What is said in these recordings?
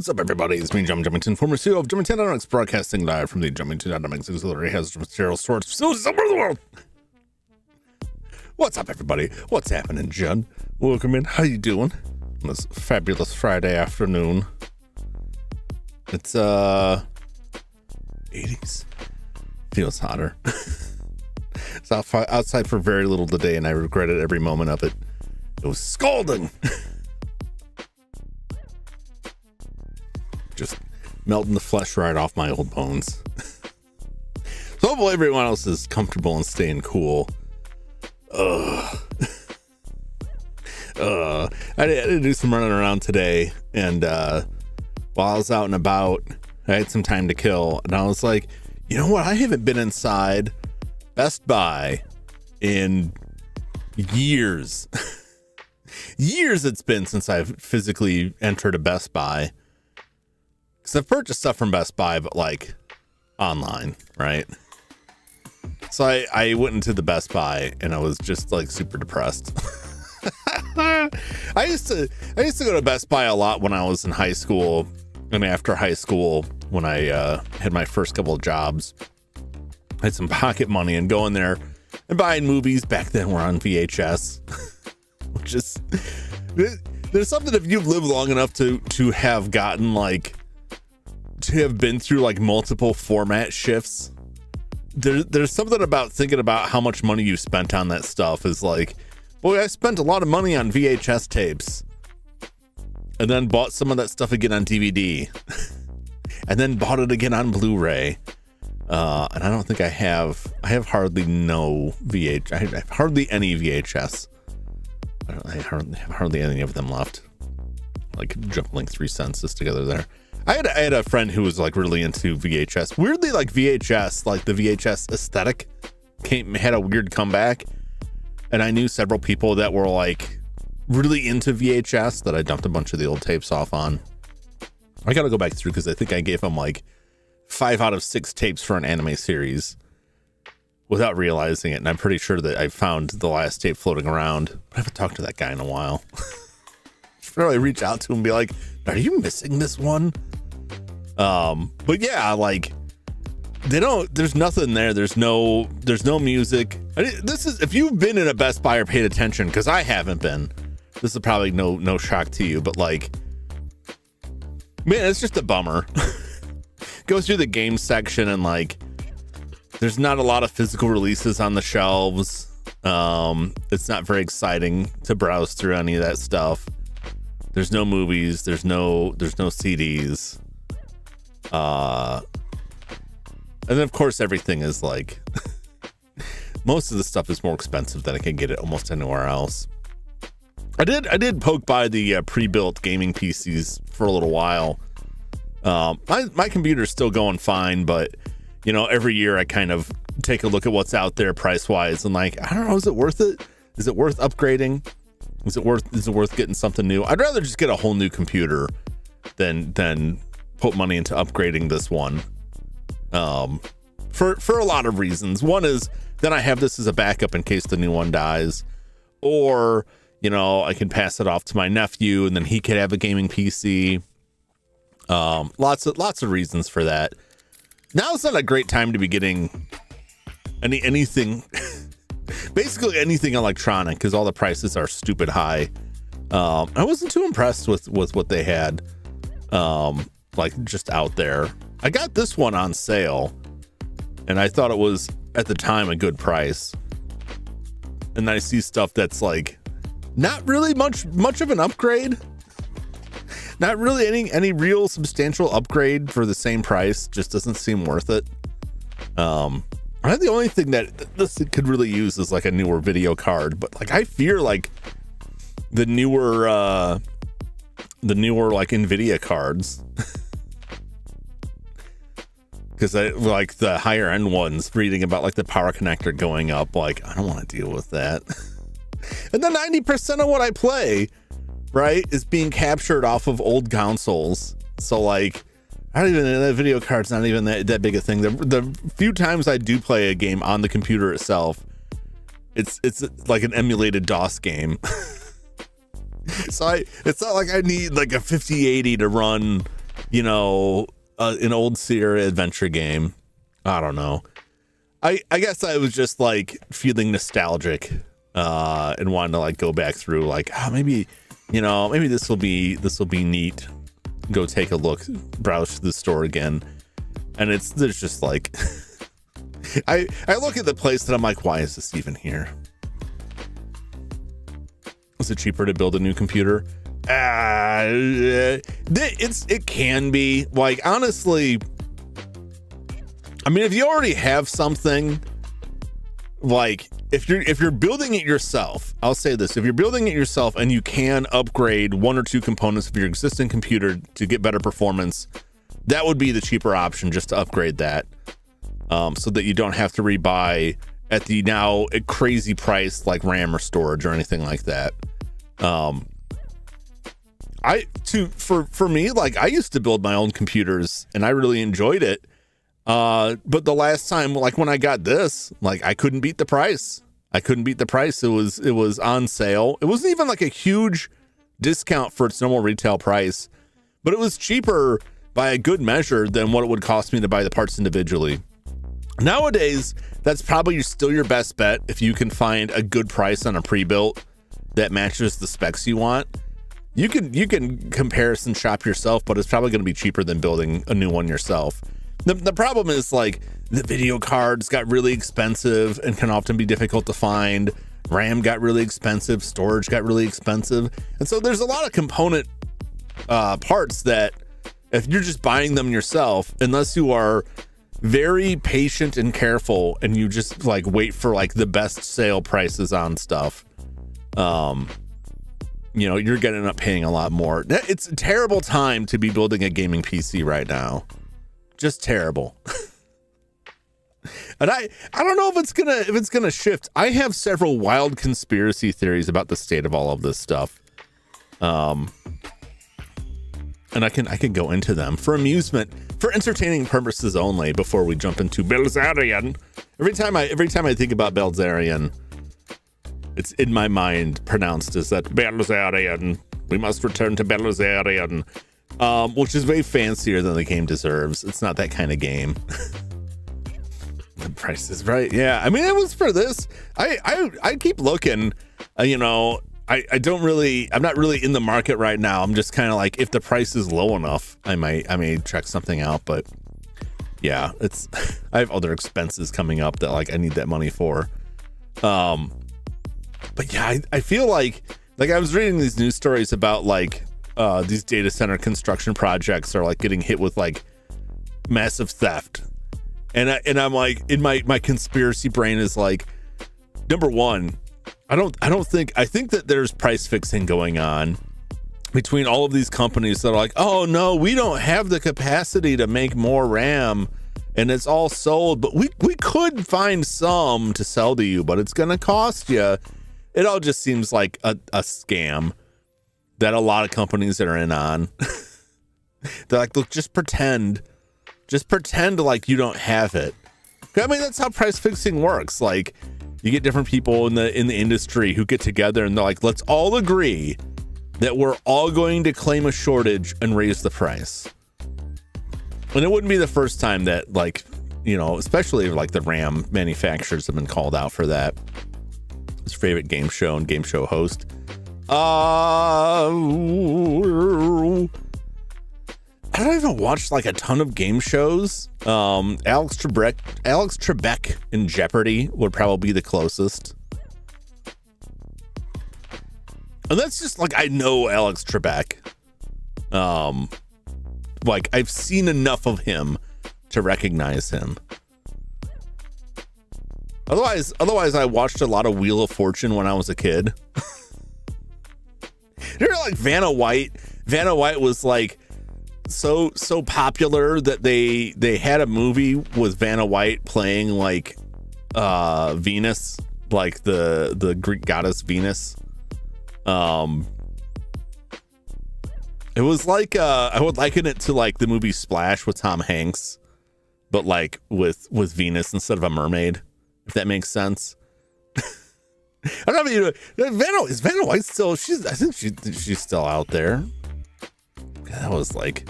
What's up, everybody? It's me, Jum Jumington, former CEO of Jumington Dynamics, broadcasting live from the Jumington Dynamics auxiliary hazardous material storage facilities somewhere in the world. What's up, everybody? What's happening, Jun? Welcome in. How you doing on this fabulous Friday afternoon? It's 80s. Feels hotter. It's outside for very little today, and I regretted every moment of it. It was scalding. Just melting the flesh right off my old bones. So hopefully everyone else is comfortable and staying cool. I had to do some running around today, and while I was out and about, I had some time to kill, and I was like, you know what? I haven't been inside Best Buy in years. Years it's been since I've physically entered a Best Buy. Because I've purchased stuff from Best Buy, but like online, right? So I went into the Best Buy and I was just like super depressed. I used to go to Best Buy a lot when I was in high school and after high school when I had my first couple of jobs. I had some pocket money and going there and buying movies. Back then we're on VHS, which is, there's something if you've lived long enough to have gotten like, to have been through like multiple format shifts. There's something about thinking about how much money you spent on that stuff is like, boy, I spent a lot of money on VHS tapes and then bought some of that stuff again on DVD and then bought it again on Blu-ray And I don't think I have hardly I have hardly any VHS. I have hardly any of them left. Like juggling 3 senses together there. I had a friend who was like really into VHS. Weirdly, like VHS, like the VHS aesthetic had a weird comeback. And I knew several people that were like really into VHS that I dumped a bunch of the old tapes off on. I got to go back through because I think I gave them like 5 out of 6 tapes for an anime series without realizing it. And I'm pretty sure that I found the last tape floating around. I haven't talked to that guy in a while. Should probably reach out to him and be like, are you missing this one? But yeah, like there's nothing there. There's no music. This is, if you've been in a Best Buy or paid attention, because I haven't been, this is probably no shock to you, but like, man, it's just a bummer. Go through the game section and like, there's not a lot of physical releases on the shelves. It's not very exciting to browse through any of that stuff. There's no movies. There's no CDs. And then of course everything is like, most of the stuff is more expensive than I can get it almost anywhere else. I did poke by the pre-built gaming PCs for a little while. My computer's still going fine, but you know, every year I kind of take a look at what's out there price wise and like, I don't know, is it worth it? Is it worth upgrading? Is it worth getting something new? I'd rather just get a whole new computer than put money into upgrading this one. For a lot of reasons. One is then I have this as a backup in case the new one dies, or you know, I can pass it off to my nephew and then he could have a gaming PC. Lots of reasons for that. Now it's not a great time to be getting anything basically anything electronic because all the prices are stupid high. I wasn't too impressed with what they had like just out there. I got this one on sale and I thought it was at the time a good price. And I see stuff that's like not really much of an upgrade. Not really any real substantial upgrade for the same price. Just doesn't seem worth it. I think the only thing that this could really use is like a newer video card, but like I fear like the newer like Nvidia cards. Because I like the higher end ones, reading about like the power connector going up, like I don't want to deal with that. And then 90% of what I play, right, is being captured off of old consoles. So like, I don't even, that video card's not even that big a thing. The few times I do play a game on the computer itself, it's like an emulated DOS game. So it's not like I need like a 5080 to run, you know, an old Sierra adventure game. I don't know. I guess I was just like feeling nostalgic and wanting to like go back through like, oh, maybe this will be neat. Go take a look, browse through the store again. And there's just like, I look at the place and I'm like, why is this even here? Is it cheaper to build a new computer? It can be. Like, honestly, I mean, if you already have something, like if you're building it yourself, I'll say this, if you're building it yourself and you can upgrade 1 or 2 components of your existing computer to get better performance, that would be the cheaper option, just to upgrade that, so that you don't have to rebuy at the now a crazy price like RAM or storage or anything like that. For me, like I used to build my own computers and I really enjoyed it. But the last time, like when I got this, like I couldn't beat the price. It was on sale. It wasn't even like a huge discount for its normal retail price, but it was cheaper by a good measure than what it would cost me to buy the parts individually. Nowadays, that's probably still your best bet if you can find a good price on a pre-built that matches the specs you want. You can comparison shop yourself, but it's probably going to be cheaper than building a new one yourself. The problem is like the video cards got really expensive and can often be difficult to find. RAM got really expensive, storage got really expensive. And so there's a lot of component parts that if you're just buying them yourself, unless you are very patient and careful, and you just like wait for like the best sale prices on stuff, you know, you're gonna end up paying a lot more. It's a terrible time to be building a gaming PC right now. Just terrible. And I don't know if it's gonna shift. I have several wild conspiracy theories about the state of all of this stuff. And I can go into them for amusement, for entertaining purposes only before we jump into Belzerion. Every time I think about Belzerion, it's in my mind pronounced as that Belzerion. We must return to Belzerion, which is way fancier than the game deserves. It's not that kind of game. The price is right. Yeah, I mean, it was for this. I keep looking. You know, I'm not really in the market right now. I'm just kind of like, if the price is low enough, I may check something out. But yeah, I have other expenses coming up that like I need that money for. But yeah, I feel like I was reading these news stories about like these data center construction projects are like getting hit with like massive theft. And I'm like, in my conspiracy brain is like, number one, I think that there's price fixing going on between all of these companies that are like, oh no, we don't have the capacity to make more RAM and it's all sold, but we could find some to sell to you, but it's gonna cost you. It all just seems like a scam that a lot of companies that are in on. They're like, look, just pretend like you don't have it. I mean, that's how price fixing works. Like, you get different people in the industry who get together and they're like, let's all agree that we're all going to claim a shortage and raise the price. And it wouldn't be the first time that, like, you know, especially like the RAM manufacturers have been called out for that. His favorite game show and game show host. I don't even watch like a ton of game shows. Alex Trebek in Jeopardy would probably be the closest. And that's just like, I know Alex Trebek. Like I've seen enough of him to recognize him. Otherwise I watched a lot of Wheel of Fortune when I was a kid. You're like Vanna White. Vanna White was like so popular that they had a movie with Vanna White playing like Venus, like the Greek goddess Venus. It was like I would liken it to like the movie Splash with Tom Hanks, but like with Venus instead of a mermaid, if that makes sense. I don't know if you is Vanna White still, I think she's still out there. That was like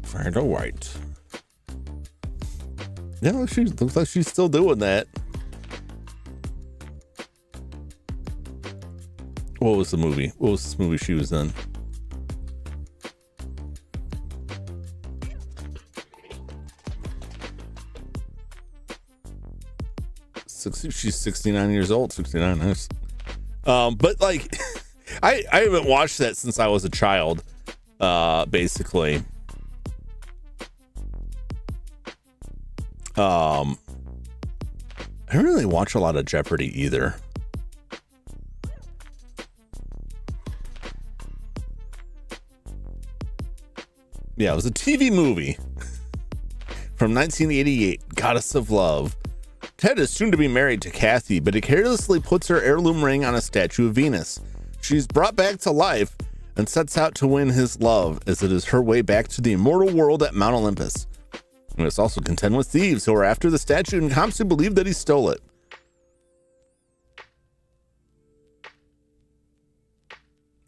Vanna White. Yeah, she looks like she's still doing that. What was the movie? What was this movie she was in? She's 69 years old. 69. Nice. But like, I haven't watched that since I was a child. Basically. I don't really watch a lot of Jeopardy either. Yeah, it was a TV movie from 1988, Goddess of Love. Ted is soon to be married to Kathy, but he carelessly puts her heirloom ring on a statue of Venus. She's brought back to life and sets out to win his love, as it is her way back to the immortal world at Mount Olympus. And it's also contend with thieves who are after the statue and comes to believe that he stole it.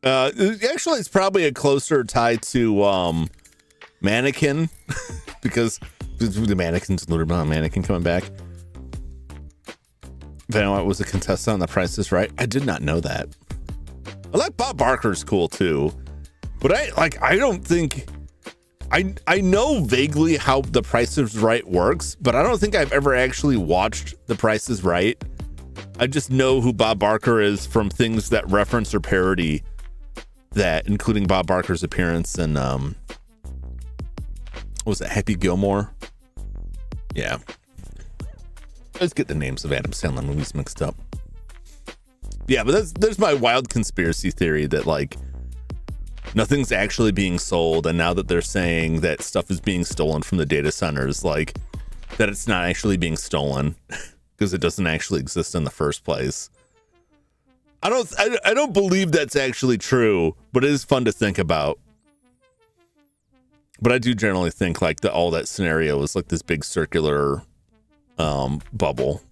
Actually, it's probably a closer tie to Mannequin, because the Mannequin's literally about a mannequin coming back. Vanna White was a contestant on The Price is Right. I did not know that. I like Bob Barker's cool too, but I don't think I know vaguely how The Price is Right works, but I don't think I've ever actually watched The Price is Right. I just know who Bob Barker is from things that reference or parody that, including Bob Barker's appearance in Was it Happy Gilmore? Yeah. Let's get the names of Adam Sandler movies mixed up. Yeah, but there's my wild conspiracy theory that like nothing's actually being sold, and now that they're saying that stuff is being stolen from the data centers, like that it's not actually being stolen because it doesn't actually exist in the first place. I don't believe that's actually true, but it is fun to think about. But I do generally think like that all that scenario is like this big circular bubble.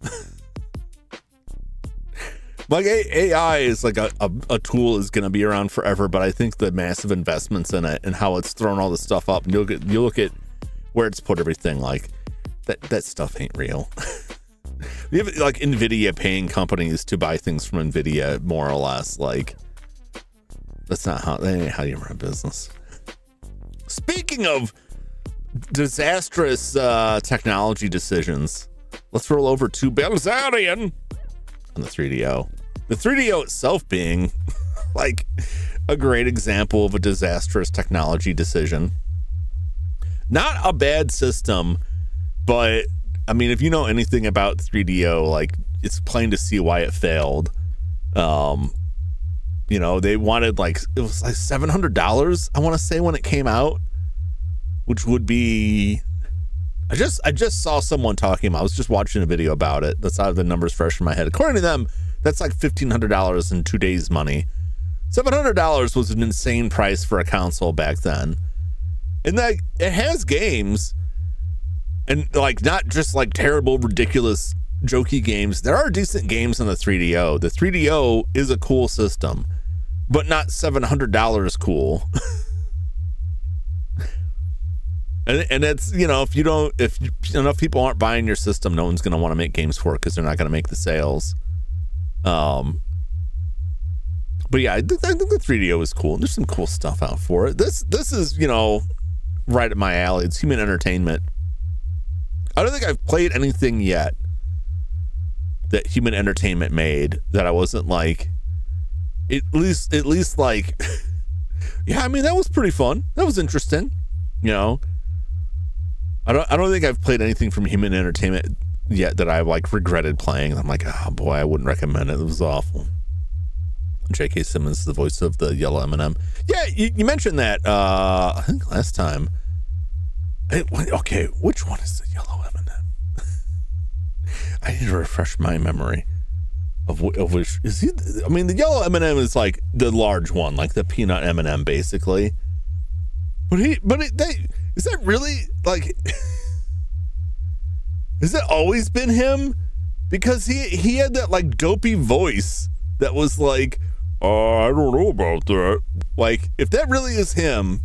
Like AI is like a tool is going to be around forever, but I think the massive investments in it and how it's thrown all this stuff up, and you look at where it's put everything, like that stuff ain't real. You have like Nvidia paying companies to buy things from Nvidia, more or less. Like that ain't how you run a business. Speaking of disastrous technology decisions, let's roll over to Belzerion on the 3DO. The 3DO itself being like a great example of a disastrous technology decision. Not a bad system, but I mean, if you know anything about 3DO, like it's plain to see why it failed. You know, they wanted like, it was like $700, I want to say, when it came out, which would be, I just saw someone talking about, I was just watching a video about it. That's how the numbers fresh in my head. According to them, that's like $1,500 in 2 days money. $700 was an insane price for a console back then. And that it has games, and like not just like terrible, ridiculous, jokey games. There are decent games on the 3DO. The 3DO is a cool system, but not $700 cool. And it's, you know, if enough people aren't buying your system, no one's going to want to make games for it because they're not going to make the sales. But yeah, I think the 3DO is cool. There's some cool stuff out for it. This is, you know, right at my alley. It's human entertainment. I don't think I've played anything yet that human entertainment made that I wasn't like, at least like, yeah, I mean, that was pretty fun. That was interesting, you know. I don't think I've played anything from human entertainment yet that I like regretted playing. I'm like, oh boy, I wouldn't recommend it. It was awful. J.K. Simmons is the voice of the yellow M&M. Yeah, you mentioned that I think last time. Okay, which one is the yellow M&M? I need to refresh my memory of which is he. I mean, the yellow M&M is like the large one, like the peanut M&M, basically. Is that really like? Has that always been him? Because he had that like dopey voice that was like, oh, I don't know about that. Like, if that really is him,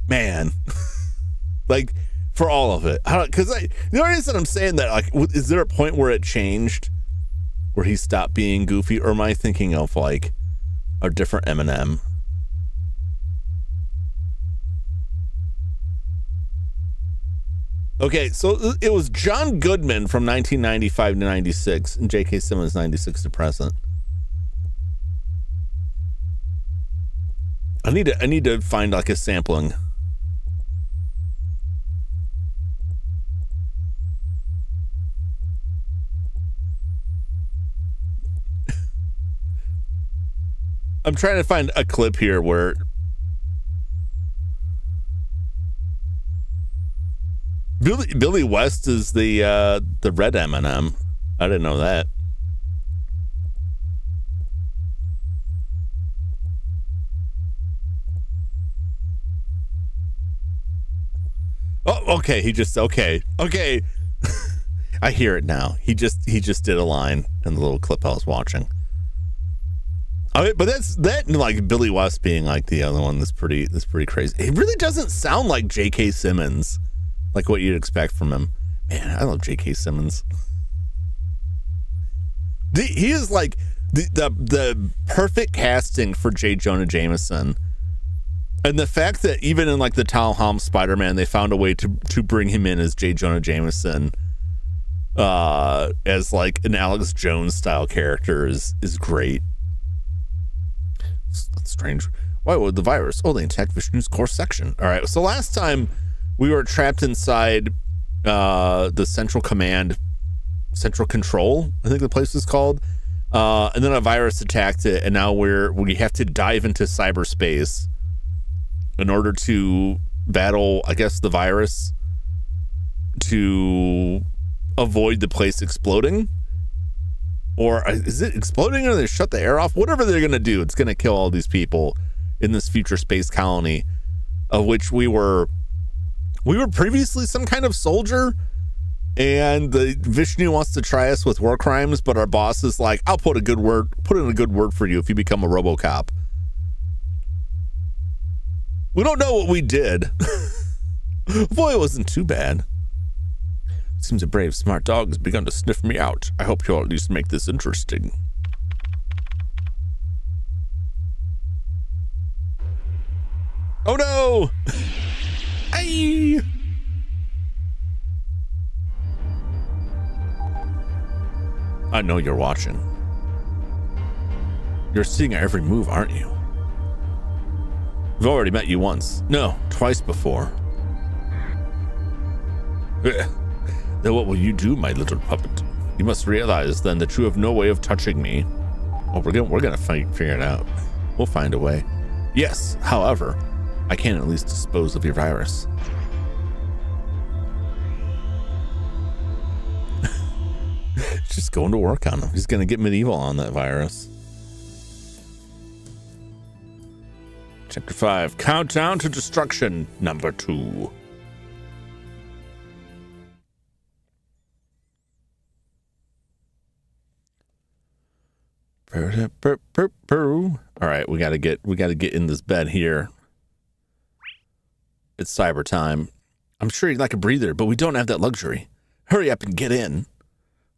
man, like for all of it, because the only reason I'm saying that, like, is there a point where it changed, where he stopped being goofy, or am I thinking of like a different Eminem? Okay, so it was John Goodman from 1995 to 96, and J.K. Simmons 96 to present. I need to find like a sampling. I'm trying to find a clip here where Billy West is the red M&M. I didn't know that. Oh, okay. Okay. I hear it now. He just did a line in the little clip I was watching. I mean, but that like Billy West being like the other one that's pretty crazy. It really doesn't sound like J.K. Simmons, like what you'd expect from him. Man, I love J.K. Simmons. He is like the perfect casting for J. Jonah Jameson. And the fact that even in like the Tom Holland Spider-Man, they found a way to bring him in as J. Jonah Jameson, as like an Alex Jones style character is great. That's strange. Why would the virus? Oh, they attacked Vishnu's core section. All right. So last time we were trapped inside the central command, central control, I think the place is called. And then a virus attacked it, and now we have to dive into cyberspace in order to battle, I guess, the virus to avoid the place exploding. Or is it exploding, or they shut the air off? Whatever they're going to do, it's going to kill all these people in this future space colony, of which we were previously some kind of soldier. And the Vishnu wants to try us with war crimes, but our boss is like, I'll put in a good word for you if you become a RoboCop. We don't know what we did. Boy, it wasn't too bad. Seems a brave, smart dog has begun to sniff me out. I hope you'll at least make this interesting. Oh no! Aye! I know you're watching. You're seeing our every move, aren't you? We've already met you once. No, twice before. Then what will you do, my little puppet? You must realize then that you have no way of touching me. Oh, we're gonna figure it out. We'll find a way. Yes, however, I can at least dispose of your virus. Just going to work on him. He's gonna get medieval on that virus. Chapter 5, Countdown to Destruction, number 2. All right, we gotta get in this bed here. It's cyber time. I'm sure you'd like a breather, but we don't have that luxury. Hurry up and get in.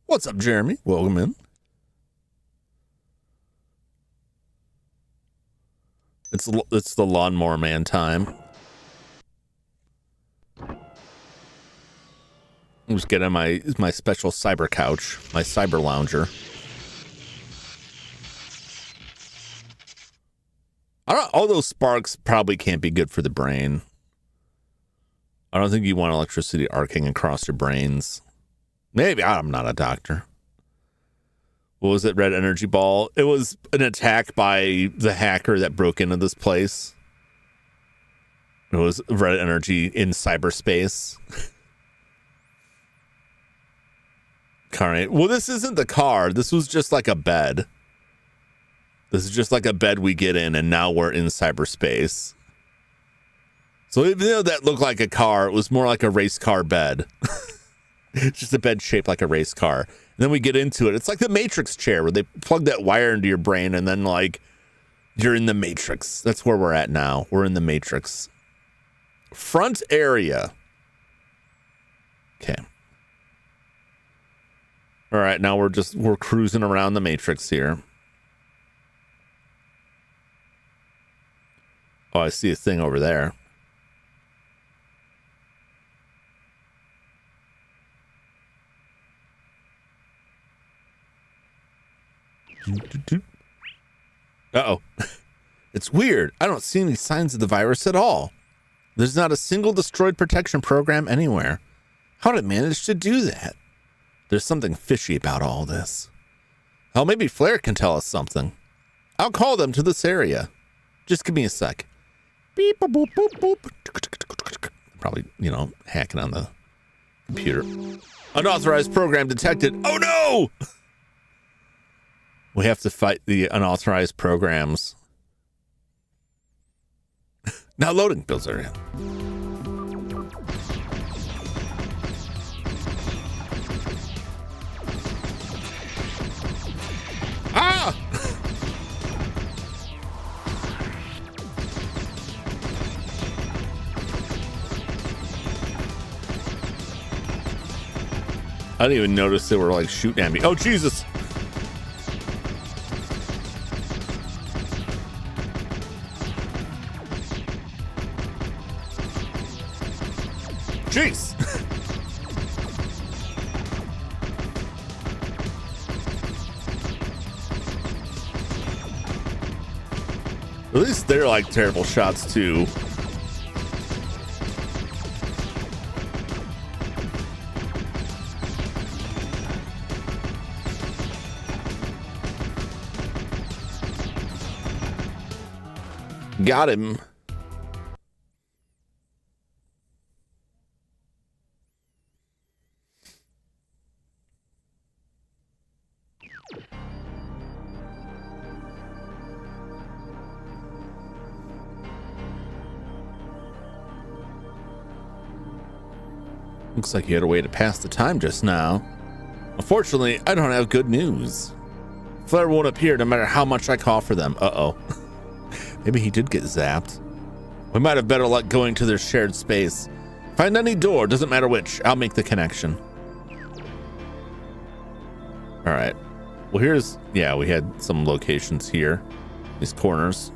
What's up, Jeremy? Welcome in. It's the lawnmower man time. I'm just getting my special cyber couch, my cyber lounger. All those sparks probably can't be good for the brain. I don't think you want electricity arcing across your brains. Maybe. I'm not a doctor. What was it? Red energy ball? It was an attack by the hacker that broke into this place. It was red energy in cyberspace. All right. Well, this isn't the car. This was just like a bed. This is just like a bed we get in, and now we're in cyberspace. So even though that looked like a car, it was more like a race car bed. It's just a bed shaped like a race car. And then we get into it. It's like the Matrix chair where they plug that wire into your brain and then like you're in the Matrix. That's where we're at now. We're in the Matrix. Front area. Okay. All right, now we're cruising around the Matrix here. Oh, I see a thing over there. Uh-oh. It's weird. I don't see any signs of the virus at all. There's not a single destroyed protection program anywhere. How did it manage to do that? There's something fishy about all this. Oh, maybe Flair can tell us something. I'll call them to this area. Just give me a sec. Beep, boop, boop, boop, boop. Probably, hacking on the computer. Unauthorized program detected. Oh, no! We have to fight the unauthorized programs. Now loading, Belzerion. Ah! I didn't even notice they were like shooting at me. Oh, Jesus. Jeez. At least they're like terrible shots too. Got him. Looks like you had a way to pass the time just now. Unfortunately, I don't have good news. Flare won't appear no matter how much I call for them. Uh-oh. Maybe he did get zapped. We might have better luck going to their shared space. Find any door, doesn't matter which. I'll make the connection. All right. Well, here's, yeah, we had some locations here. These corners.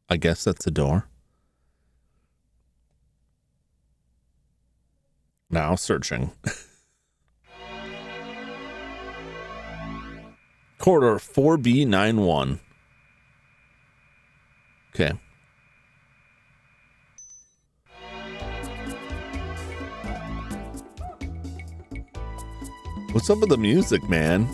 I guess that's a door. Now searching. Corridor 4B91. Okay. What's up with the music, man?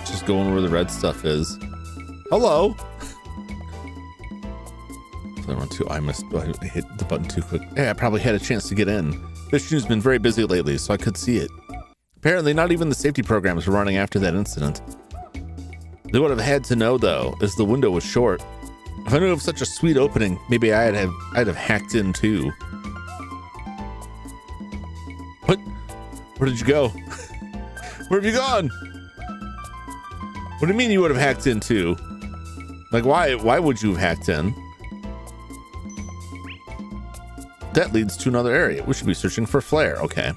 Just going where the red stuff is. Hello. I hit the button too quick. Yeah, I probably had a chance to get in. Fishnew's been very busy lately, so I could see it. Apparently, not even the safety programs were running after that incident. They would have had to know, though, as the window was short. If I knew of such a sweet opening, maybe I'd have hacked in too. What? Where did you go? Where have you gone? What do you mean you would have hacked in too? Like, why would you have hacked in? That leads to another area. We should be searching for Flare. Okay.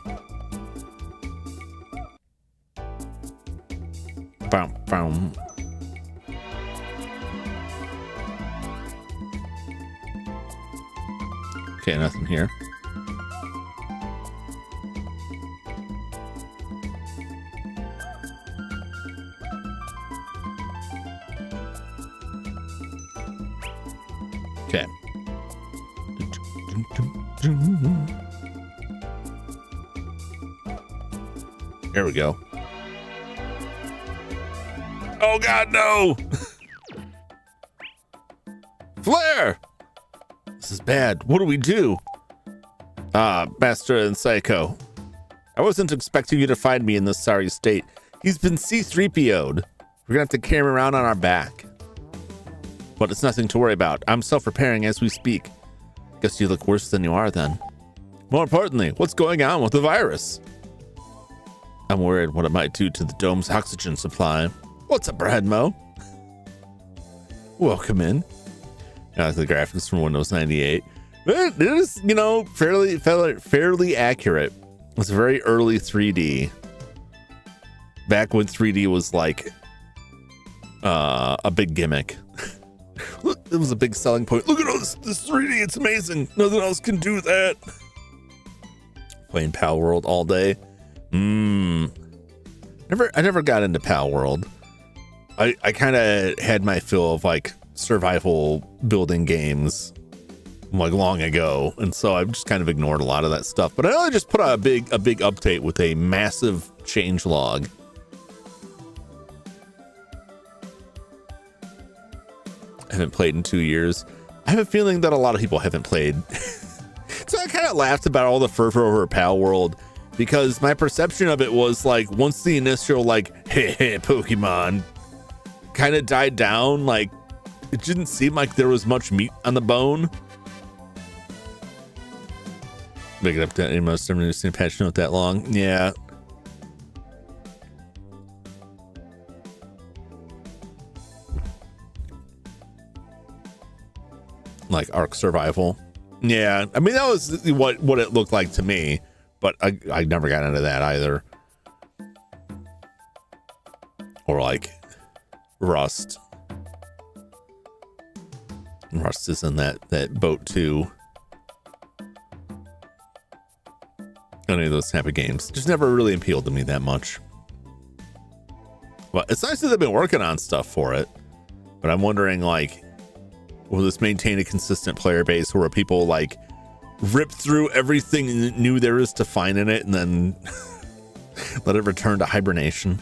Boom, boom. Okay, nothing here. Okay. There we go. Oh God, no! Flare! This is bad. What do we do? Master and Psycho. I wasn't expecting you to find me in this sorry state. He's been C-3PO'd. We're gonna have to carry him around on our back. But it's nothing to worry about. I'm self-repairing as we speak. Guess you look worse than you are then. More importantly, what's going on with the virus? I'm worried what it might do to the dome's oxygen supply. What's up, Bradmo? Welcome in. I like the graphics from Windows 98. It is, you know, fairly accurate. It's very early 3D. Back when 3D was like a big gimmick. Look, it was a big selling point. Look at this 3D, it's amazing. Nothing else can do that. Playing Pal World all day. I never got into Pal World. I kind of had my fill of like survival building games like long ago, and so I've just kind of ignored a lot of that stuff. But I know I just put out a big update with a massive change log. I haven't played in 2 years. I have a feeling that a lot of people haven't played. So I kind of laughed about all the fervor over Pal World, because my perception of it was like once the initial like hey Pokemon kind of died down, like it didn't seem like there was much meat on the bone. Make it up to most of them seen patch note that long. Yeah. Like Ark Survival. Yeah, I mean that was what it looked like to me, but I never got into that either. Or like Rust. Rust is in that boat too. Any of those type of games just never really appealed to me that much. Well, it's nice that they've been working on stuff for it, but I'm wondering, like, will this maintain a consistent player base where people like rip through everything new there is to find in it and then let it return to hibernation?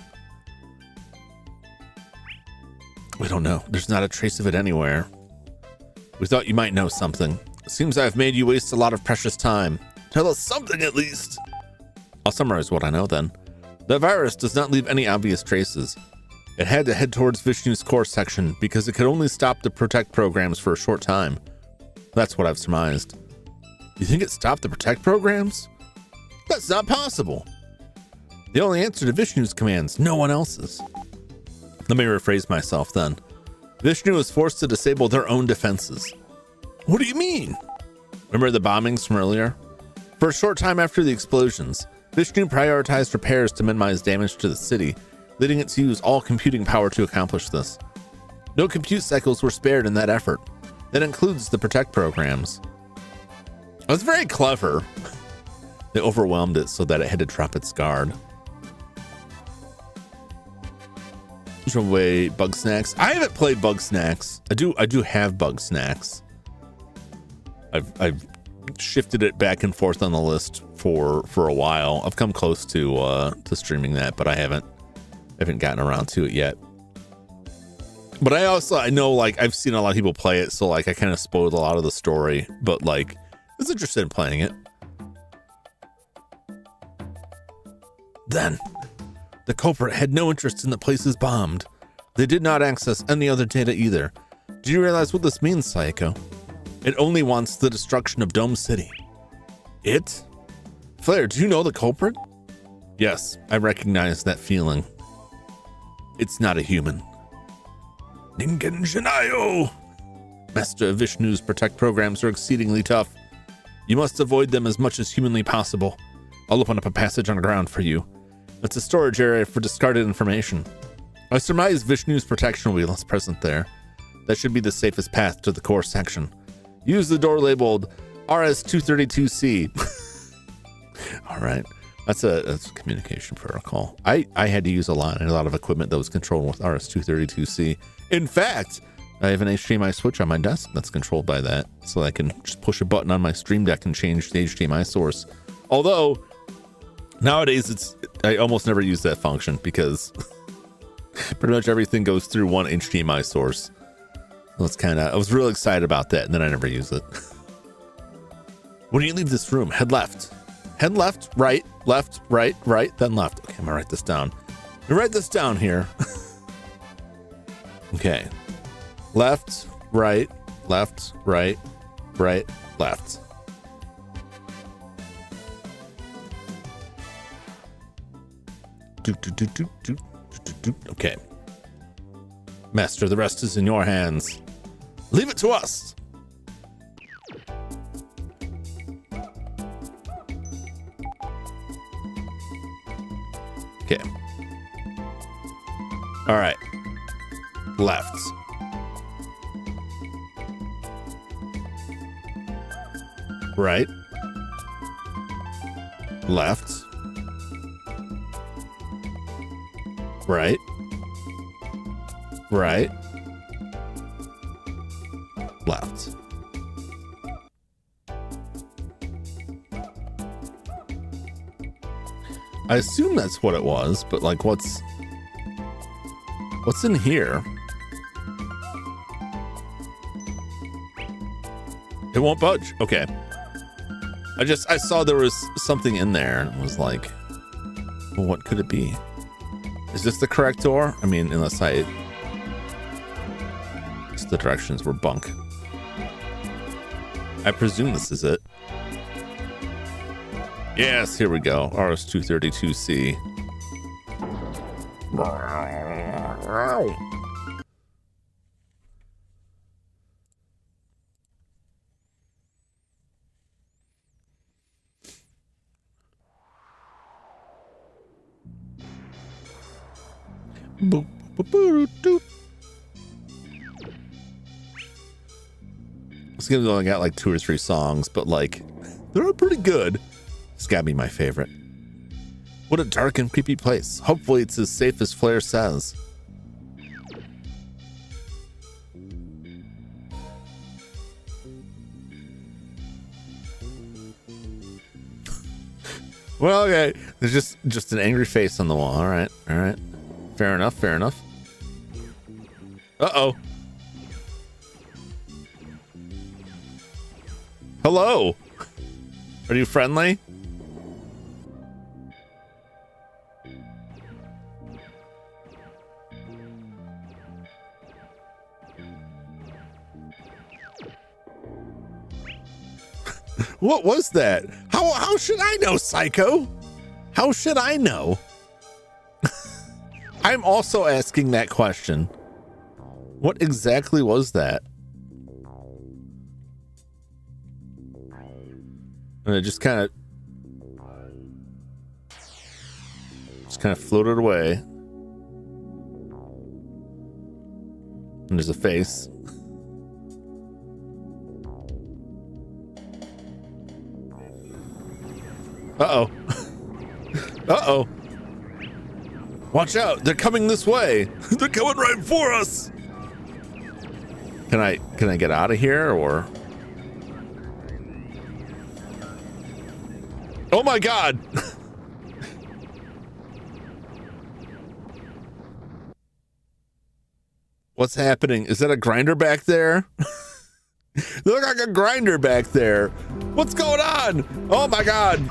We don't know. There's not a trace of it anywhere. We thought you might know something. Seems I've made you waste a lot of precious time. Tell us something at least. I'll summarize what I know then. The virus does not leave any obvious traces. It had to head towards Vishnu's core section because it could only stop the protect programs for a short time. That's what I've surmised. You think it stopped the protect programs? That's not possible. The only answer to Vishnu's commands, no one else's. Let me rephrase myself then. Vishnu was forced to disable their own defenses. What do you mean? Remember the bombings from earlier? For a short time after the explosions, Vishnu prioritized repairs to minimize damage to the city, leading it to use all computing power to accomplish this. No compute cycles were spared in that effort. That includes the protect programs. That's very clever. They overwhelmed it so that it had to drop its guard. Throw away bug snacks. I haven't played bug snacks. I do have bug snacks. I've shifted it back and forth on the list for a while. I've come close to streaming that, but I haven't gotten around to it yet. But I know, like, I've seen a lot of people play it, so like I kind of spoiled a lot of the story, but like I was interested in playing it. Then the culprit had no interest in the places bombed. They did not access any other data either. Do you realize what this means, Sayako? It only wants the destruction of Dome City. It? Flare, do you know the culprit? Yes, I recognize that feeling. It's not a human. Ningen Shinayo! Master Vishnu's protect programs are exceedingly tough. You must avoid them as much as humanly possible. I'll open up a passage underground for you. It's a storage area for discarded information. I surmise Vishnu's protection will be less present there. That should be the safest path to the core section. Use the door labeled RS-232C. All right. That's a communication protocol. I had to use a lot of equipment that was controlled with RS-232C. In fact, I have an HDMI switch on my desk that's controlled by that, so I can just push a button on my Stream Deck and change the HDMI source. Although nowadays I almost never use that function because pretty much everything goes through one HDMI source. I was really excited about that, and then I never use it. When you leave this room, head left. Head left, right, then left. Okay, I'm gonna write this down. I'm gonna write this down here. Okay. Left, right, left. Okay. Master, the rest is in your hands. Leave it to us. Okay. All right. Left. Right. Left. Right. Right. Left. I assume that's what it was, but like what's in here? It won't budge. Okay. I saw there was something in there and was like, well, what could it be? Is this the correct door? I mean, unless the directions were bunk. I presume this is it. Yes, here we go. RS-232C. Boop, boop, boop, doop. This game's only got like 2 or 3 songs, but like they're all pretty good. It's gotta be my favorite. What a dark and creepy place. Hopefully it's as safe as Flair says. Well, okay. There's just an angry face on the wall. All right. All right. Fair enough. Fair enough. Uh-oh. Hello. Are you friendly? What was that? How should I know, Psycho? How should I know? I'm also asking that question. What exactly was that? And it just kind of floated away. And there's a face. Uh-oh. Uh-oh. Watch out. They're coming this way. They're coming right for us. Can I get out of here or? Oh my God. What's happening? Is that a grinder back there? They look like a grinder back there. What's going on? Oh my God.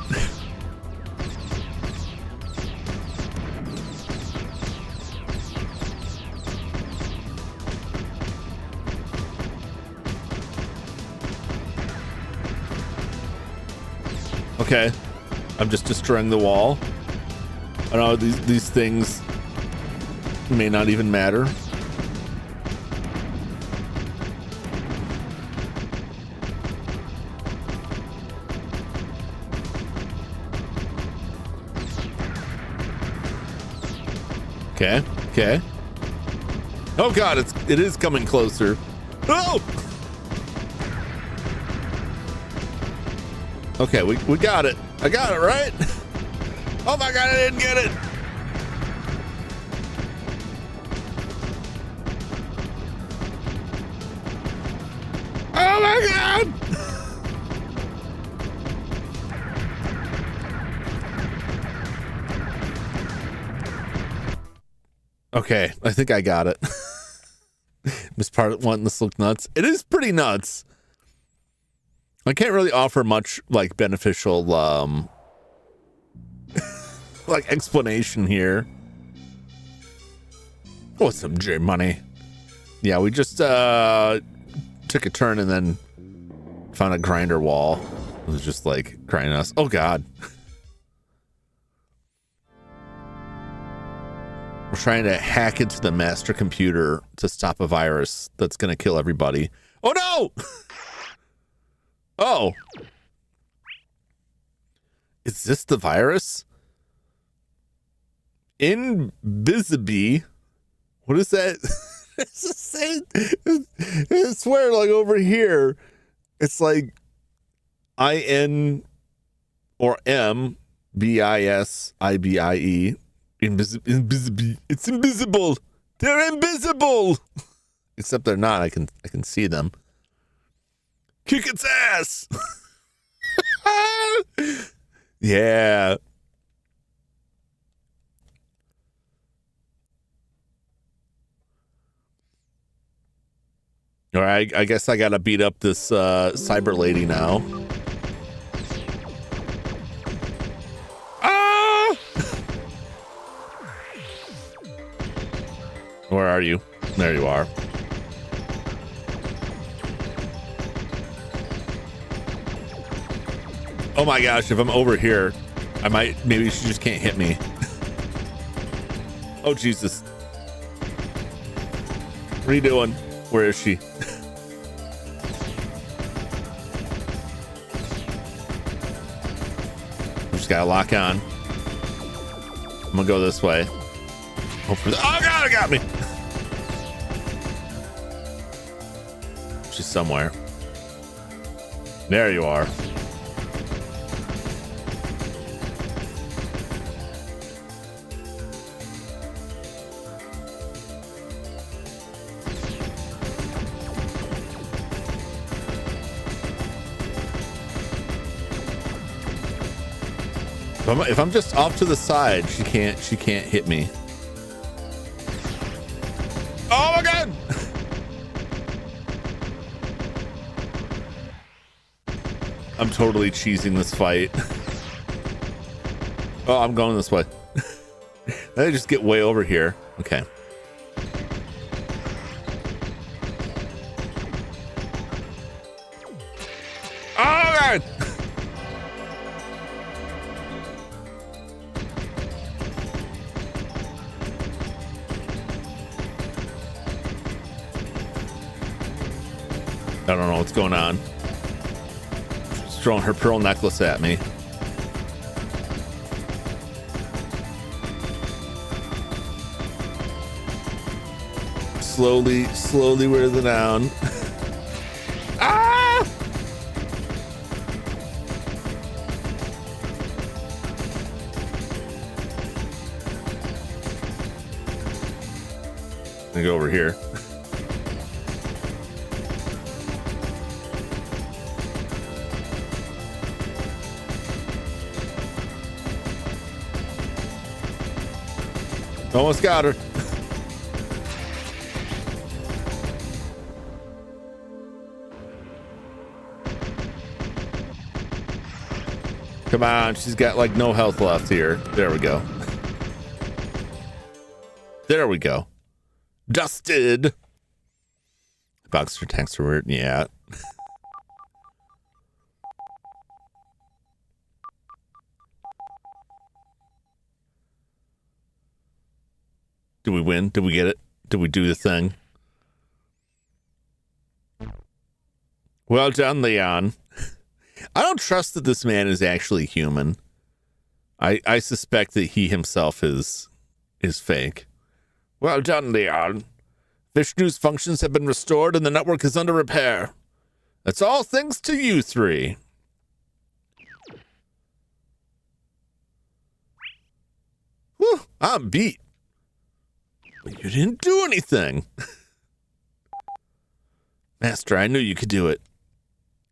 Okay, I'm just destroying the wall. I know these things may not even matter. Okay, okay. Oh God, it is coming closer. Oh! Okay, we got it. I got it, right? Oh my God, I didn't get it. Oh my God. Okay, I think I got it. Miss Part wanting this look nuts. It is pretty nuts. I can't really offer much like beneficial like explanation here. What's up, J Money? Yeah, we just took a turn and then found a grinder wall. It was just like crying us. Oh God. We're trying to hack into the master computer to stop a virus that's gonna kill everybody. Oh no! Oh. Is this the virus? Invisible. What is that? It's the same. I swear, like over here, it's like IN or MBISIBIE. Invisible. It's invisible. They're invisible. Except they're not. I can see them. Kick its ass. Yeah. All right, I guess I gotta beat up this cyber lady now. Ah! Where are you? There you are. Oh my gosh, if I'm over here, maybe she just can't hit me. Oh Jesus. What are you doing? Where is she? Just gotta lock on. I'm gonna go this way. Hopefully, oh God, it got me. She's somewhere. There you are. If I'm just off to the side, she can't hit me. Oh my god! I'm totally cheesing this fight. Oh, I'm going this way. I just get way over here. Okay. Oh god! I don't know what's going on. She's throwing her pearl necklace at me. Slowly wears it down. Ah! I'm gonna go over here. Almost got her. Come on, she's got like no health left here. There we go. There we go. Dusted. Boxer text word, yeah. Did we win? Did we get it? Did we do the thing? Well done, Leon. I don't trust that this man is actually human. I suspect that he himself is fake. Well done, Leon. Vishnu's functions have been restored and the network is under repair. That's all thanks to you three. Whew, I'm beat. But you didn't do anything. Master, I knew you could do it.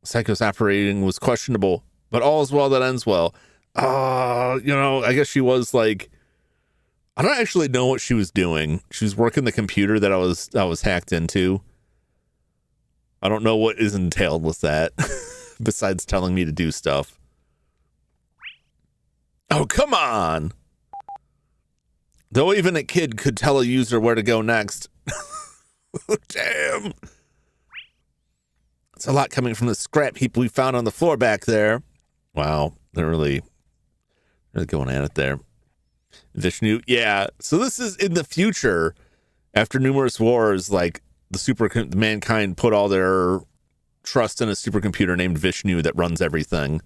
Psycho's operating was questionable, but all is well that ends well. You know, I guess she was like, I don't actually know what she was doing. She was working the computer that I was hacked into. I don't know what is entailed with that besides telling me to do stuff. Oh, come on. Though even a kid could tell a user where to go next. Damn. It's a lot coming from the scrap heap we found on the floor back there. Wow, they're really going at it there. Vishnu, yeah. So this is in the future, after numerous wars, like the mankind put all their trust in a supercomputer named Vishnu that runs everything.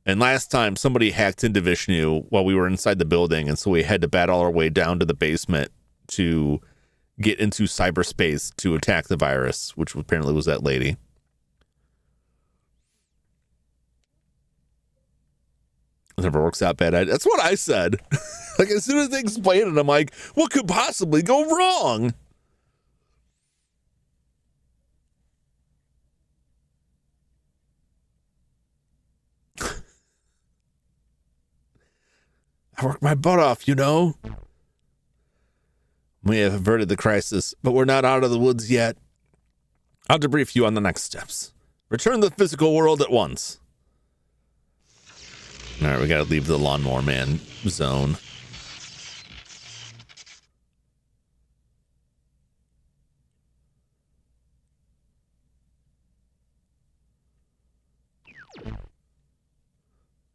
And last time somebody hacked into Vishnu while we were inside the building, and so we had to battle our way down to the basement to get into cyberspace to attack the virus, which apparently was that lady. It never works out bad. That's what I said. Like, as soon as they explained it, I'm like, what could possibly go wrong? I worked my butt off, you know. We have averted the crisis, but we're not out of the woods yet. I'll debrief you on the next steps. Return to the physical world at once. All right, we got to leave the lawnmower man zone.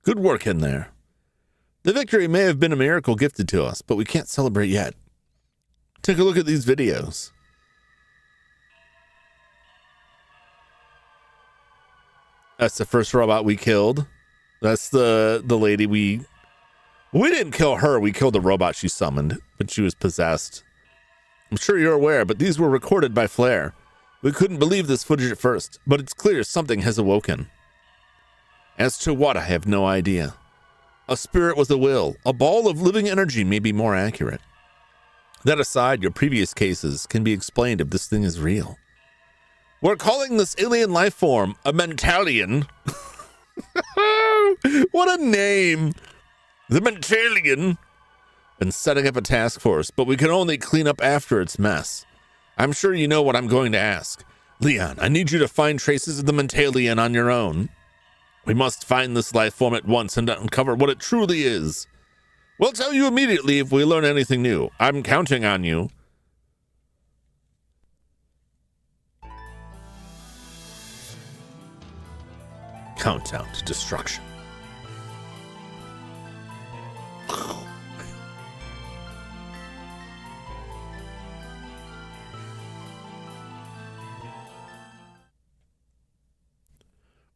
Good work in there. The victory may have been a miracle gifted to us, but we can't celebrate yet. Take a look at these videos. That's the first robot we killed. That's the lady we didn't kill her. We killed the robot she summoned, but she was possessed. I'm sure you're aware, but these were recorded by Flare. We couldn't believe this footage at first, but it's clear something has awoken. As to what, I have no idea. A spirit with a will, a ball of living energy may be more accurate. That aside, your previous cases can be explained if this thing is real. We're calling this alien life form a Mentalian. What a name. The Mentalian been setting up a task force, but we can only clean up after its mess. I'm sure you know what I'm going to ask. Leon, I need you to find traces of the Mentalian on your own. We must find this life form at once and uncover what it truly is. We'll tell you immediately if we learn anything new. I'm counting on you. Countdown to destruction.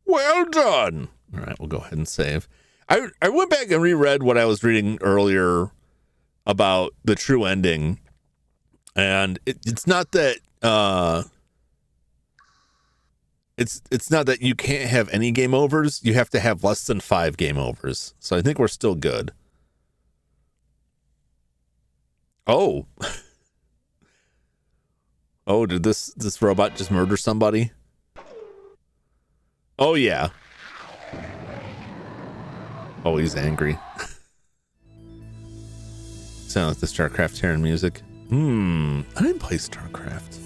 Well done. All right, we'll go ahead and save. I went back and reread what I was reading earlier about the true ending, and it's not that it's not that you can't have any game overs. You have to have less than 5 game overs. So I think we're still good. Oh. Oh, did this robot just murder somebody? Oh, yeah. Oh, he's angry. Sound like the StarCraft Terran music. I didn't play StarCraft.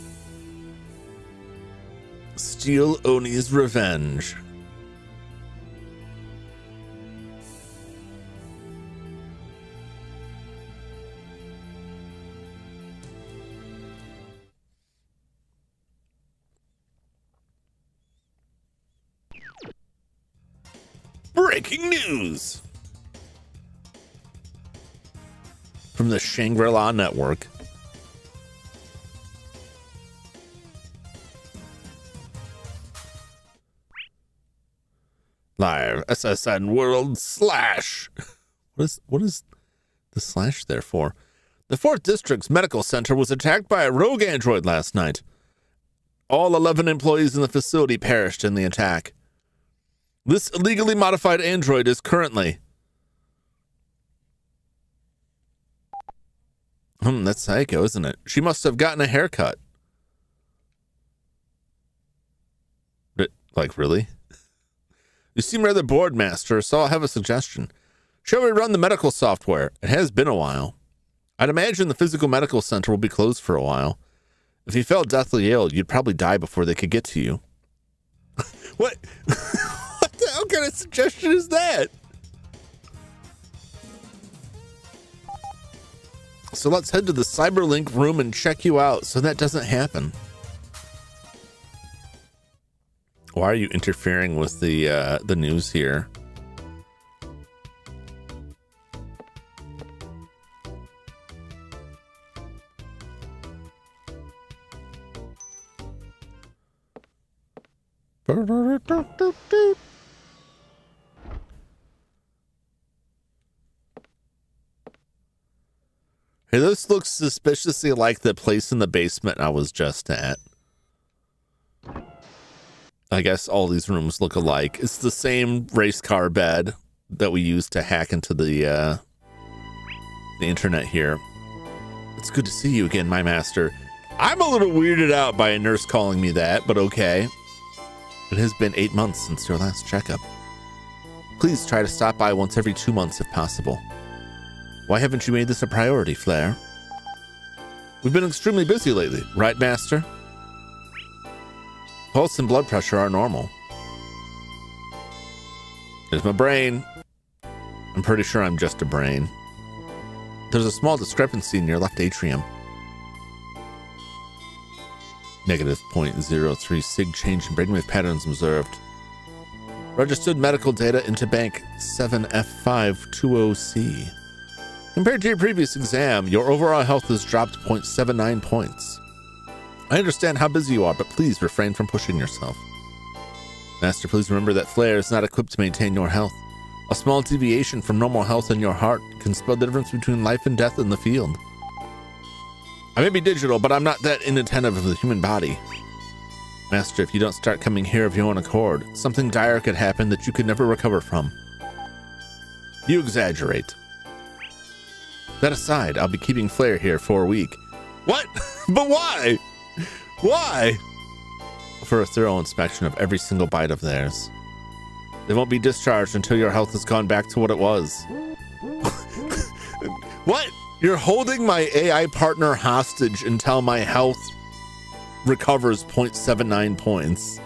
Steal Oni's Revenge. Breaking news from the Shangri-La Network. Live SSN World Slash. What is the slash there for? The 4th District's medical center was attacked by a rogue android last night. All 11 employees in the facility perished in the attack. This illegally modified android is currently... that's Psycho, isn't it? She must have gotten a haircut. But, like, really? You seem rather bored, Master, so I'll have a suggestion. Shall we run the medical software? It has been a while. I'd imagine the physical medical center will be closed for a while. If you fell deathly ill, you'd probably die before they could get to you. What? What the hell kind of suggestion is that? So let's head to the Cyberlink room and check you out so that doesn't happen. Why are you interfering with the news here? Hey, this looks suspiciously like the place in the basement I was just at. I guess all these rooms look alike. It's the same race car bed that we used to hack into the internet here. It's good to see you again, my master. I'm a little weirded out by a nurse calling me that, but okay. It has been 8 months since your last checkup. Please try to stop by once every 2 months if possible. Why haven't you made this a priority, Flair? We've been extremely busy lately, right, Master? Pulse and blood pressure are normal. There's my brain. I'm pretty sure I'm just a brain. There's a small discrepancy in your left atrium. Negative 0.03 sig change in brainwave patterns observed. Registered medical data into bank 7F520C. Compared to your previous exam, your overall health has dropped 0.79 points. I understand how busy you are, but please refrain from pushing yourself. Master, please remember that Flair is not equipped to maintain your health. A small deviation from normal health in your heart can spell the difference between life and death in the field. I may be digital, but I'm not that inattentive of the human body. Master, if you don't start coming here of your own accord, something dire could happen that you could never recover from. You exaggerate. That aside, I'll be keeping Flair here for a week. What? But why? Why? For a thorough inspection of every single bite of theirs. They won't be discharged until your health has gone back to what it was. You're holding my AI partner hostage until my health recovers 0.79 points.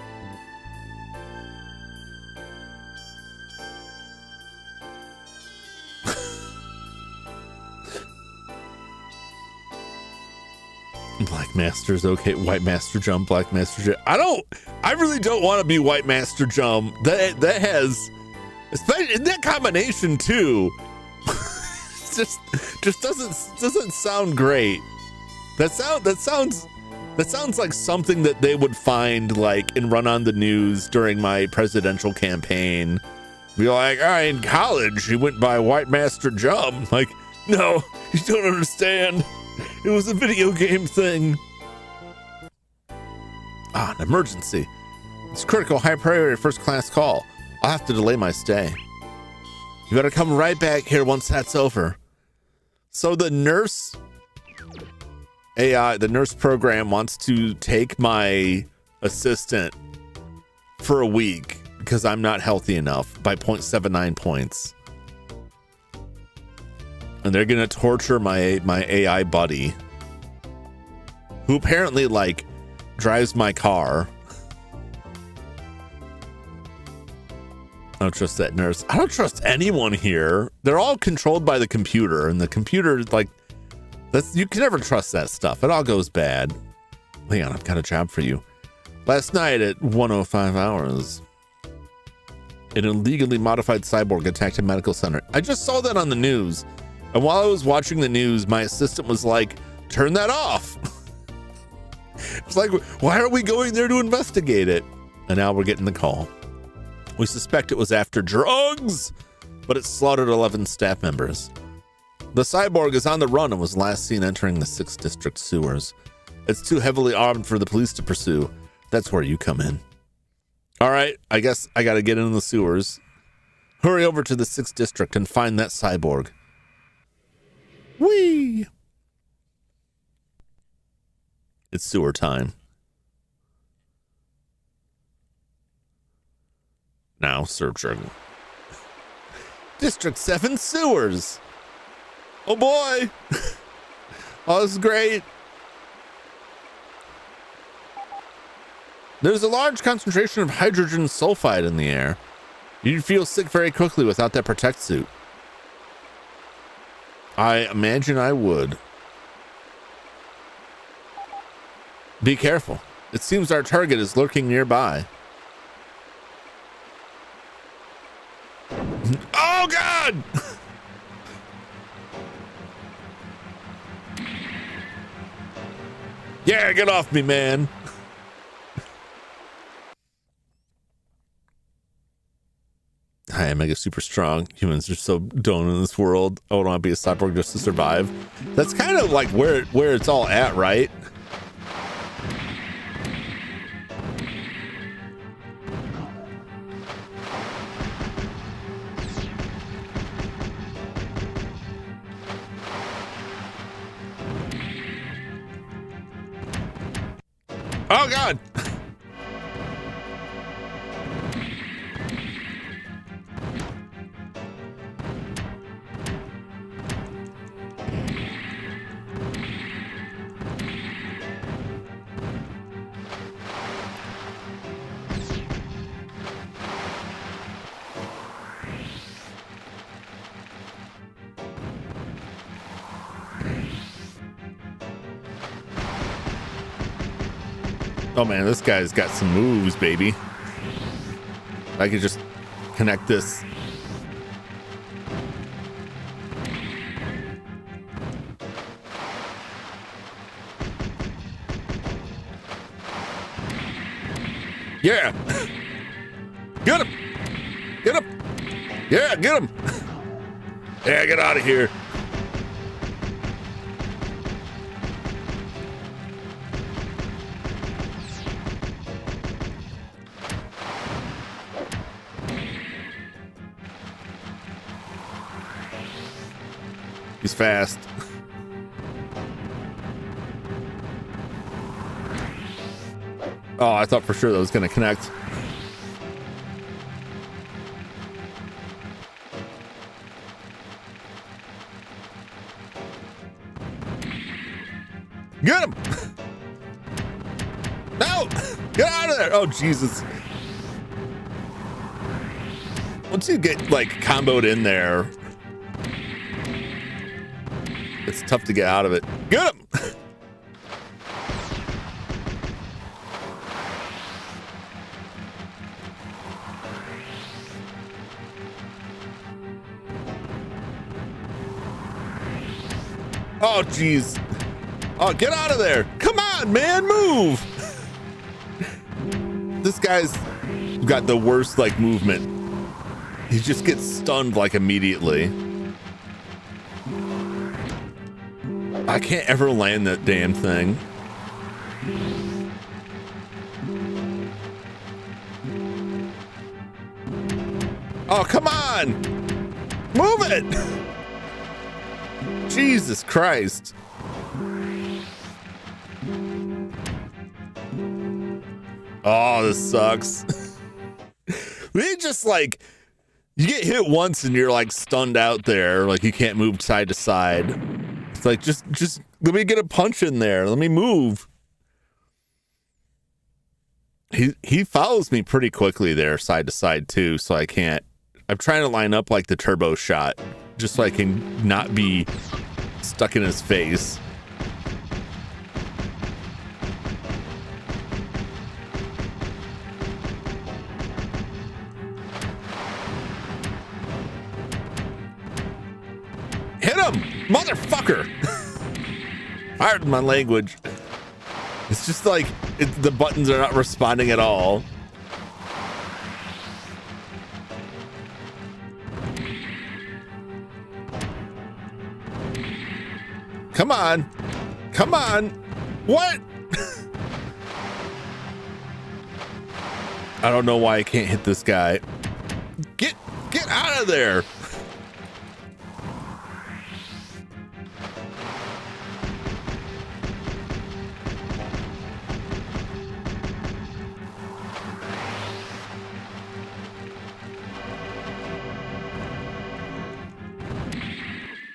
Black Master's okay. White Master Jum, Black Master Jum. I really don't want to be White Master Jum. That has, especially in that combination too. just doesn't sound great. That sounds like something that they would find like and run on the news during my presidential campaign. Be like, in college he went by White Master Jum. Like, no, you don't understand. It was a video game thing. An emergency. It's critical, high priority, first class call. I'll have to delay my stay. You better come right back here once that's over. So the nurse AI, the nurse program wants to take my assistant for a week because I'm not healthy enough by 0.79 points. And they're gonna torture my AI buddy, who apparently like drives my car. I don't trust that nurse. I don't trust anyone here. They're all controlled by the computer, and the computer, like, you can never trust that stuff. It all goes bad. Leon, I've got a job for you. Last night at 1:05 hours, an illegally modified cyborg attacked a medical center. I just saw that on the news. And while I was watching the news, my assistant was like, turn that off. It's like, why are we going there to investigate it? And now we're getting the call. We suspect it was after drugs, but it slaughtered 11 staff members. The cyborg is on the run and was last seen entering the 6th District sewers. It's too heavily armed for the police to pursue. That's where you come in. All right, I guess I got to get into the sewers. Hurry over to the 6th District and find that cyborg. Whee! It's sewer time. Now searching. District 7 sewers. Oh boy. Oh, this is great. There's a large concentration of hydrogen sulfide in the air. You'd feel sick very quickly without that protect suit. I imagine I would. Be careful. It seems our target is lurking nearby. Oh God! Yeah, get off me, man. Hi, I'm mega super strong. Humans are so dumb in this world. I don't want to be a cyborg just to survive. That's kind of like where it's all at, right? Oh God! Oh man, this guy's got some moves, baby. I could just connect this. Yeah. Get him. Get him. Yeah, get him. Yeah, get out of here. He's fast. Oh, I thought for sure that was going to connect. Get him! No! Get out of there! Oh, Jesus. Once you get, like, comboed in there, it's tough to get out of it. Get him! Oh, jeez. Oh, get out of there. Come on, man, move. This guy's got the worst, like, movement. He just gets stunned, like, immediately. I can't ever land that damn thing. Oh, come on. Move it. Jesus Christ. Oh, this sucks. We just like, you get hit once and you're like stunned out there. Like you can't move side to side. It's like, just let me get a punch in there. Let me move. He follows me pretty quickly there side to side too. So I can't, I'm trying to line up like the turbo shot just so I can not be stuck in his face. Hit him, motherfucker. Pardon my language. It's just like the buttons are not responding at all. Come on. Come on. What? I don't know why I can't hit this guy. Get out of there.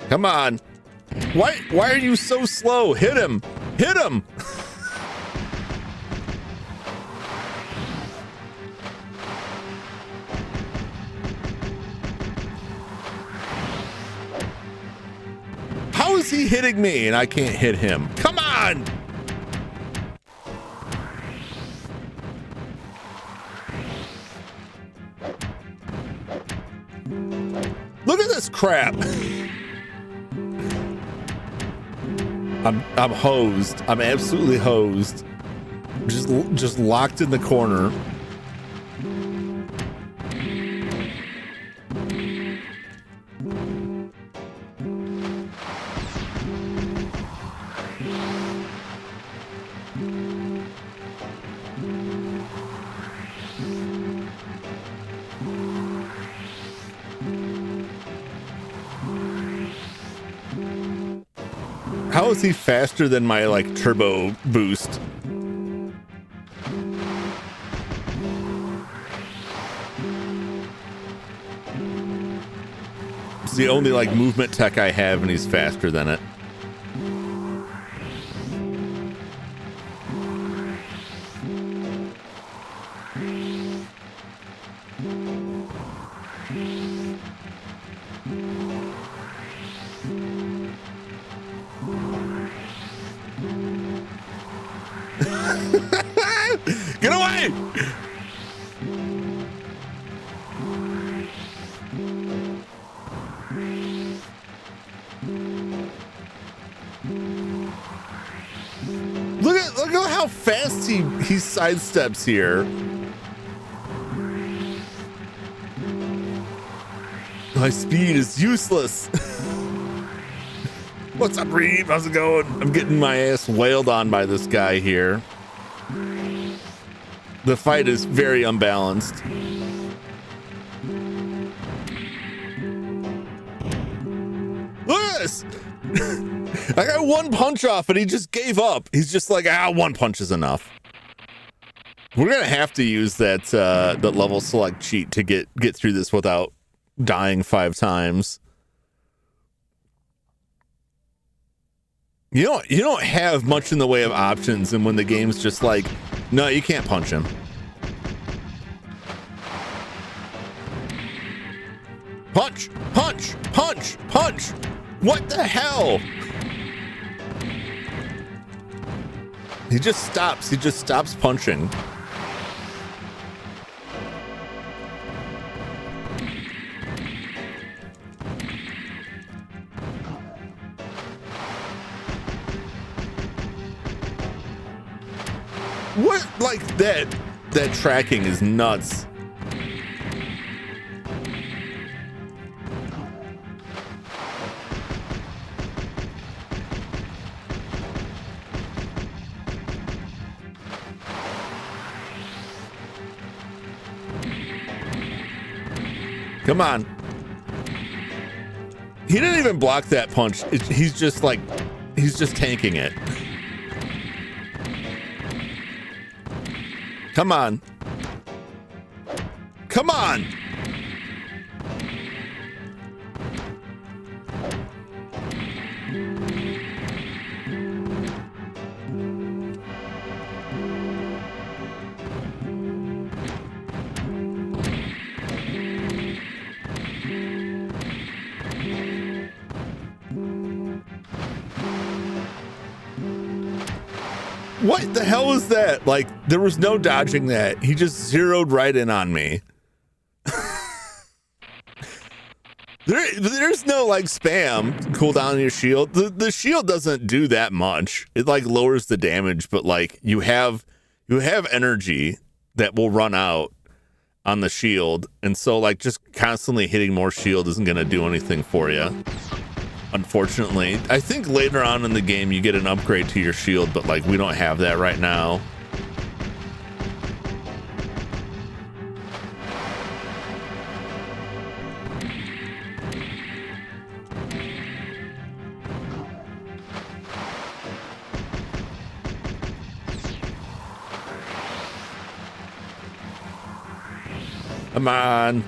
Come on. Why are you so slow? Hit him. Hit him. How is he hitting me and I can't hit him? Come on. Look at this crap. I'm hosed. I'm absolutely hosed. Just locked in the corner. How is he faster than my like turbo boost? It's the only like movement tech I have and he's faster than it. Get away! Look at how fast he sidesteps here. My speed is useless. What's up, Reeve? How's it going? I'm getting my ass wailed on by this guy here. The fight is very unbalanced. Look at this! I got one punch off and he just gave up. He's just like, one punch is enough. We're gonna have to use that level select cheat to get through this without dying 5 times. You don't have much in the way of options, and when the game's just like, no, you can't punch him. Punch, punch, punch, punch. What the hell? He just stops. He just stops punching. What? Like that tracking is nuts. Come on. He didn't even block that punch. He's just tanking it. Come on. Come on. What the hell was that? Like, there was no dodging that. He just zeroed right in on me. There's no like spam cooldown on your shield. The shield doesn't do that much. It like lowers the damage, but like you have energy that will run out on the shield, and so like just constantly hitting more shield isn't gonna do anything for you. Unfortunately, I think later on in the game you get an upgrade to your shield, but like we don't have that right now. Come on.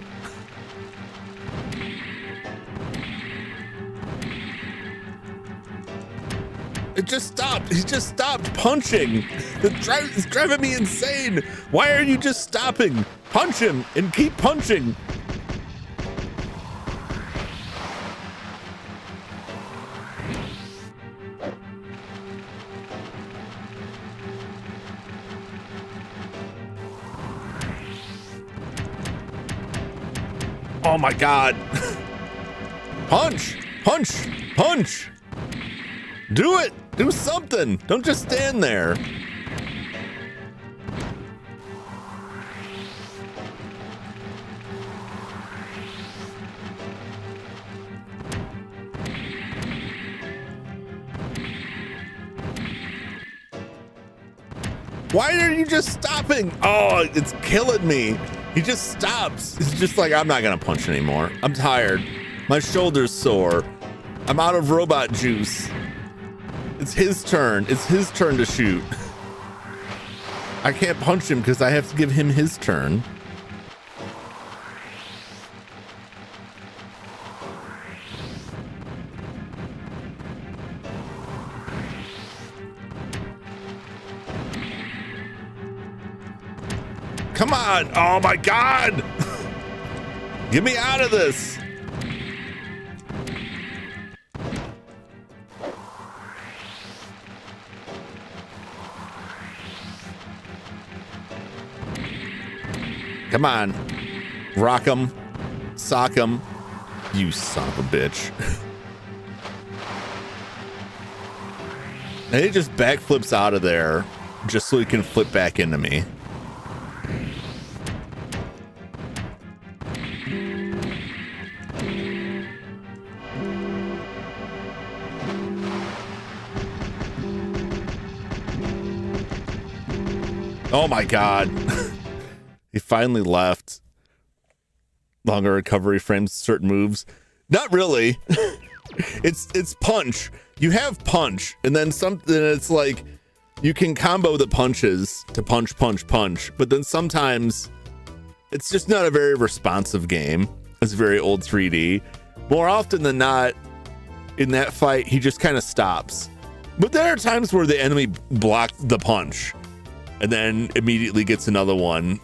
It just stopped. He just stopped punching. It's driving me insane. Why are you just stopping? Punch him and keep punching. Oh my God. Punch, punch, punch. Do it. Do something. Don't just stand there. Why are you just stopping? Oh, it's killing me. He just stops. He's just like, I'm not gonna punch anymore. I'm tired. My shoulder's sore. I'm out of robot juice. It's his turn. It's his turn to shoot. I can't punch him because I have to give him his turn. Come on. Oh my God. Get me out of this. Come on. Rock him. Sock him. You son of a bitch. And he just backflips out of there just so he can flip back into me. Oh my God. He finally left. Longer recovery frames, certain moves. Not really. It's punch. You have punch, and then something. It's like you can combo the punches to punch, punch, punch. But then sometimes it's just not a very responsive game. It's very old 3D. More often than not, in that fight, he just kind of stops. But there are times where the enemy blocked the punch and then immediately gets another one,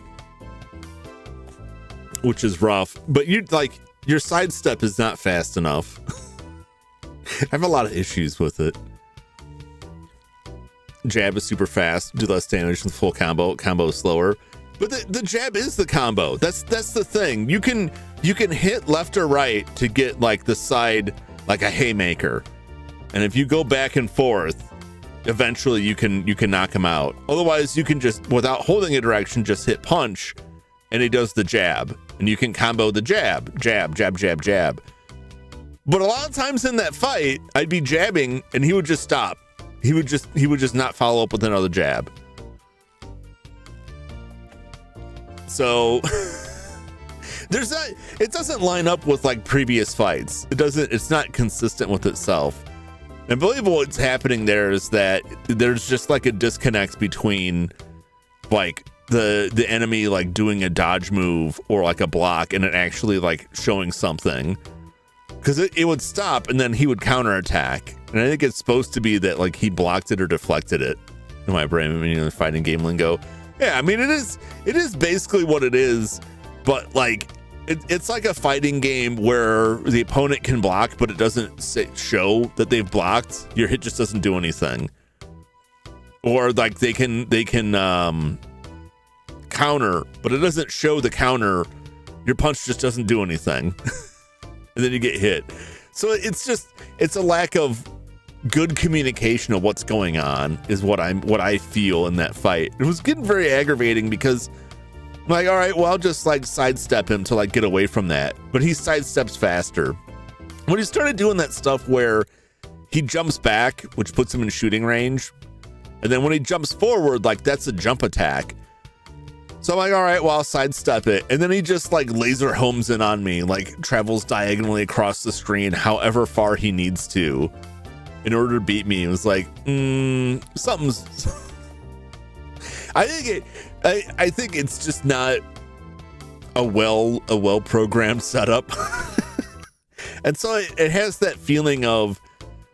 which is rough. But your sidestep is not fast enough. I have a lot of issues with it. Jab is super fast, do less damage than full combo. Combo is slower. But the jab is the combo. That's the thing. You can hit left or right to get like the side, like a haymaker. And if you go back and forth, eventually you can knock him out. Otherwise, you can just, without holding a direction, just hit punch, and he does the jab. And you can combo the jab, jab, jab, jab, jab. But a lot of times in that fight, I'd be jabbing, and he would just stop. He would just not follow up with another jab. So it doesn't line up with like previous fights. It's not consistent with itself. And I believe what's happening there is that there's just like a disconnect between like the enemy like doing a dodge move or like a block and it actually like showing something. Because it would stop and then he would counterattack. And I think it's supposed to be that like he blocked it or deflected it. In my brain, fighting game lingo. Yeah, I mean, it is basically what it is, but like it's like a fighting game where the opponent can block, but it doesn't show that they've blocked. Your hit just doesn't do anything. Or like they can counter, but it doesn't show the counter. Your punch just doesn't do anything. And then you get hit. So it's a lack of good communication of what's going on is what I feel in that fight. It was getting very aggravating because I'm like, all right, well, I'll just like sidestep him to like get away from that. But he sidesteps faster. When he started doing that stuff where he jumps back, which puts him in shooting range, and then when he jumps forward, like that's a jump attack. So I'm like, all right, well, I'll sidestep it. And then he just like laser homes in on me, like travels diagonally across the screen however far he needs to in order to beat me. It was like, something's I think it's just not a well programmed setup. And so it has that feeling of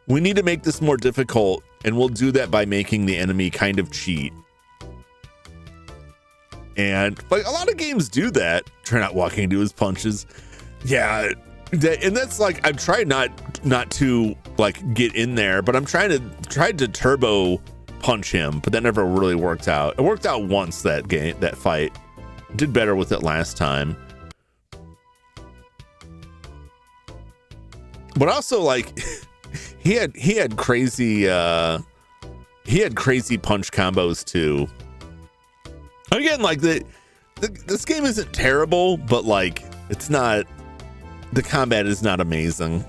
we need to make this more difficult, and we'll do that by making the enemy kind of cheat. And like a lot of games do that. Try not walking into his punches. Yeah. And that's like, I've tried not to like get in there, but I'm tried to turbo punch him, but that never really worked out. It worked out once that fight. Did better with it last time. But also like he had crazy punch combos too. Again, like this game isn't terrible, but like it's not, the combat is not amazing.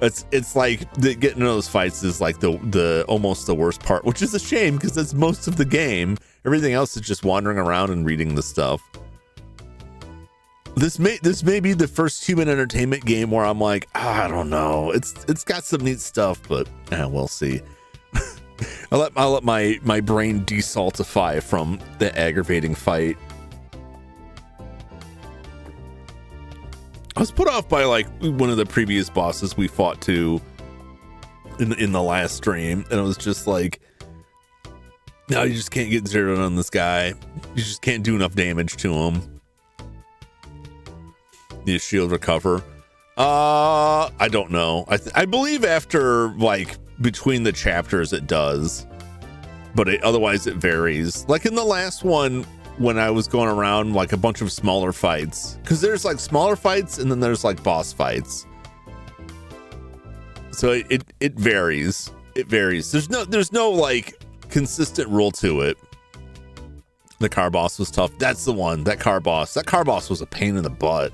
It's like getting into those fights is like the almost the worst part, which is a shame because that's most of the game. Everything else is just wandering around and reading the stuff. This may be the first human entertainment game where I'm like, I don't know. It's got some neat stuff, but we'll see. I'll let my brain desaltify from the aggravating fight. I was put off by like one of the previous bosses we fought to in the last stream, and it was just like, no, you just can't get zeroed on this guy. You just can't do enough damage to him. Need a shield recover. I don't know. I believe after like between the chapters it does, but otherwise it varies. Like in the last one, when I was going around like a bunch of smaller fights, because there's like smaller fights and then there's like boss fights. So it varies. It varies. There's no like consistent rule to it. The car boss was tough. That's the one. That car boss was a pain in the butt.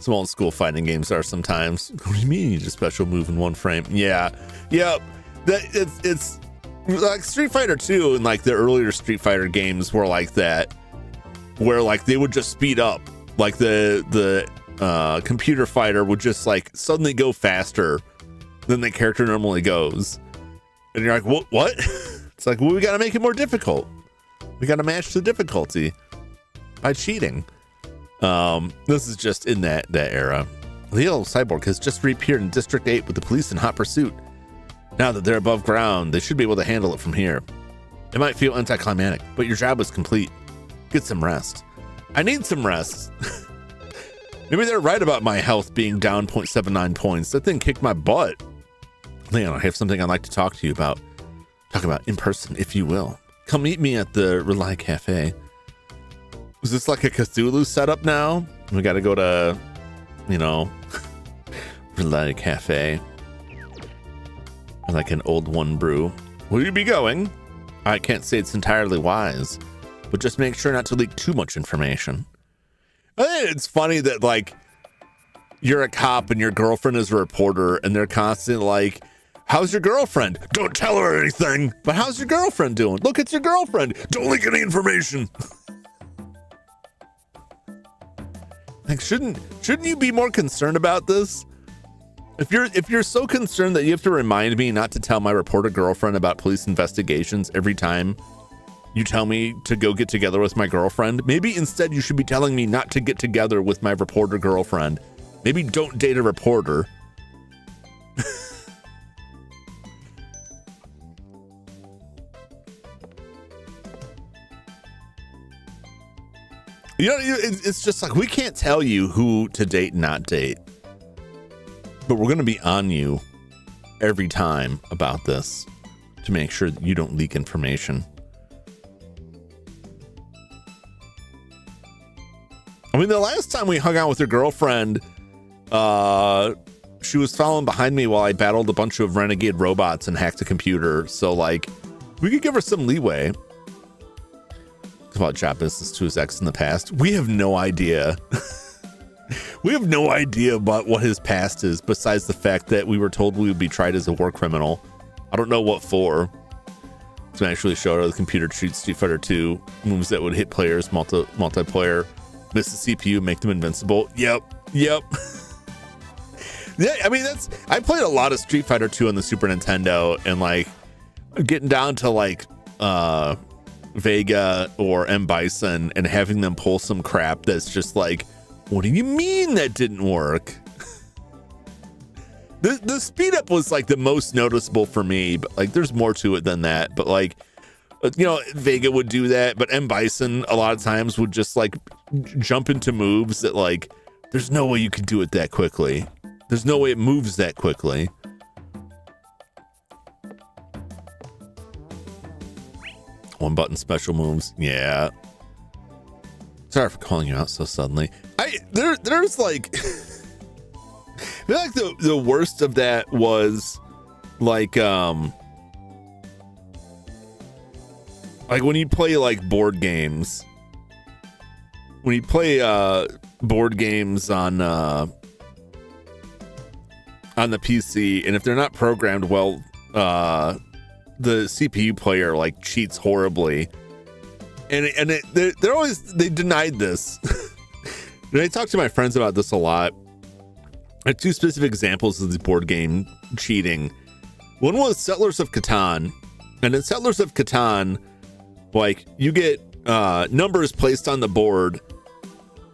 Some old school fighting games are sometimes. What do you mean you just special move in one frame? Yeah. That it's like Street Fighter 2 and like the earlier Street Fighter games were like that, where like they would just speed up. Like the computer fighter would just like suddenly go faster than the character normally goes. And you're like, what? It's like, well, we got to make it more difficult. We got to match the difficulty by cheating. This is just in that era. The yellow cyborg has just reappeared in District 8 with the police in hot pursuit. Now that they're above ground, they should be able to handle it from here. It might feel anticlimactic, but your job is complete. Get some rest. I need some rest. Maybe they're right about my health being down 0.79 points. That thing kicked my butt. Leon, I have something I'd like to talk to you about. Talk about in person, if you will. Come meet me at the Relay Cafe. Is this like a Cthulhu setup now? We got to go to, you know, Relay Cafe. Like an old one brew. Will you be going? I can't say it's entirely wise, but just make sure not to leak too much information. It's funny that, like, you're a cop and your girlfriend is a reporter and they're constantly like, how's your girlfriend? Don't tell her anything. But how's your girlfriend doing? Look, it's your girlfriend. Don't leak any information. Like, shouldn't you be more concerned about this? If you're so concerned that you have to remind me not to tell my reporter girlfriend about police investigations every time you tell me to go get together with my girlfriend, maybe instead you should be telling me not to get together with my reporter girlfriend. Maybe don't date a reporter. You know, it's just like, we can't tell you who to date and not date, but we're going to be on you every time about this to make sure that you don't leak information. I mean, the last time we hung out with your girlfriend, she was following behind me while I battled a bunch of renegade robots and hacked a computer. So, like, we could give her some leeway. About job business to his ex in the past. We have no idea. We have no idea about what his past is, besides the fact that we were told we would be tried as a war criminal. I don't know what for. To actually show her the computer treats Street Fighter 2 moves that would hit players multiplayer, miss the CPU, make them invincible. Yep. Yeah, I mean, I played a lot of Street Fighter 2 on the Super Nintendo, and like getting down to like Vega or M. Bison and having them pull some crap that's just like, what do you mean that didn't work? The speed up was like the most noticeable for me, but like there's more to it than that. But like, you know, Vega would do that, but M. Bison a lot of times would just like jump into moves that like, there's no way you could do it that quickly. There's no way it moves that quickly. One button special moves. Yeah. Sorry for calling you out so suddenly. There's like, I feel like the worst of that was like when you play like board games. When you play board games on the PC, and if they're not programmed well, the CPU player like cheats horribly, and they're always, they denied this. And I talk to my friends about this a lot. I have two specific examples of the board game cheating. One was Settlers of Catan, and in Settlers of Catan, like you get numbers placed on the board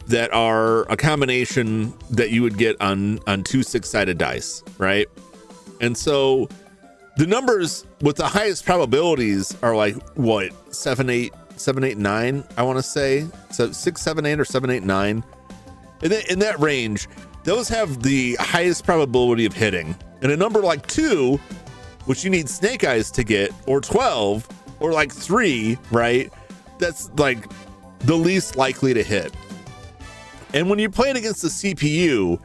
that are a combination that you would get on two 6-sided dice, right? And so the numbers with the highest probabilities are like what, 7, 8, 9, I want to say. So 6, 7, 8, or 7, 8, 9. In that range, those have the highest probability of hitting. And a number like 2, which you need snake eyes to get, or 12, or like 3, right? That's like the least likely to hit. And when you're playing against the CPU,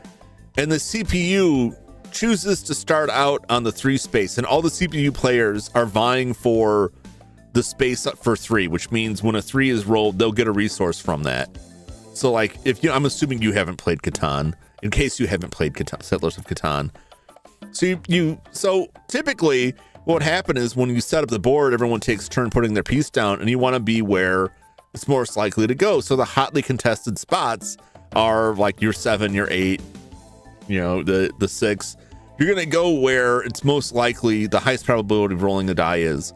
and the CPU chooses to start out on the 3 space, and all the CPU players are vying for the space up for 3, which means when a 3 is rolled, they'll get a resource from that. So like, if you, I'm assuming you haven't played Catan, in case you haven't played Catan, Settlers of Catan. So typically what would happen is when you set up the board, everyone takes a turn putting their piece down, and you want to be where it's most likely to go. So the hotly contested spots are like your 7, your 8, you know, the 6. You're going to go where it's most likely the highest probability of rolling the die is.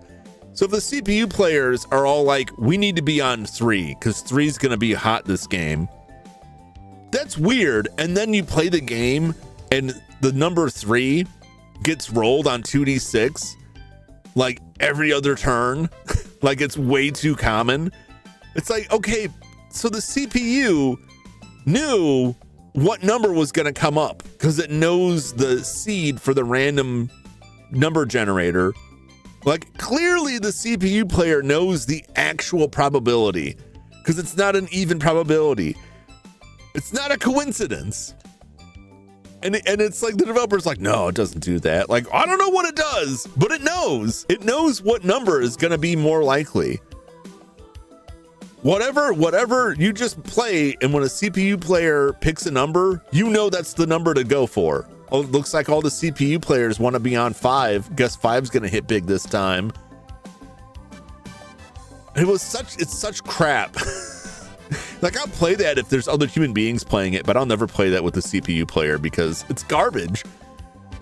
So if the CPU players are all like, we need to be on 3 because 3 is going to be hot this game, that's weird. And then you play the game and the number 3 gets rolled on 2d6 like every other turn. Like it's way too common. It's like, okay, so the CPU knew what number was going to come up because it knows the seed for the random number generator. Like clearly the CPU player knows the actual probability because it's not an even probability. It's not a coincidence. And it's like the developer's like, no, it doesn't do that. Like, I don't know what it does, but it knows. It knows what number is going to be more likely. Whatever you just play, and when a CPU player picks a number, you know that's the number to go for. Oh, it looks like all the CPU players want to be on 5. Guess 5's going to hit big this time. It's such crap. Like I'll play that if there's other human beings playing it, but I'll never play that with the CPU player because it's garbage.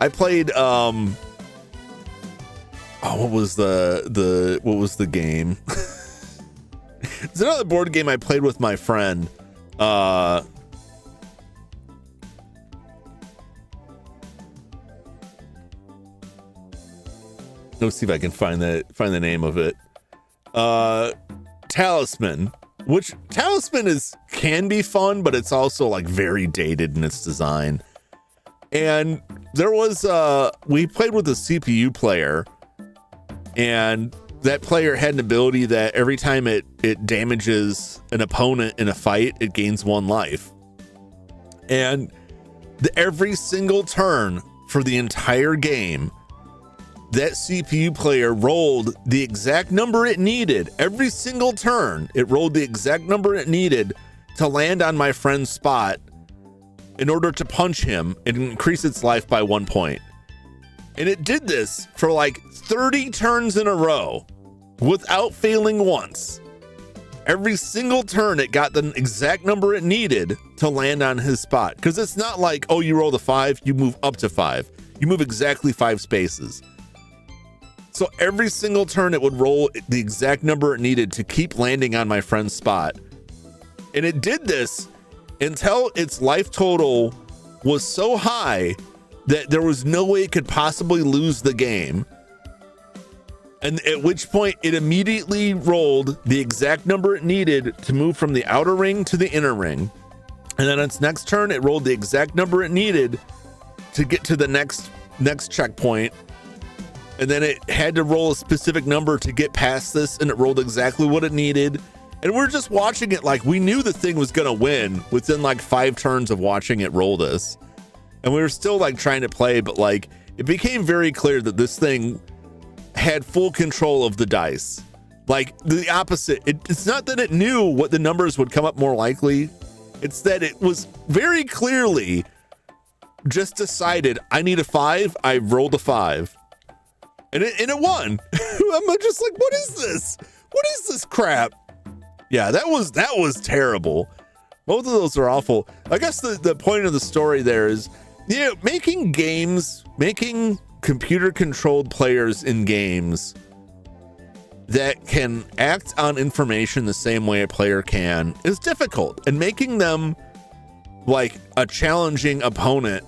I played what was the game? It's another board game I played with my friend. Let's see if I can find the name of it. Talisman. Which Talisman can be fun, but it's also like very dated in its design. And there was we played with a CPU player, and that player had an ability that every time it damages an opponent in a fight, it gains 1 life. And every single turn for the entire game, that CPU player rolled the exact number it needed. Every single turn, it rolled the exact number it needed to land on my friend's spot in order to punch him and increase its life by 1 point. And it did this for like 30 turns in a row without failing once. Every single turn, it got the exact number it needed to land on his spot. Because it's not like, oh, you roll the 5, you move up to 5. You move exactly 5 spaces. So every single turn it would roll the exact number it needed to keep landing on my friend's spot. And it did this until its life total was so high that there was no way it could possibly lose the game. And at which point it immediately rolled the exact number it needed to move from the outer ring to the inner ring. And then its next turn, it rolled the exact number it needed to get to the next checkpoint. And then it had to roll a specific number to get past this, and it rolled exactly what it needed. And we're just watching it like we knew the thing was going to win within like 5 turns of watching it roll this. And we were still like trying to play, but like it became very clear that this thing had full control of the dice. Like the opposite. It's not that it knew what the numbers would come up more likely. It's that it was very clearly just decided, I need a 5. I rolled a 5. And it won. I'm just like, what is this? What is this crap? Yeah, that was terrible. Both of those are awful. I guess the point of the story there is, making computer controlled players in games that can act on information the same way a player can is difficult. And making them like a challenging opponent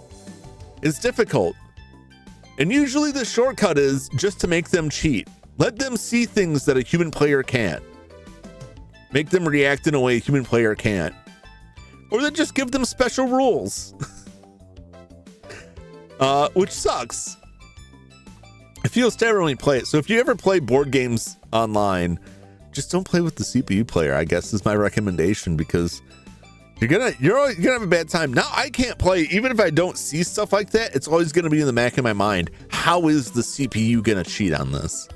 is difficult. And usually the shortcut is just to make them cheat. Let them see things that a human player can't. Make them react in a way a human player can't. Or then just give them special rules. Which sucks. It feels terrible when you play it. So if you ever play board games online, just don't play with the CPU player, I guess is my recommendation, because you're gonna have a bad time. Now I can't play, even if I don't see stuff like that, it's always gonna be in the back of my mind. How is the CPU gonna cheat on this?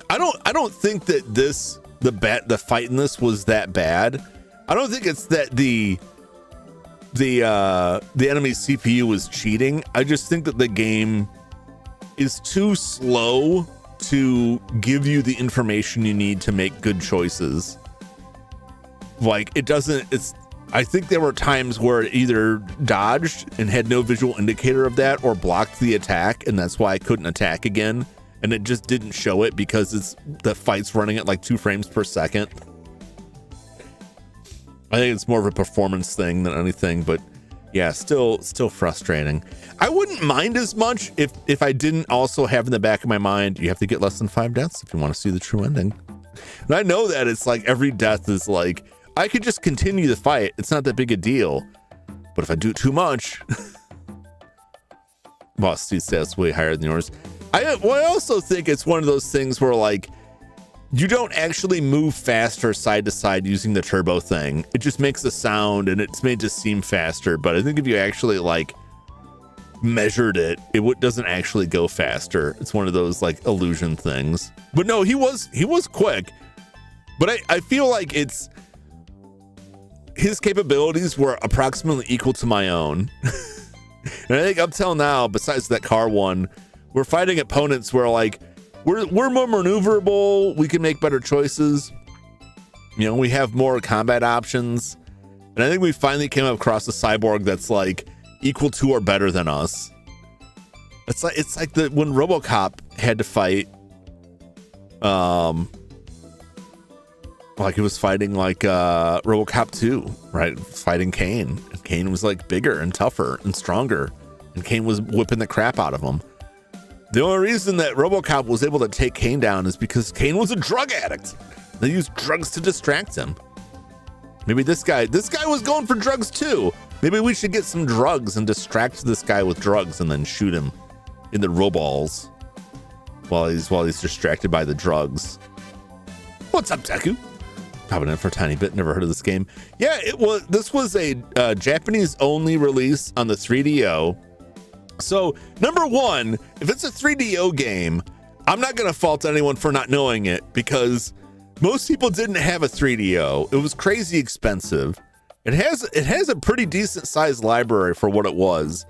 I don't think that the fight in this was that bad. I don't think it's that the enemy's CPU was cheating. I just think that the game is too slow to give you the information you need to make good choices. Like I think there were times where it either dodged and had no visual indicator of that, or blocked the attack, and that's why I couldn't attack again. And it just didn't show it because the fight's running at like 2 frames per second. I think it's more of a performance thing than anything, but yeah, still frustrating. I wouldn't mind as much if I didn't also have in the back of my mind, you have to get less than 5 deaths if you want to see the true ending. And I know that it's like every death is like, I could just continue the fight. It's not that big a deal. But if I do too much, boss dude stats way higher than yours. I also think it's one of those things where like, you don't actually move faster side to side using the turbo thing. It just makes a sound and it's made to seem faster. But I think if you actually like measured it, it doesn't actually go faster. It's one of those like illusion things. But no, he was quick. But I feel like his capabilities were approximately equal to my own. And I think up till now, besides that car one, we're fighting opponents where like, we're more maneuverable. We can make better choices. You know, we have more combat options. And I think we finally came across a cyborg that's like equal to or better than us. It's like when RoboCop had to fight, like he was fighting like RoboCop 2, right? Fighting Kane. And Kane was like bigger and tougher and stronger. And Kane was whipping the crap out of him. The only reason that RoboCop was able to take Kane down is because Kane was a drug addict. They used drugs to distract him. Maybe this guy was going for drugs too. Maybe we should get some drugs and distract this guy with drugs and then shoot him in the roballs while he's distracted by the drugs. What's up, Deku? Popping in for a tiny bit. Never heard of this game. Yeah, this was a Japanese only release on the 3DO. So, number one, if it's a 3DO game, I'm not going to fault anyone for not knowing it because most people didn't have a 3DO. It was crazy expensive. It has a pretty decent sized library for what it was,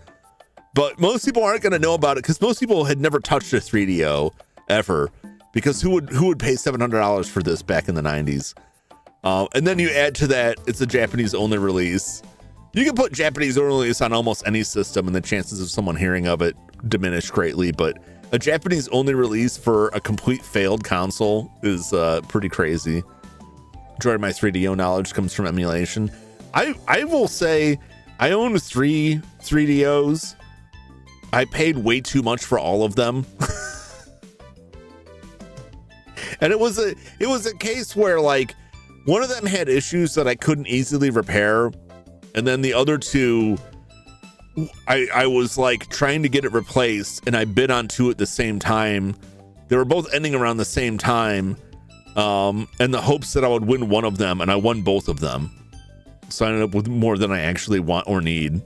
but most people aren't going to know about it because most people had never touched a 3DO ever. Because who would pay $700 for this back in the 90s? And then you add to that, it's a Japanese only release. You can put Japanese only release on almost any system and the chances of someone hearing of it diminish greatly, but a Japanese only release for a complete failed console is pretty crazy. Majority of my 3DO knowledge comes from emulation. I will say I own 3 3DOs. I paid way too much for all of them. And it was a case where like one of them had issues that I couldn't easily repair. And then the other two, I was like trying to get it replaced and I bid on 2 at the same time. They were both ending around the same time. And the hopes that I would win one of them, and I won both of them. So I ended up with more than I actually want or need.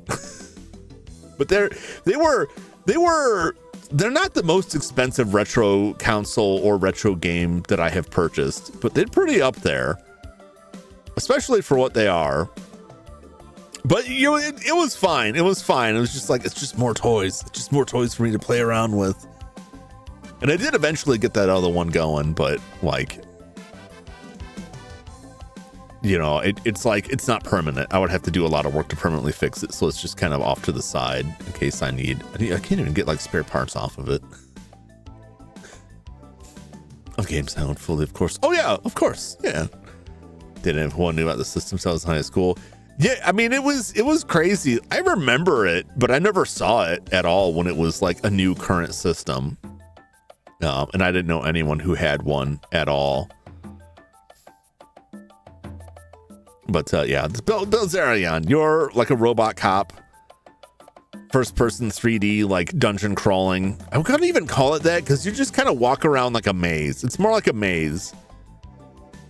But they're not the most expensive retro console or retro game that I have purchased, but they're pretty up there, especially for what they are. But you know, it was fine. It was fine. It was just like, it's just more toys. It's just more toys for me to play around with. And I did eventually get that other one going, but like, you know, it's like, it's not permanent. I would have to do a lot of work to permanently fix it. So it's just kind of off to the side in case I can't even get like spare parts off of it. Of game sound fully, of course. Oh yeah, of course. Yeah. Didn't everyone knew about the system since I was in high school. Yeah, I mean, it was crazy. I remember it, but I never saw it at all when it was like a new current system. And I didn't know anyone who had one at all. But yeah, Belzerion, you're like a robot cop. First person 3D, like dungeon crawling. I couldn't even call it that because you just kind of walk around like a maze. It's more like a maze.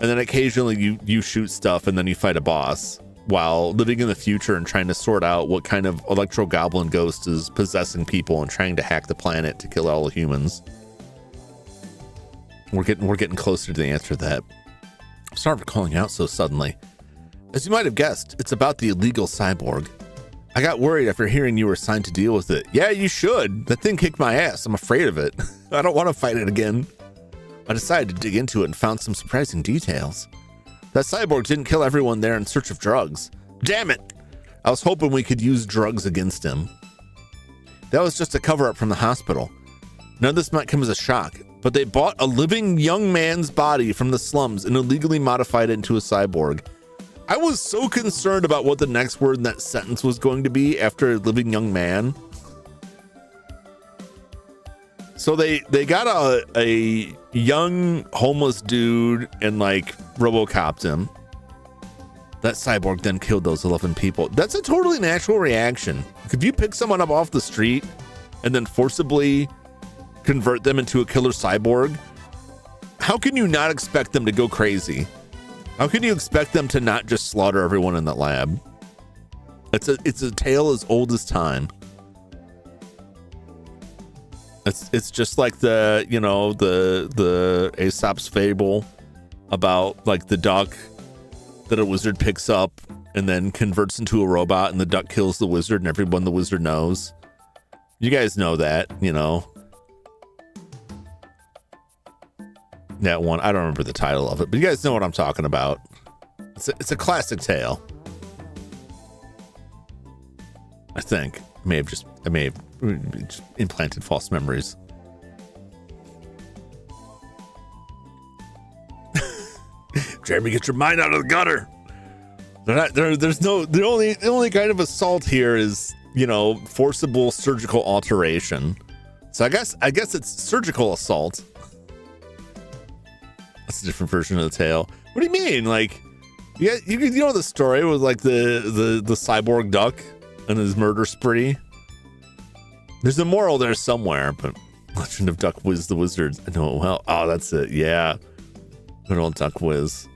And then occasionally you shoot stuff and then you fight a boss while living in the future and trying to sort out what kind of electro goblin ghost is possessing people and trying to hack the planet to kill all the humans. We're getting closer to the answer to that. I'm sorry for calling you out so suddenly. As you might have guessed, it's about the illegal cyborg. I got worried after hearing you were assigned to deal with it. Yeah, you should. That thing kicked my ass. I'm afraid of it. I don't want to fight it again. I decided to dig into it and found some surprising details. That cyborg didn't kill everyone there in search of drugs. Damn it! I was hoping we could use drugs against him. That was just a cover-up from the hospital. None of this might come as a shock, but they bought a living young man's body from the slums and illegally modified it into a cyborg. I was so concerned about what the next word in that sentence was going to be after living young man. So they got a young homeless dude and like RoboCopped him. That cyborg then killed those 11 people. That's a totally natural reaction. If you pick someone up off the street and then forcibly convert them into a killer cyborg, how can you not expect them to go crazy? How can you expect them to not just slaughter everyone in that lab? It's a tale as old as time. It's just like the Aesop's fable about like the duck that a wizard picks up and then converts into a robot, and the duck kills the wizard and everyone the wizard knows. You guys know that, that one. I don't remember the title of it, but you guys know what I'm talking about. It's a classic tale. I think I may have just implanted false memories. Jeremy, get your mind out of the gutter. The only kind of assault here is, forcible surgical alteration. So I guess it's surgical assault. That's a different version of the tale. What do you mean? Like, you know the story with like the cyborg duck and his murder spree? There's a moral there somewhere, but Legend of Duck Wiz the Wizard. I know it well. Oh, that's it. Yeah. Good old Duck Wiz.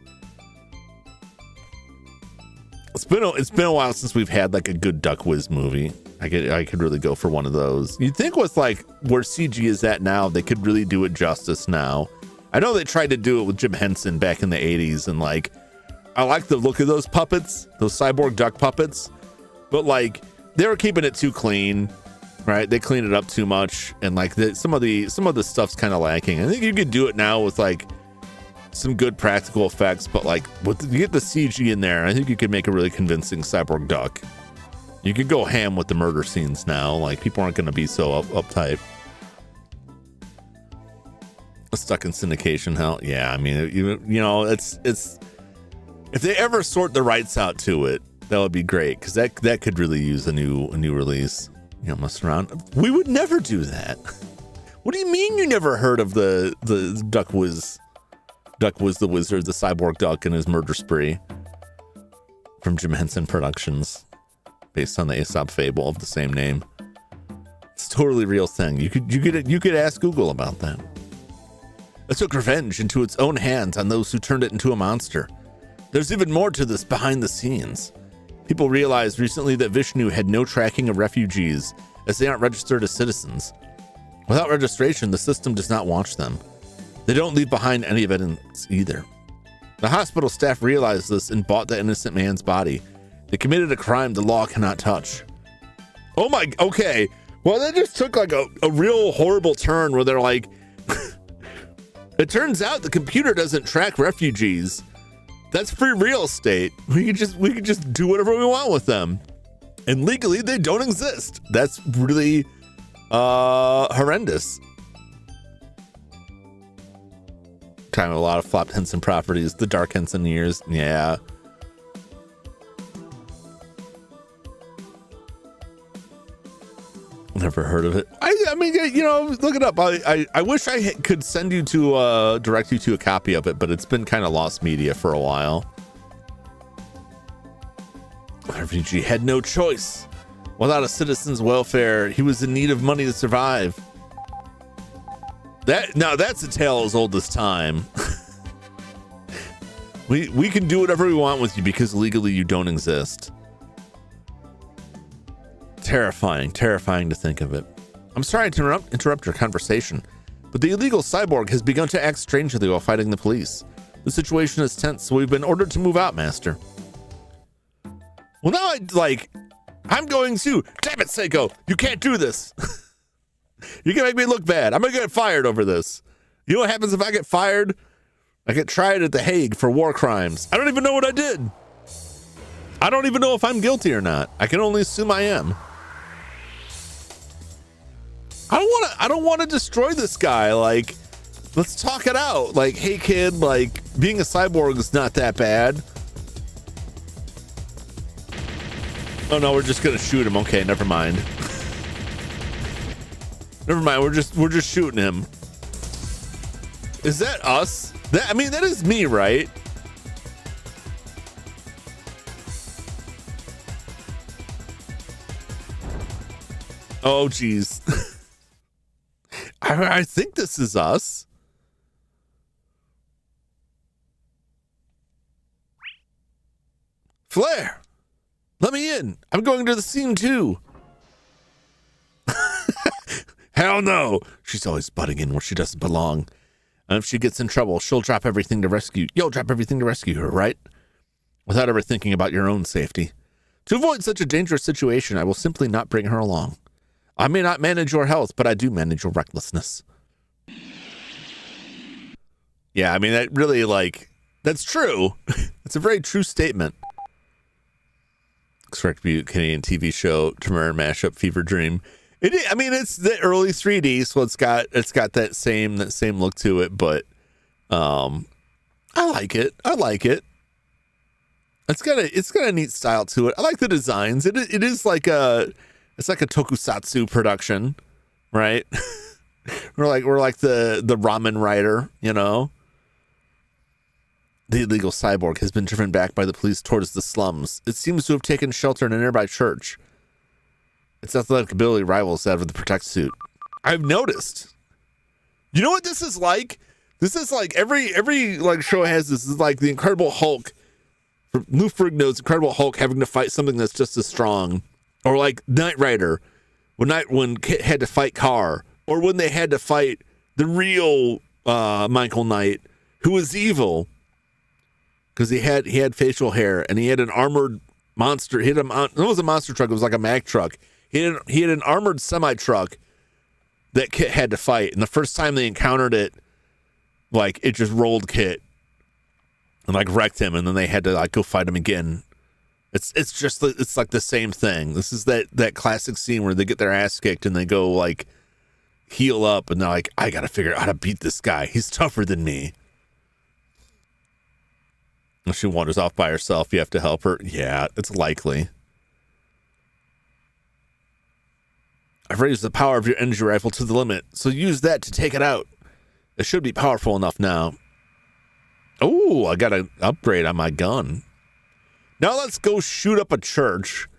It's been a while since we've had like a good Duck Wiz movie. I could really go for one of those. You'd think with like where CG is at now, they could really do it justice now. I know they tried to do it with Jim Henson back in the 80s, and like I like the look of those puppets, those cyborg duck puppets, but like they were keeping it too clean. Right, they clean it up too much, and like some of the stuff's kind of lacking. I think you could do it now with like some good practical effects, but like you get the CG in there, I think you could make a really convincing cyborg duck. You could go ham with the murder scenes now. Like people aren't going to be so uptight. Stuck in syndication hell, yeah. I mean, it's if they ever sort the rights out to it, that would be great, because that could really use a new release. Mess around. We would never do that. What do you mean you never heard of the Duck Wiz the Wizard, the cyborg duck and his murder spree from Jim Henson Productions, based on the Aesop fable of the same name? It's a totally real thing. You could ask Google about that. It took revenge into its own hands on those who turned it into a monster. There's even more to this behind the scenes. People realized recently that Vishnu had no tracking of refugees, as they aren't registered as citizens. Without registration, the system does not watch them. They don't leave behind any evidence either. The hospital staff realized this and bought the innocent man's body. They committed a crime the law cannot touch. Oh my, okay. Well, that just took like a real horrible turn where they're like, it turns out the computer doesn't track refugees. That's free real estate. We could just do whatever we want with them, and legally they don't exist. That's really horrendous. Kind of a lot of flopped Henson properties, the Dark Henson years. Yeah. Never heard of it. I mean, look it up. I wish I could send you to direct you to a copy of it, but it's been kind of lost media for a while. Refugee had no choice. Without a citizen's welfare, he was in need of money to survive. That's a tale as old as time. We can do whatever we want with you because legally you don't exist. Terrifying to think of it. I'm sorry to interrupt your conversation, but the illegal cyborg has begun to act strangely while fighting the police. The situation is tense, so we've been ordered to move out, Master. Well, now I'm going to. Damn it, Seiko! You can't do this. You're gonna make me look bad. I'm gonna get fired over this. You know what happens if I get fired? I get tried at The Hague for war crimes. I don't even know what I did. I don't even know if I'm guilty or not. I can only assume I am. I don't want to destroy this guy. Like, let's talk it out. Like, hey kid, like being a cyborg is not that bad. Oh no, we're just gonna shoot him. Okay, never mind. Never mind. We're just shooting him. Is that us? I mean, that is me, right? Oh, geez. I think this is us. Flair, let me in. I'm going to the scene too. Hell no. She's always butting in where she doesn't belong. And if she gets in trouble, she'll drop everything to rescue. You'll drop everything to rescue her, right? Without ever thinking about your own safety. To avoid such a dangerous situation, I will simply not bring her along. I may not manage your health, but I do manage your recklessness. Yeah, I mean, that really, like, that's true. It's a very true statement. Correct Butte Canadian TV show, Tamara mashup Fever Dream. I mean, it's the early 3D, so it's got that same look to it, but I like it. It's got a neat style to it. I like the designs. It is like it's like a tokusatsu production, right? we're like the ramen writer, you know. The illegal cyborg has been driven back by the police towards the slums. It seems to have taken shelter in a nearby church. Its athletic ability rivals that of the Protect suit. I've noticed. You know what this is like? This is like every like show has this. This is like the Incredible Hulk. Lou Ferrigno's Incredible Hulk having to fight something that's just as strong, or like Knight Rider when Kit had to fight Carr, or when they had to fight the real Michael Knight, who was evil because he had facial hair and he had an armored monster. It was a monster truck. It was like a Mack truck. He had an armored semi truck that Kit had to fight, and the first time they encountered it, like it just rolled Kit and like wrecked him, and then they had to like go fight him again. It's like the same thing. This is that classic scene where they get their ass kicked and they go like heal up, and they're like, I gotta figure out how to beat this guy. He's tougher than me. If she wanders off by herself, you have to help her. Yeah, it's likely. I've raised the power of your energy rifle to the limit, so use that to take it out. It should be powerful enough now. Oh, I got an upgrade on my gun. Now let's go shoot up a church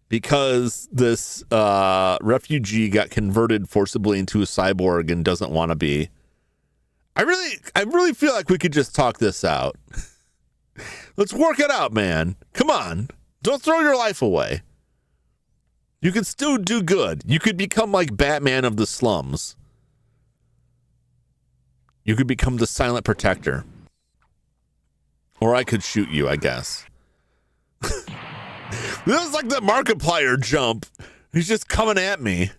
because this refugee got converted forcibly into a cyborg and doesn't want to be. I really feel like we could just talk this out. Let's work it out, man. Come on. Don't throw your life away. You can still do good. You could become like Batman of the slums. You could become the silent protector. Or I could shoot you, I guess. This is like the Markiplier jump. He's just coming at me.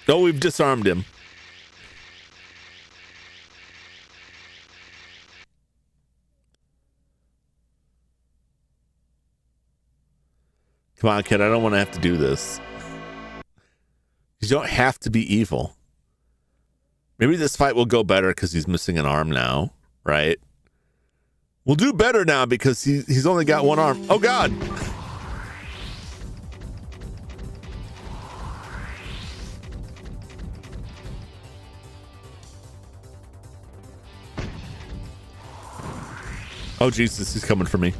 Oh, we've disarmed him. Come on, kid. I don't want to have to do this. You don't have to be evil. Maybe this fight will go better because he's missing an arm now, right? We'll do better now because he's only got one arm. Oh, God. Oh, Jesus. He's coming for me.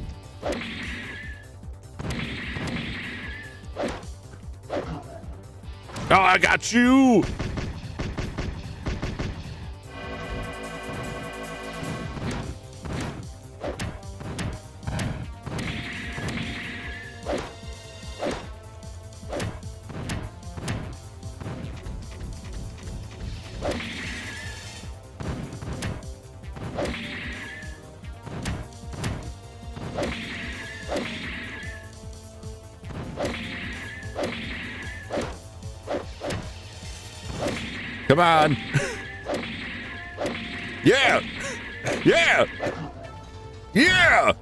Oh, I got you. Come on. Yeah. Yeah. Yeah.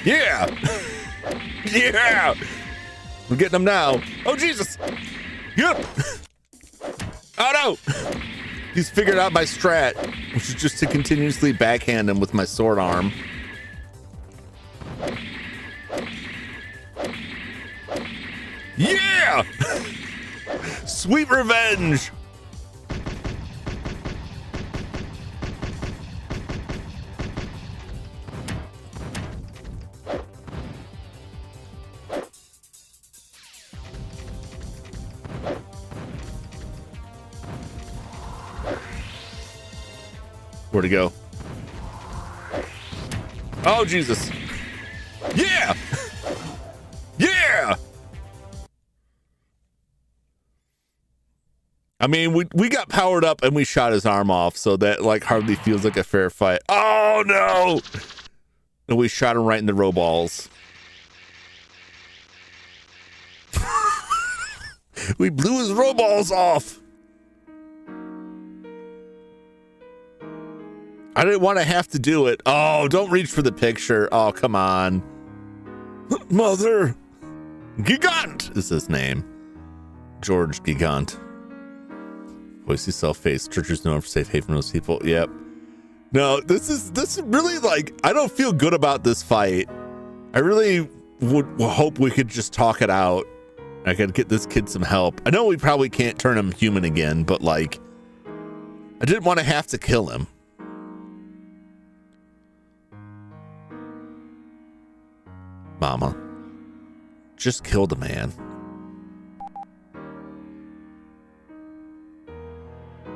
Yeah. Yeah. We're getting him now. Oh, Jesus. Yep. Oh, no. He's figured out my strat, which is just to continuously backhand him with my sword arm. Yeah! Sweet revenge! Where'd he go? Oh, Jesus. Yeah! Yeah! I mean, we got powered up and we shot his arm off, so that like hardly feels like a fair fight. Oh, no! And we shot him right in the row balls. We blew his row balls off. I didn't want to have to do it. Oh, don't reach for the picture. Oh, come on. Mother. Gigant is his name. George Gigant. Voice yourself face. Churches known for safe haven for most people. Yep. No, this is really like, I don't feel good about this fight. I really would hope we could just talk it out. I could get this kid some help. I know we probably can't turn him human again, but like, I didn't want to have to kill him. Mama, just kill the man.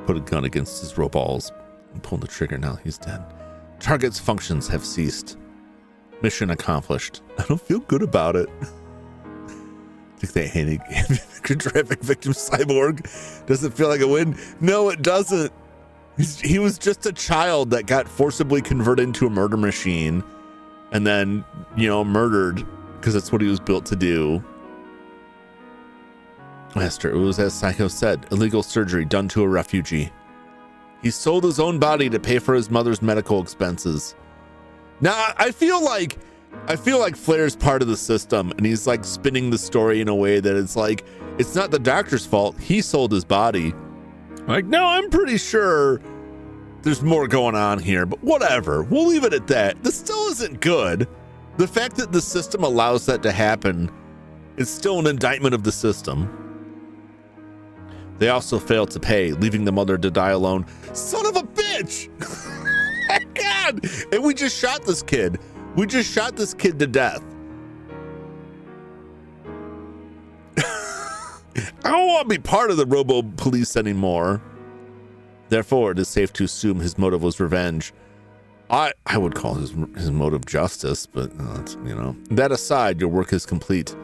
Put a gun against his row balls and pull the trigger. Now he's dead. Target's functions have ceased. Mission accomplished. I don't feel good about it. Think they hated traffic victim cyborg. Doesn't feel like a win. No, it doesn't. He was just a child that got forcibly converted into a murder machine. And then, you know, murdered because that's what he was built to do. Master, it was as Psycho said, illegal surgery done to a refugee. He sold his own body to pay for his mother's medical expenses. Now, I feel like Flair's part of the system, and he's like spinning the story in a way that it's like, it's not the doctor's fault. He sold his body. Like, no, I'm pretty sure there's more going on here, but whatever. We'll leave it at that. This still isn't good. The fact that the system allows that to happen is still an indictment of the system. They also failed to pay, leaving the mother to die alone. Son of a bitch! God! And we just shot this kid. We just shot this kid to death. I don't want to be part of the robo police anymore. Therefore, it is safe to assume his motive was revenge. I would call his motive justice, but you know. That aside, your work is complete.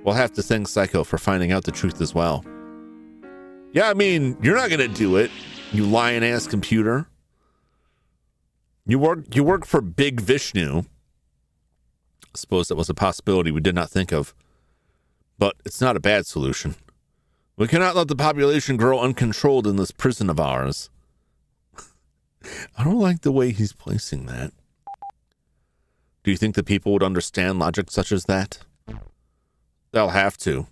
We'll have to thank Psycho for finding out the truth as well. Yeah, I mean, you're not gonna do it, you lying ass computer. You work for Big Vishnu. I suppose that was a possibility we did not think of, but it's not a bad solution. We cannot let the population grow uncontrolled in this prison of ours. I don't like the way he's placing that. Do you think the people would understand logic such as that? They'll have to.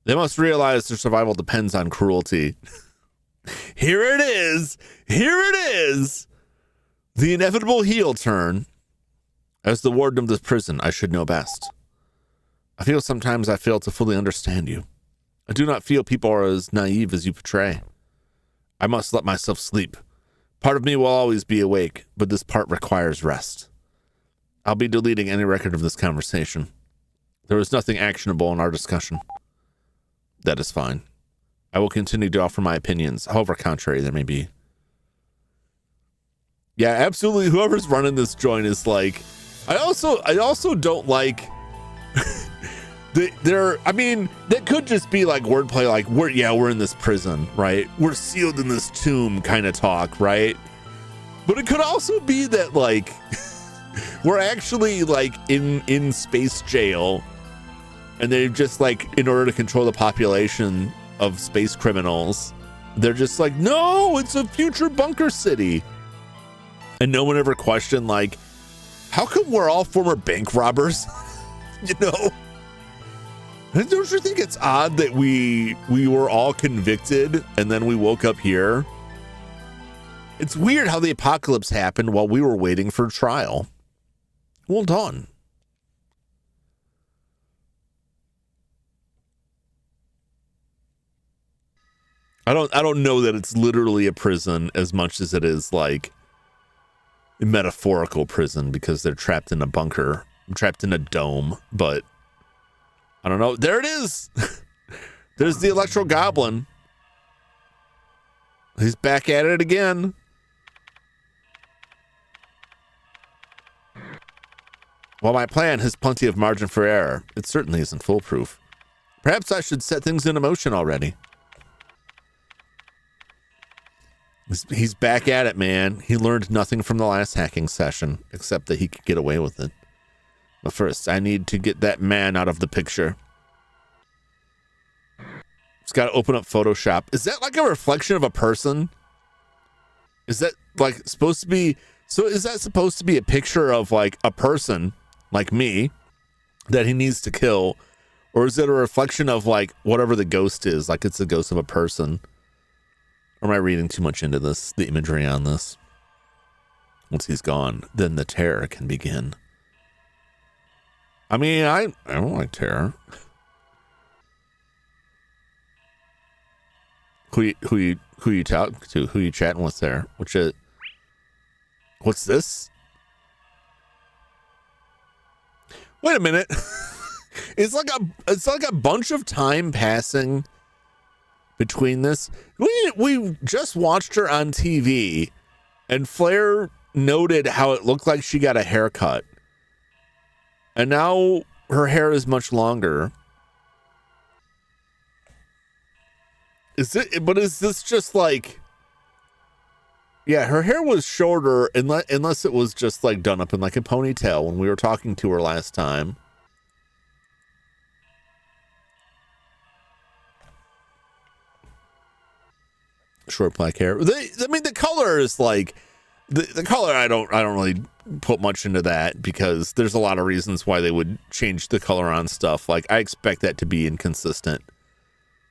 They must realize their survival depends on cruelty. Here it is. Here it is. The inevitable heel turn. As the warden of this prison, I should know best. I feel sometimes I fail to fully understand you. I do not feel people are as naive as you portray. I must let myself sleep. Part of me will always be awake, but this part requires rest. I'll be deleting any record of this conversation. There was nothing actionable in our discussion. That is fine. I will continue to offer my opinions, however contrary they may be. Yeah, absolutely. Whoever's running this joint is like, I also don't like I mean, that could just be like wordplay, like we're in this prison, right? We're sealed in this tomb kind of talk, right? But it could also be that like we're actually like in space jail, and they've just like, in order to control the population of space criminals, they're just like, no, it's a future bunker city. And no one ever questioned like, how come we're all former bank robbers? You know? Don't you think it's odd that we were all convicted and then we woke up here? It's weird how the apocalypse happened while we were waiting for trial. Well done. I don't know that it's literally a prison as much as it is like a metaphorical prison because they're trapped in a bunker, trapped in a dome, but I don't know. There it is. There's the Electro Goblin. He's back at it again. While my plan has plenty of margin for error, it certainly isn't foolproof. Perhaps I should set things into motion already. He's back at it, man. He learned nothing from the last hacking session, except that he could get away with it. But first, I need to get that man out of the picture. Just got to open up Photoshop. Is that like a reflection of a person? Is that like supposed to be... So is that supposed to be a picture of like a person, like me, that he needs to kill? Or is it a reflection of like whatever the ghost is? Like it's the ghost of a person? Or am I reading too much into this, the imagery on this? Once he's gone, then the terror can begin. I mean, I don't like terror. Who you talking to? Who you chatting with there? What's this? Wait a minute. It's like a bunch of time passing between this. We just watched her on TV and Flair noted how it looked like she got a haircut. And now her hair is much longer. Is this just like... Yeah, her hair was shorter unless it was just like done up in like a ponytail when we were talking to her last time. Short black hair. I mean, the color is like the color. I don't really put much into that because there's a lot of reasons why they would change the color on stuff. Like I expect that to be inconsistent.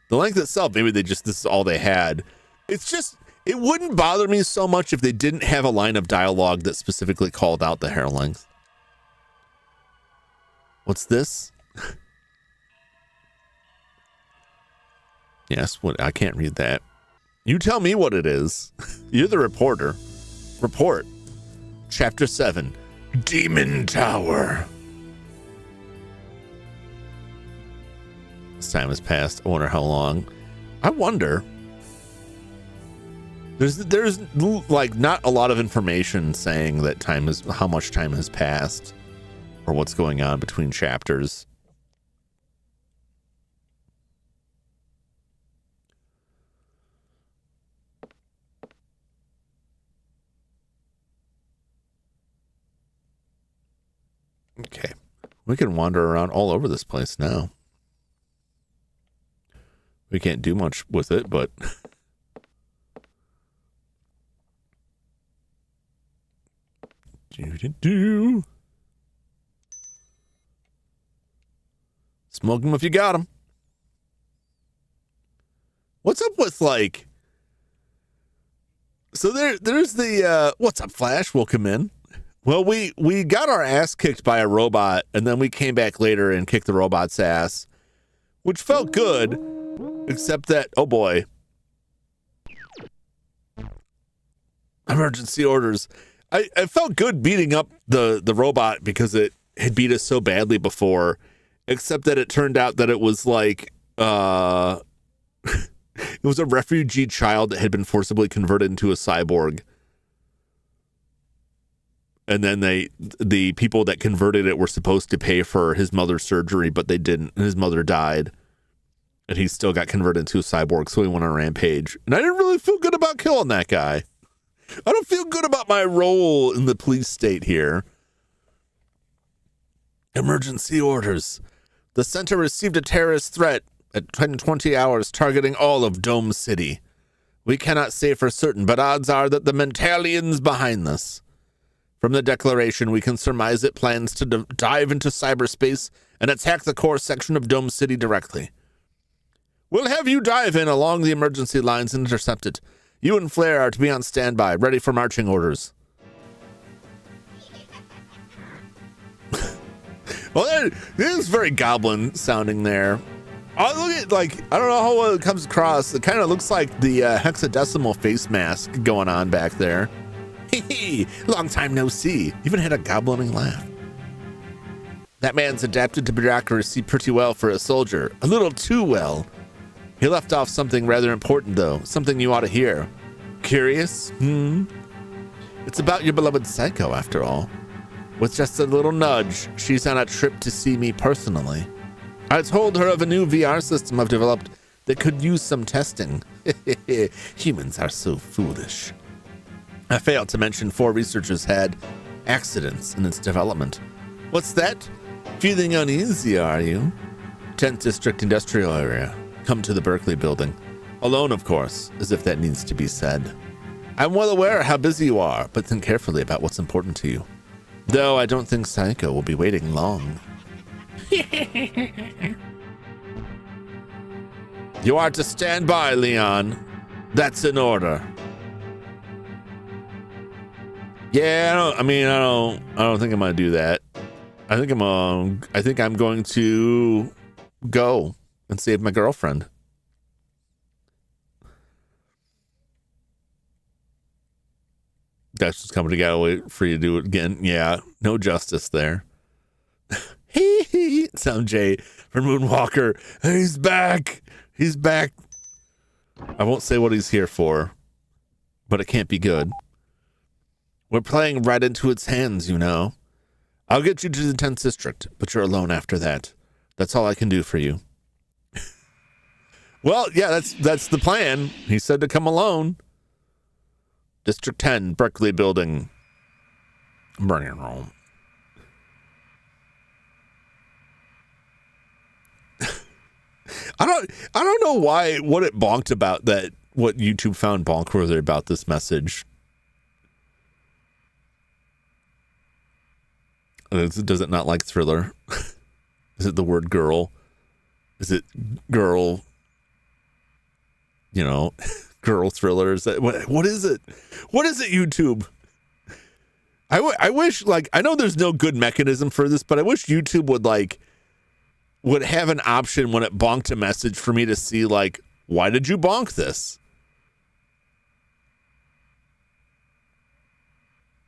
The length itself, maybe this is all they had. It's just, it wouldn't bother me so much if they didn't have a line of dialogue that specifically called out the hair length. What's this? Yes, I can't read that. You tell me what it is. You're the reporter. Report. Chapter 7. Demon Tower. This time has passed. I wonder how long. I wonder. There's like not a lot of information saying that how much time has passed or what's going on between chapters. Okay. We can wander around all over this place now. We can't do much with it, but... Smoke them if you got them. What's up with like... So there's the... what's up, Flash? Welcome in. Well, we got our ass kicked by a robot, and then we came back later and kicked the robot's ass, which felt good, except that, oh boy. Emergency orders. I felt good beating up the robot because it had beat us so badly before, except that it turned out that it was like, it was a refugee child that had been forcibly converted into a cyborg. And then the people that converted it were supposed to pay for his mother's surgery, but they didn't. His mother died. And he still got converted into a cyborg, so he went on a rampage. And I didn't really feel good about killing that guy. I don't feel good about my role in the police state here. Emergency orders. The center received a terrorist threat at 10:20 hours targeting all of Dome City. We cannot say for certain, but odds are that the Mentalians behind this. From the declaration, we can surmise it plans to dive into cyberspace and attack the core section of Dome City directly. We'll have you dive in along the emergency lines and intercept it. You and Flair are to be on standby, ready for marching orders. Well, this is very goblin sounding there. Oh, look at, like, I don't know how well it comes across. It kind of looks like the hexadecimal face mask going on back there. Hee, long time no see. Even had a goblining laugh. That man's adapted to bureaucracy pretty well for a soldier. A little too well. He left off something rather important, though. Something you ought to hear. Curious? It's about your beloved Psycho, after all. With just a little nudge, she's on a trip to see me personally. I told her of a new VR system I've developed that could use some testing. Humans are so foolish. I failed to mention 4 researchers had accidents in its development. What's that? Feeling uneasy, are you? 10th District Industrial Area. Come to the Berkeley building. Alone, of course, as if that needs to be said. I'm well aware how busy you are, but think carefully about what's important to you. Though I don't think Psycho will be waiting long. You are to stand by, Leon. That's an order. Yeah, I don't think I'm gonna do that. I think I'm going to go and save my girlfriend. That's just coming together. Wait for you to do it again. Yeah, no justice there. Sound Jay from Moonwalker. He's back. He's back. I won't say what he's here for, but it can't be good. We're playing right into its hands, you know. I'll get you to the 10th district, but you're alone after that. That's all I can do for you. Well, yeah, that's the plan. He said to come alone. District 10, Berkeley building. Burning home. I don't know what it bonked about that, what YouTube found bonkworthy about this message. Does it not like thriller? Is it the word girl? Is it girl, girl thriller? Is that, what is it? What is it, YouTube? I wish, I know there's no good mechanism for this, but I wish YouTube would have an option when it bonked a message for me to see, why did you bonk this?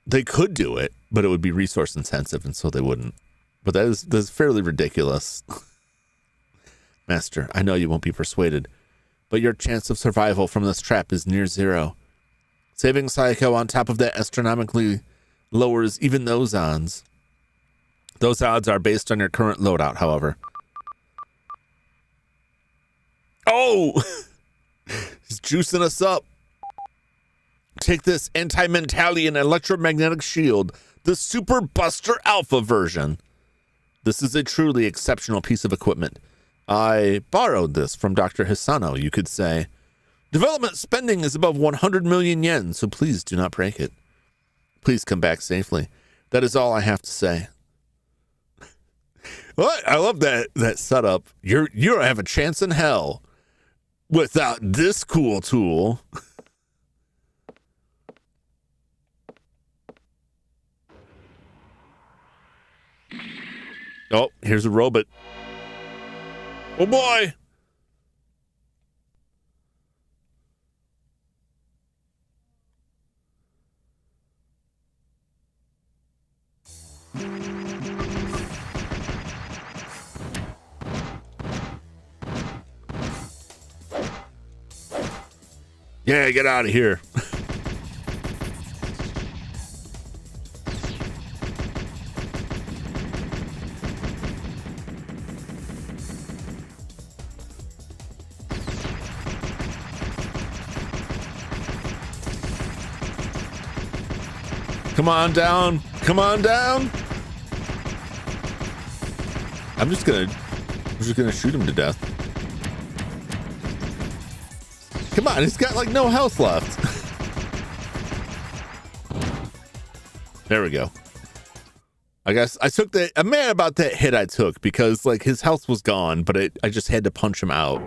They could do it, but it would be resource intensive, and so they wouldn't. But that's fairly ridiculous. Master, I know you won't be persuaded, but your chance of survival from this trap is near zero. Saving Psycho on top of that astronomically lowers even those odds. Those odds are based on your current loadout, however. Oh! He's juicing us up. Take this anti-Mentalian electromagnetic shield, the Super Buster Alpha version. This is a truly exceptional piece of equipment. I borrowed this from Dr. Hisano, you could say. Development spending is above 100 million yen, so please do not break it. Please come back safely. That is all I have to say. What? I love that setup. You don't have a chance in hell without this cool tool. Oh, here's a robot. Oh boy. Yeah, get out of here. Come on down. Come on down. I'm just gonna shoot him to death. Come on, he's got no health left. There we go. I guess I took that. I'm mad about that hit I took because like his health was gone, but I just had to punch him out.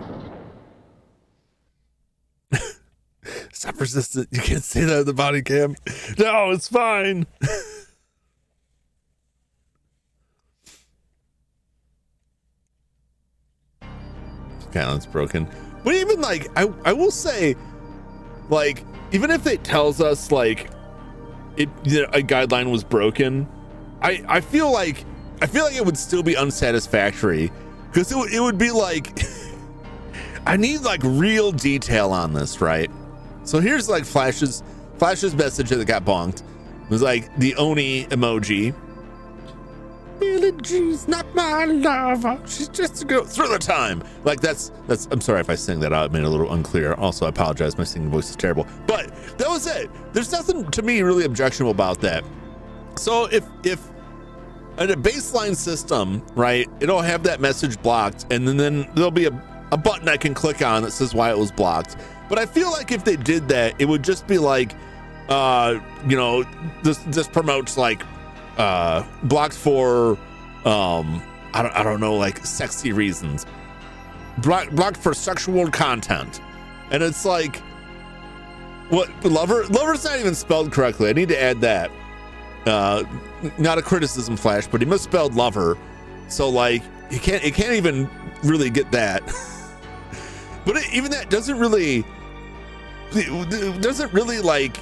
Stop resistant. You can't say that in the body cam. No, it's fine. Balance broken. But even like I will say, like, even if it tells us like a guideline was broken, I feel like it would still be unsatisfactory because it would be like I need like real detail on this, right? So here's like Flash's message that got bonked. It was like the Oni emoji. Billie Jean's not my lover. She's just to go through the time. Like that's. I'm sorry if I sing that out. It made it a little unclear. Also, I apologize. My singing voice is terrible. But that was it. There's nothing to me really objectionable about that. So if in a baseline system, right, it'll have that message blocked, and then there'll be a button I can click on that says why it was blocked. But I feel like if they did that, it would just be like, this promotes like. Blocked for I don't know, like sexy reasons, blocked for sexual content, and it's like, what, lover's not even spelled correctly. I need to add that. Not a criticism, Flash, but he misspelled lover, so like it can't even really get that. But even that doesn't really like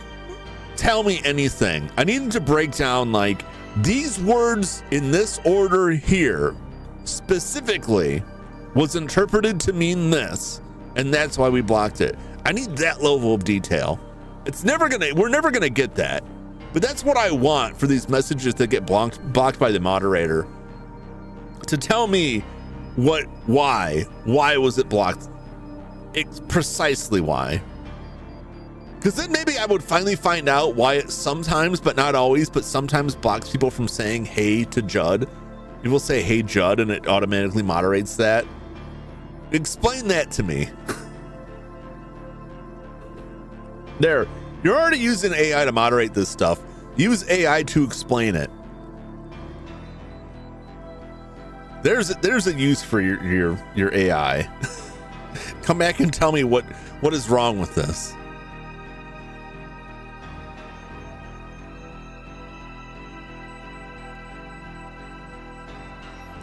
tell me anything. I need to break down like these words in this order here specifically was interpreted to mean this, and that's why we blocked it. I need that level of detail. We're never gonna get that, but that's what I want for these messages that get blocked by the moderator, to tell me why was it blocked, precisely why. Because then maybe I would finally find out why it sometimes, but not always, but sometimes blocks people from saying hey to Judd. People say hey Judd and it automatically moderates that. Explain that to me. There, you're already using AI to moderate this stuff. Use AI to explain it. There's a use for your AI. Come back and tell me what is wrong with this.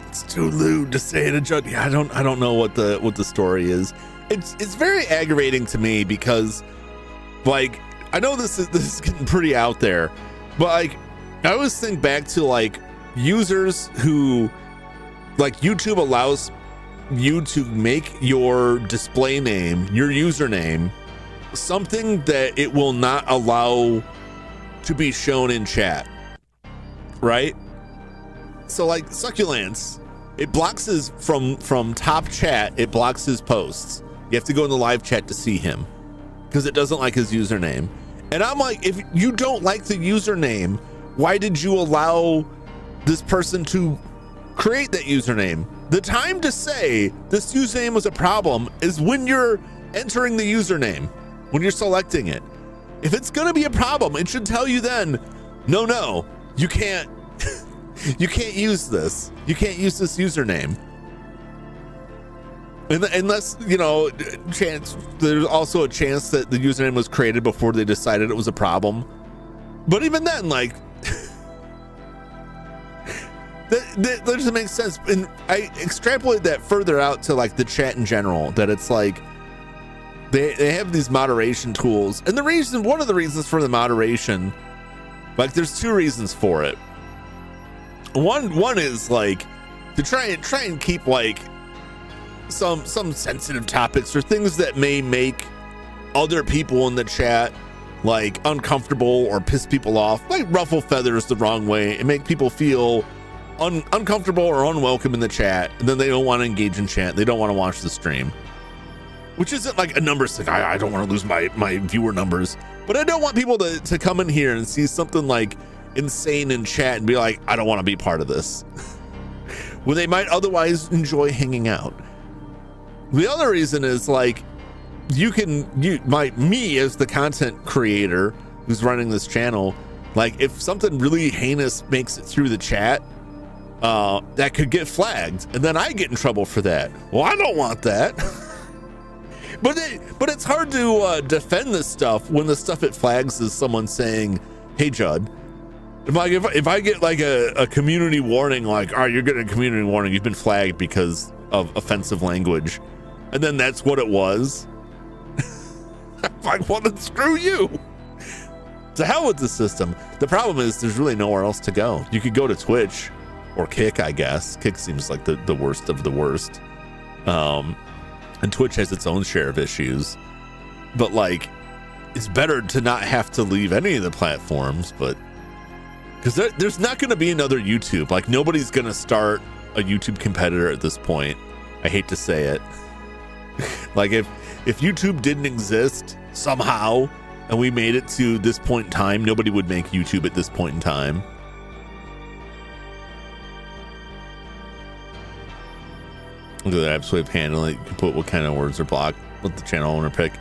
It's too lewd to say to Judd. Yeah, I don't know what the story is. It's very aggravating to me because, like, I know this is getting pretty out there, but like I always think back to like users who, like, YouTube allows you to make your display name, your username, something that it will not allow to be shown in chat, right? So like Succulents, it blocks his from top chat, it blocks his posts. You have to go in the live chat to see him because it doesn't like his username. And I'm like, if you don't like the username, why did you allow this person to create that username? The time to say this username was a problem is when you're entering the username, when you're selecting it. If it's gonna be a problem, it should tell you then, no, you can't you can't use this. You can't use this username. Unless, you know, there's also a chance that the username was created before they decided it was a problem. But even then, like, that doesn't make sense. And I extrapolate that further out to like the chat in general, that it's like they have these moderation tools. And one of the reasons for the moderation, like, there's two reasons for it. One is like to try and keep like some sensitive topics or things that may make other people in the chat like uncomfortable or piss people off, like ruffle feathers the wrong way and make people feel uncomfortable or unwelcome in the chat, and then they don't want to engage in chat, they don't want to watch the stream, which isn't like a numbers thing. I don't want to lose my viewer numbers, but I don't want people to come in here and see something like insane in chat and be like, I don't want to be part of this, when they might otherwise enjoy hanging out. The other reason is like, me as the content creator who's running this channel, Like if something really heinous makes it through the chat, that could get flagged, and then I get in trouble for that. Well, I don't want that. but it's hard to defend this stuff when the stuff it flags is someone saying, "Hey, Judd." Like if I get like a community warning, like, "Oh, you're getting a community warning. You've been flagged because of offensive language," and then that's what it was. I'm like, well, then screw you. To hell with the system. The problem is there's really nowhere else to go. You could go to Twitch or Kick, I guess. Kick seems like the worst of the worst. And Twitch has its own share of issues. But like, it's better to not have to leave any of the platforms, but because there's not going to be another YouTube. Like nobody's going to start a YouTube competitor at this point. I hate to say it. Like if YouTube didn't exist somehow, and we made it to this point in time, nobody would make YouTube at this point in time. Look at that absolute panel. You can put what kind of words are blocked. Let the channel owner pick.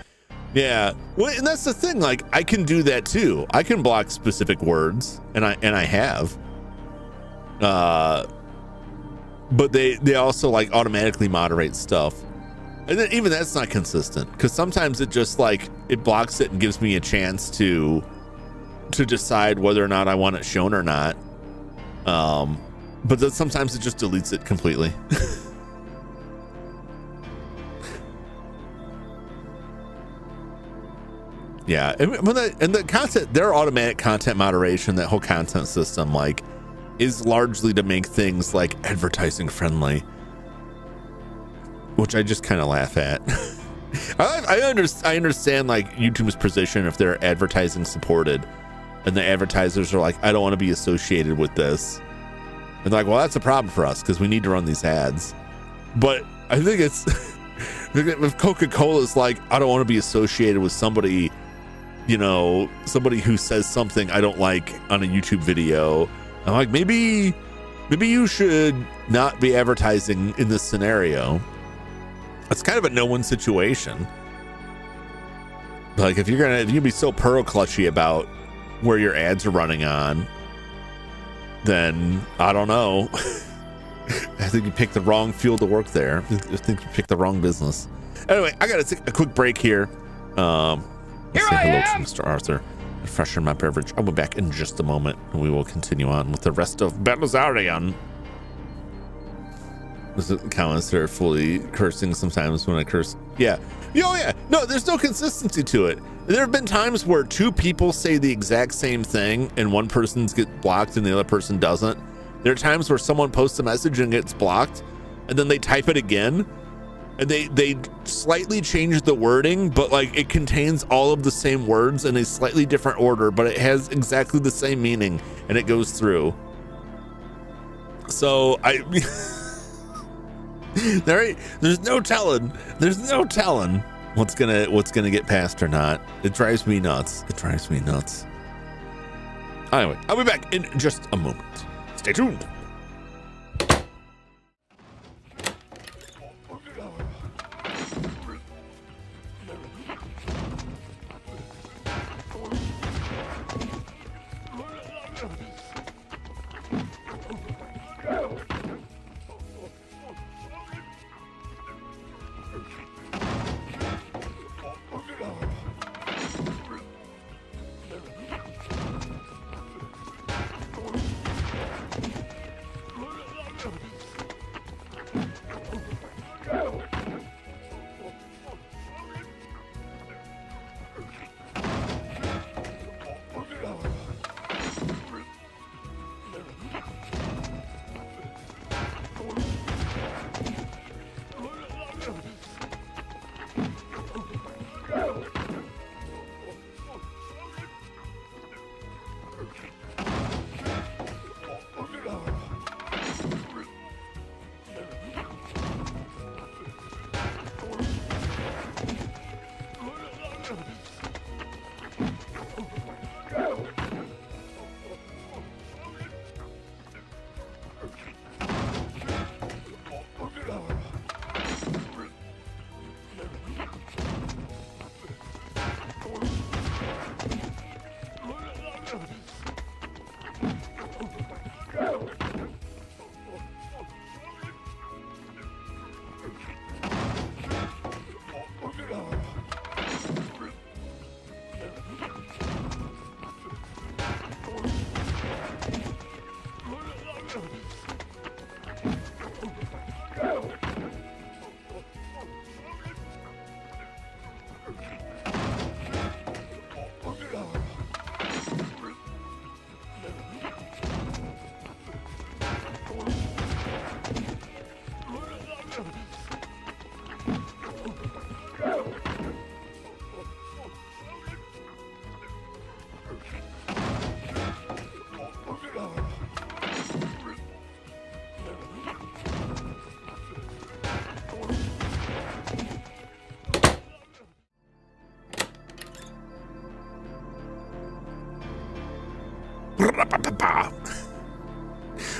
Yeah, well, and that's the thing. Like, I can do that too. I can block specific words, and I have. But they also like automatically moderate stuff. And then even that's not consistent, because sometimes it just like it blocks it and gives me a chance to decide whether or not I want it shown or not. But then sometimes it just deletes it completely. Yeah, and the content, their automatic content moderation, that whole content system, like, is largely to make things like advertising friendly, which I just kind of laugh at. I understand like YouTube's position if they're advertising supported, and the advertisers are like, I don't want to be associated with this. And like, well, that's a problem for us because we need to run these ads. But I think it's if Coca-Cola's like, I don't want to be associated with somebody, you know, somebody who says something I don't like on a YouTube video. I'm like, maybe you should not be advertising in this scenario. It's kind of a no-win situation. Like if you're gonna be so pearl clutchy about where your ads are running on, then I don't know. I think you picked the wrong field to work there. I think you picked the wrong business. Anyway, I gotta take a quick break here. Let's say hello to Mr. Arthur. Freshen my beverage. I'll be back in just a moment, and we will continue on with the rest of Belzerion. The comments are fully cursing sometimes when I curse. Yeah. Oh, yeah. No, there's no consistency to it. There have been times where two people say the exact same thing and one person gets blocked and the other person doesn't. There are times where someone posts a message and gets blocked, and then they type it again, and they slightly change the wording, but like it contains all of the same words in a slightly different order, but it has exactly the same meaning, and it goes through. So there's no telling what's gonna get passed or not. It drives me nuts. Anyway, I'll be back in just a moment. Stay tuned.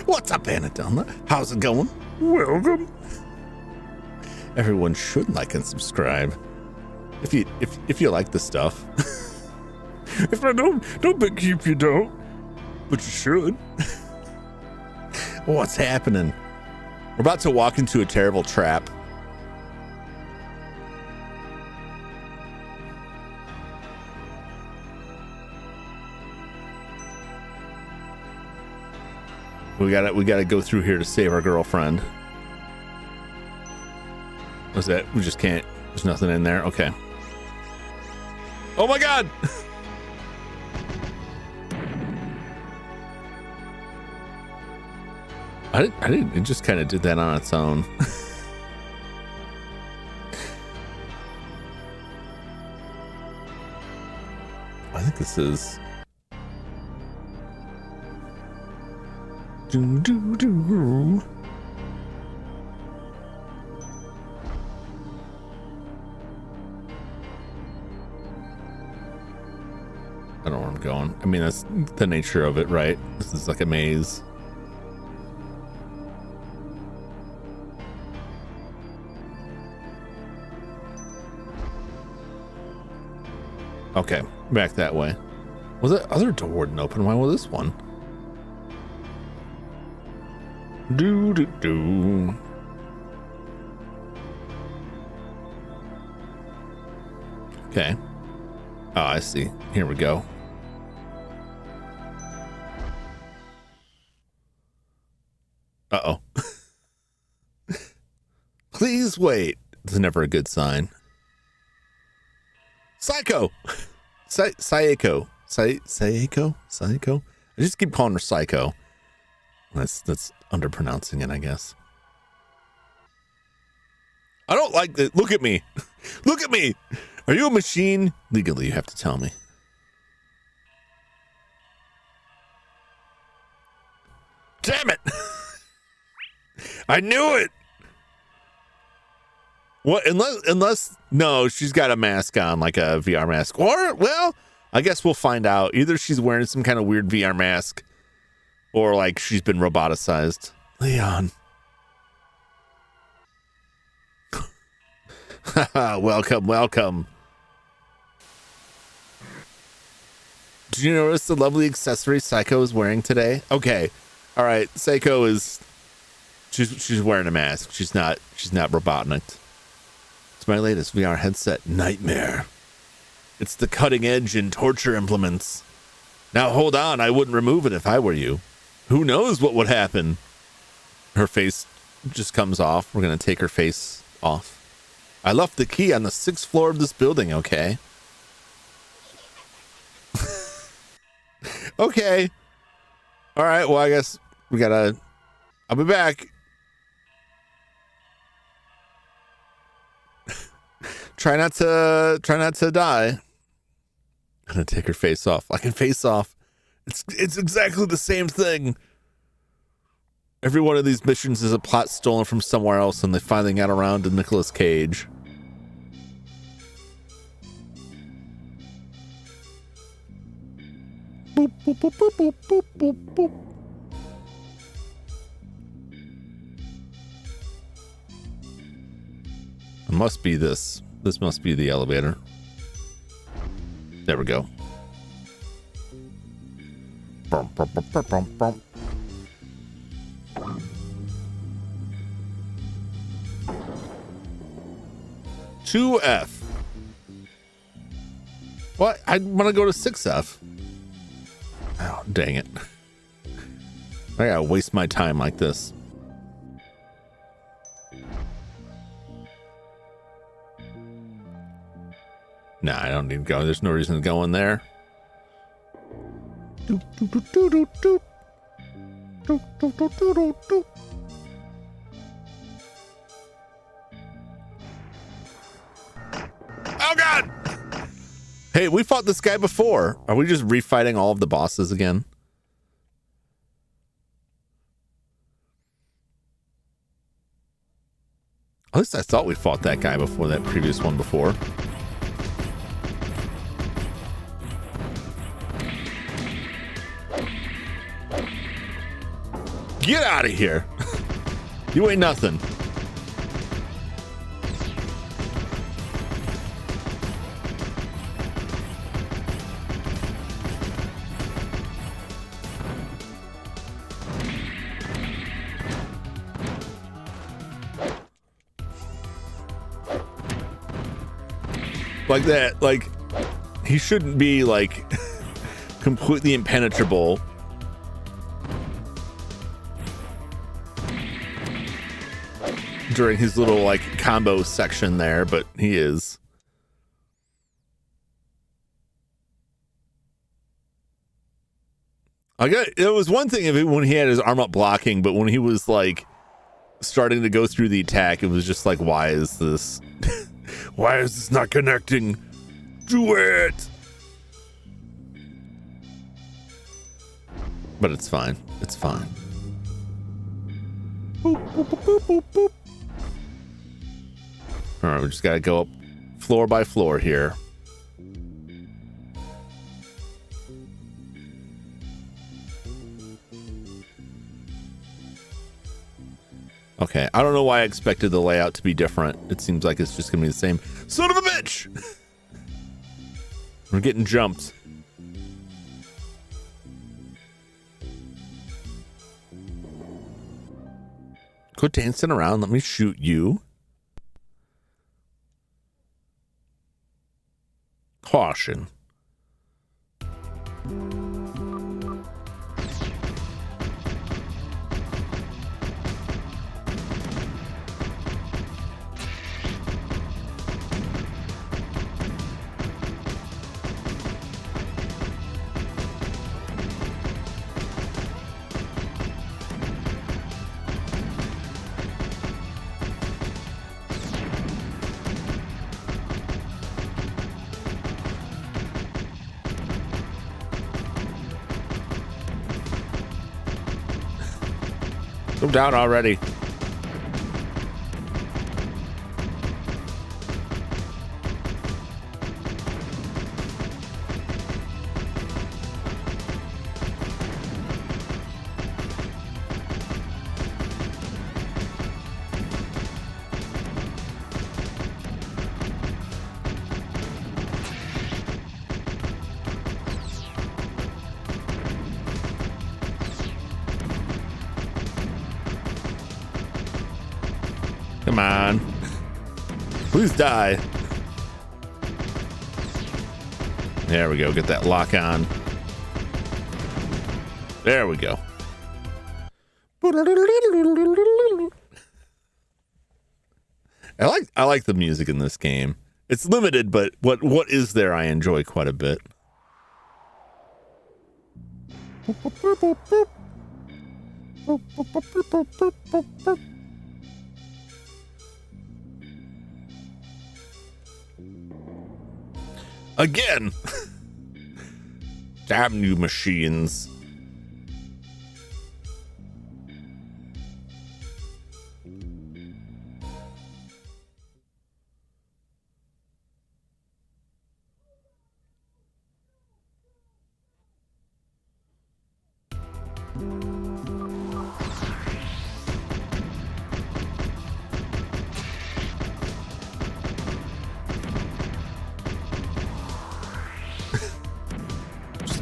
What's up, Anadonna? How's it going? Welcome. Everyone should like and subscribe if you like the stuff. If I don't keep you don't, but you should. What's happening? We're about to walk into a terrible trap. We gotta go through here to save our girlfriend. What's that? We just can't. There's nothing in there. Okay. Oh my God! I didn't. It just kind of did that on its own. I think this is. Do, do, do. I don't know where I'm going. I mean, that's the nature of it, right? This is like a maze. Okay, back that way. Was that other door wouldn't open? Why was this one? Do do do. Okay. Oh, I see. Here we go. Uh-oh. Please wait. This is never a good sign. Psycho. Sayako. Sayako. I just keep calling her Psycho. That's underpronouncing it, I guess. I don't like that. Look at me. Look at me. Are you a machine? Legally, you have to tell me. Damn it. I knew it. What? Unless no, she's got a mask on, like a VR mask. Or, well, I guess we'll find out. Either she's wearing some kind of weird VR mask, or like she's been roboticized. Leon. Welcome. Did you notice the lovely accessory Psycho is wearing today? Okay. All right. Psycho is she's wearing a mask. She's not robotic. It's my latest VR headset, Nightmare. It's the cutting edge in torture implements. Now hold on, I wouldn't remove it if I were you. Who knows what would happen? Her face just comes off. We're gonna take her face off. I left the key on the 6th floor of this building, okay? Okay. All right, well, I guess we gotta... I'll be back. Try not to die. I'm gonna take her face off. I can face off. It's exactly the same thing. Every one of these missions is a plot stolen from somewhere else, and they finally got around to Nicolas Cage. Boop, boop, boop, boop, boop, boop, boop, boop. It must be this. This must be the elevator. There we go. Bum, bum, bum, bum, bum, bum. (2F). What? I want to go to 6F. Oh, dang it. I gotta waste my time like this. Nah, I don't need to go. There's no reason to go in there. Doop, doop, doop, doop, doop. Doop, doop, doop, doop, doop. Oh God! Hey, we fought this guy before. Are we just refighting all of the bosses again? At least I thought we fought that guy before, that previous one before. Get out of here. You ain't nothing. Like that, like, he shouldn't be, like, completely impenetrable. During his little, like, combo section there, but he is. It was one thing if when he had his arm up blocking, but when he was, like, starting to go through the attack, it was just like, why is this... Why is this not connecting? Do it! But it's fine. It's fine. Boop, boop, boop, boop, boop, boop. All right, we just gotta go up floor by floor here. Okay, I don't know why I expected the layout to be different. It seems like it's just gonna be the same. Son of a bitch! We're getting jumped. Quit dancing around. Let me shoot you. Caution. Go down already. Come on. Please die. There we go. Get that lock on. There we go. I like the music in this game. It's limited, but what is there I enjoy quite a bit. Again. Damn you machines.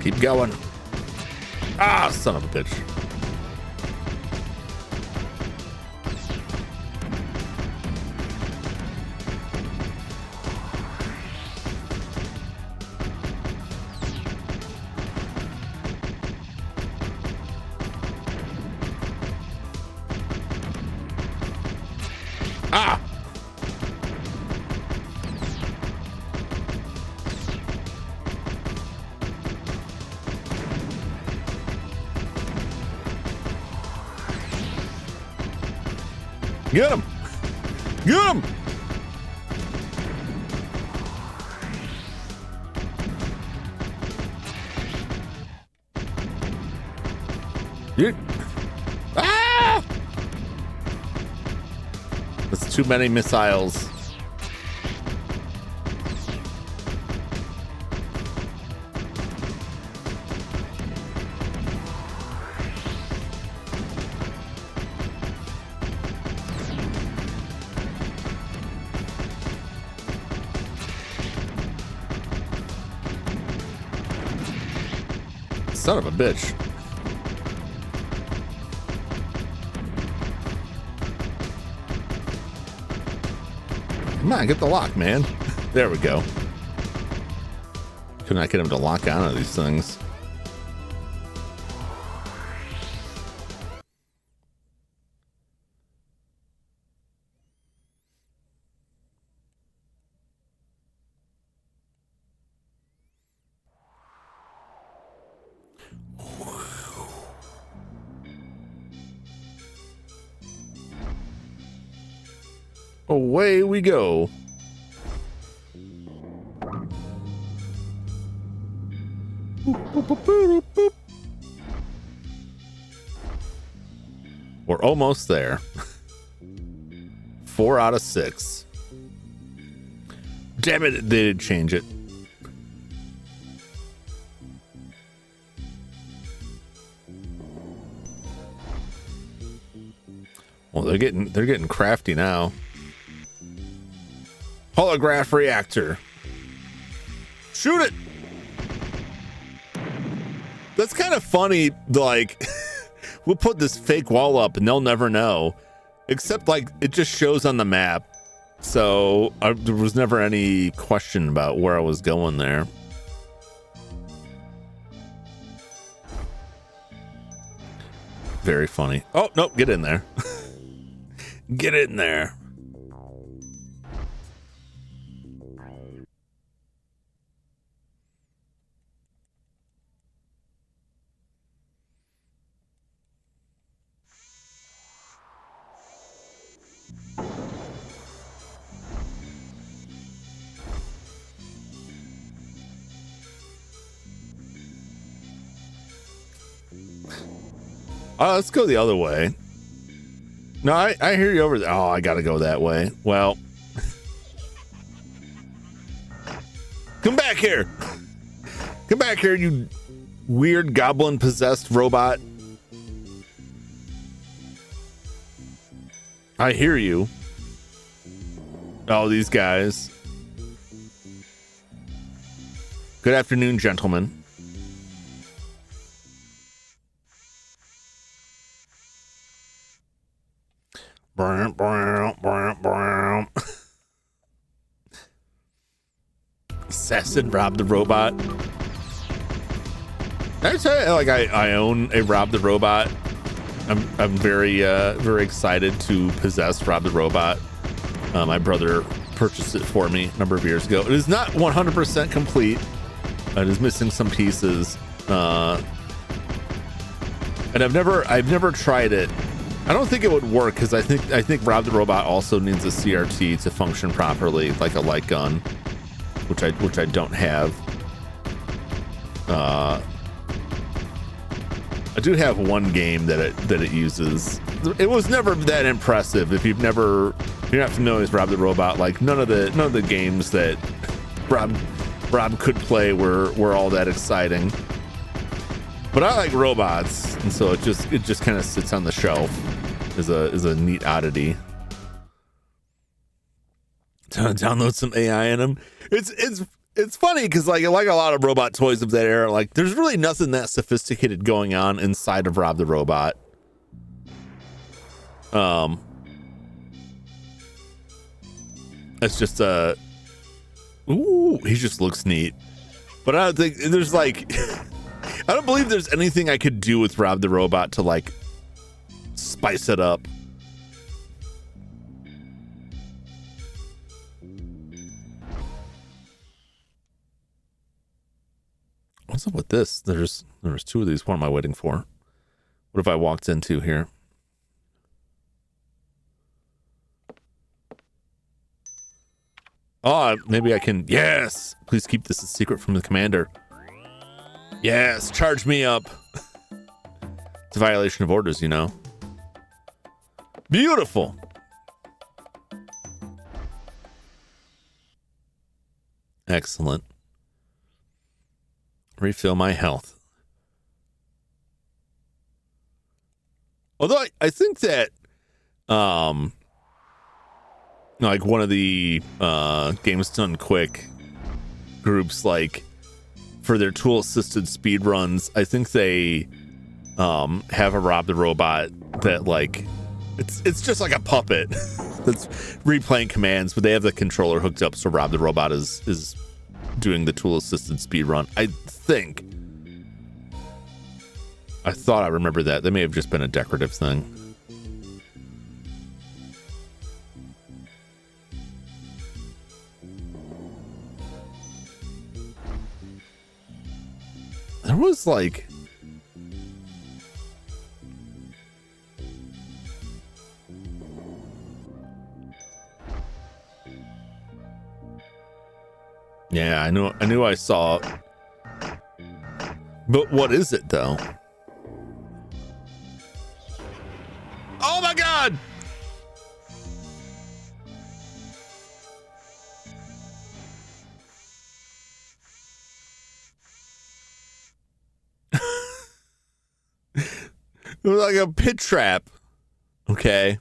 Keep going. Ah, son of a bitch. Ah! Get him! Get him! Get. Ah! That's too many missiles. Son of a bitch. Come on, get the lock, man. There we go. Could not get him to lock onto these things. Away we go. We're almost there. 4 out of 6. Damn it, they did change it. Well, they're getting crafty now. Holograph reactor. Shoot it. That's kind of funny. Like, we'll put this fake wall up and they'll never know. Except, like, it just shows on the map. So there was never any question about where I was going there. Very funny. Oh, nope. Get in there. Get in there. Let's go the other way. No, I hear you over there. Oh, I gotta go that way. Well, come back here. Come back here, you weird goblin possessed robot. I hear you. Oh, these guys. Good afternoon, gentlemen. Assassin Rob the Robot. I tell you, like, I own a Rob the Robot. I'm very excited to possess Rob the Robot. My brother purchased it for me a number of years ago. It is not 100% complete. It is missing some pieces. And I've never tried it. I don't think it would work because I think Rob the Robot also needs a CRT to function properly, like a light gun, which I don't have. I do have one game that it uses. It was never that impressive. If you're not familiar with Rob the Robot, like none of the games that Rob could play were all that exciting. But I like robots, and so it just kind of sits on the shelf as a neat oddity. Download some AI in them. It's funny because like a lot of robot toys of that era, like there's really nothing that sophisticated going on inside of Rob the Robot. It's just ooh, he just looks neat. But I don't think there's like I don't believe there's anything I could do with Rob the Robot to like spice it up. What's up with this? There's two of these. What am I waiting for? What have I walked into here? Oh, maybe I can. Yes. Please keep this a secret from the commander. Yes. Charge me up. It's a violation of orders, you know. Beautiful. Excellent. Refill my health. Although I think that like one of the Games Done Quick groups like for their tool assisted speed runs, I think they have a Rob the Robot that like it's just like a puppet that's replaying commands, but they have the controller hooked up so Rob the Robot is doing the tool assisted speed run. I thought I remember that. That may have just been a decorative thing. There was like yeah, I knew I saw it. But what is it though? Oh my god! It was like a pit trap. Okay.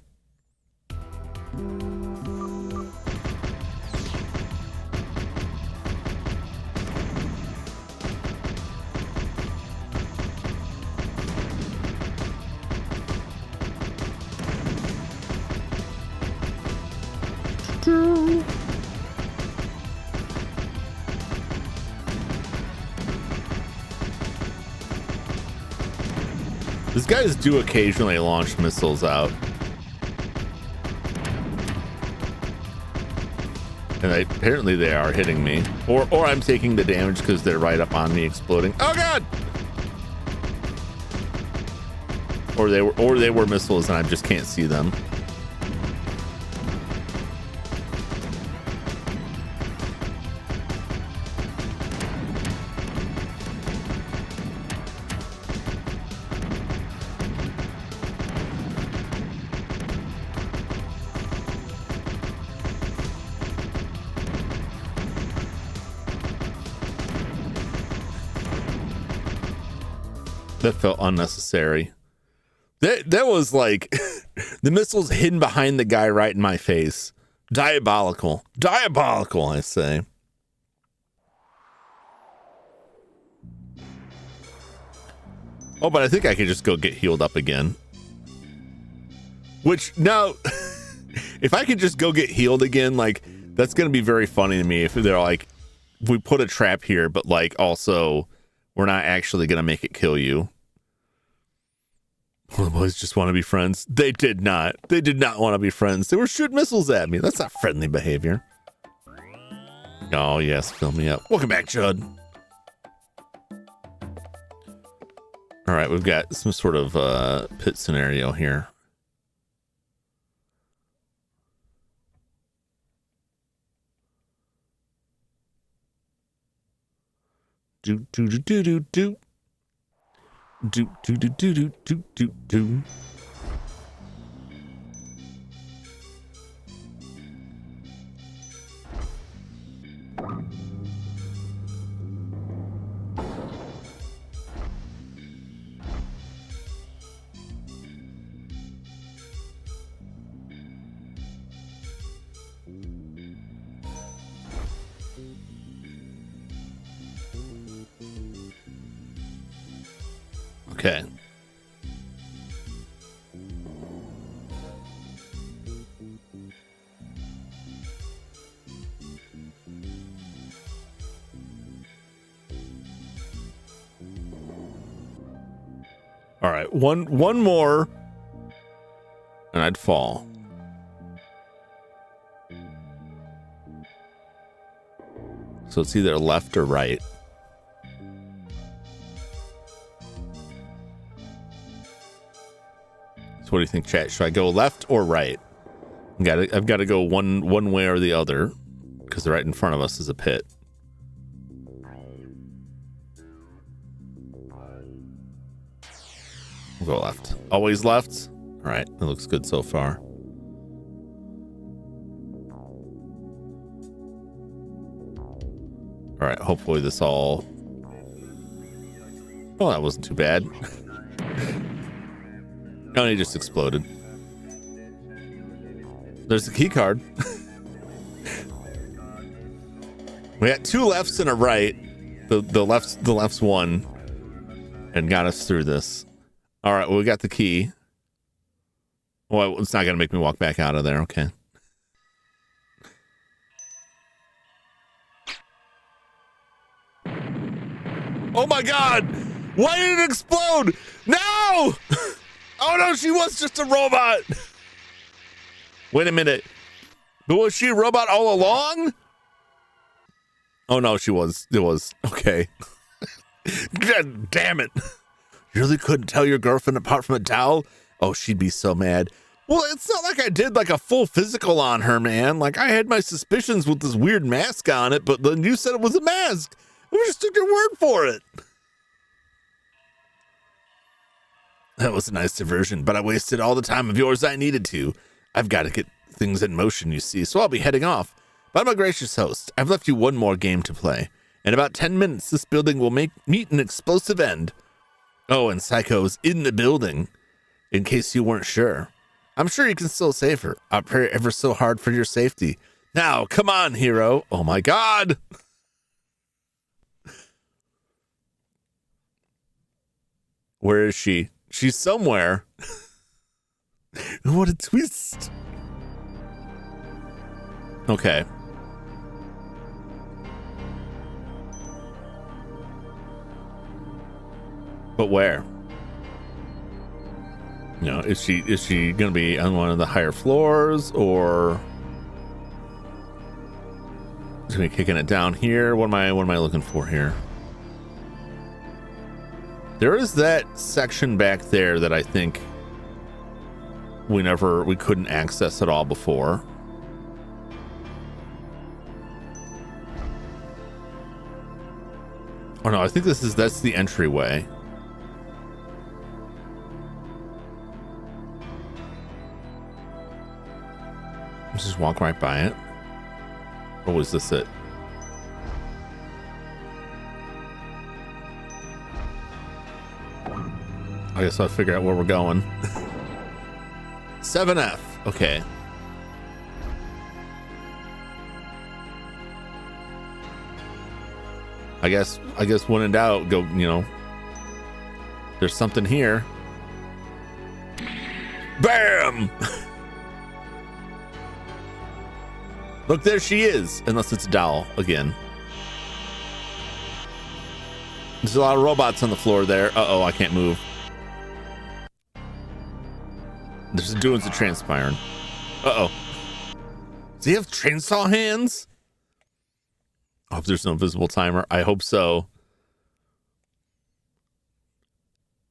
These guys do occasionally launch missiles out. And apparently they are hitting me. Or I'm taking the damage because they're right up on me exploding. Oh god! Or they were missiles and I just can't see them. That felt unnecessary. That was like the missile's hidden behind the guy right in my face. Diabolical. Diabolical, I say. Oh, but I think I could just go get healed up again. Which now, if I could just go get healed again, like that's going to be very funny to me if they're like, we put a trap here, but like also we're not actually going to make it kill you. Well, the boys just want to be friends. They did not. They did not want to be friends. They were shooting missiles at me. That's not friendly behavior. Oh, yes. Fill me up. Welcome back, Judd. All right. We've got some sort of pit scenario here. Do, do, do, do, do, do. Do do do do do do do do. Okay. All right, one more and I'd fall. So it's either left or right. So what do you think, chat? Should I go left or right? I've got to go one way or the other because right in front of us is a pit. We'll go left. Always left? All right, that looks good so far. All right, hopefully this all... Oh, that wasn't too bad. Oh, he just exploded. There's the key card. We got two lefts and a right. The left's won and got us through this. All right, well, we got the key. Well, it's not gonna make me walk back out of there. Okay. Oh my God! Why did it explode? No! Oh no, she was just a robot. Wait a minute. But was she a robot all along? Oh no, she was. It was. Okay. God damn it. You really couldn't tell your girlfriend apart from a doll? Oh, she'd be so mad. Well, it's not like I did like a full physical on her, man. Like I had my suspicions with this weird mask on it, but then you said it was a mask. We just took your word for it. That was a nice diversion, but I wasted all the time of yours I needed to. I've got to get things in motion, you see, so I'll be heading off. But I'm a gracious host. I've left you one more game to play. In about 10 minutes, this building will meet an explosive end. Oh, and Psycho's in the building, in case you weren't sure. I'm sure you can still save her. I'll pray ever so hard for your safety. Now, come on, hero. Oh my God. Where is she? She's somewhere. What a twist. Okay. But where? You know, is she gonna be on one of the higher floors, or is she gonna be kicking it down here? What am I looking for here? There is that section back there that I think we couldn't access at all before. Oh no, I think that's the entryway. Let's just walk right by it. Or was this it? I guess I'll figure out where we're going. 7F. Okay. I guess when in doubt, go, you know, there's something here. Bam! Look, there she is. Unless it's a doll again. There's a lot of robots on the floor there. Uh-oh, I can't move. There's doings are transpiring. Uh-oh. Does he have chainsaw hands? I hope there's no visible timer. I hope so.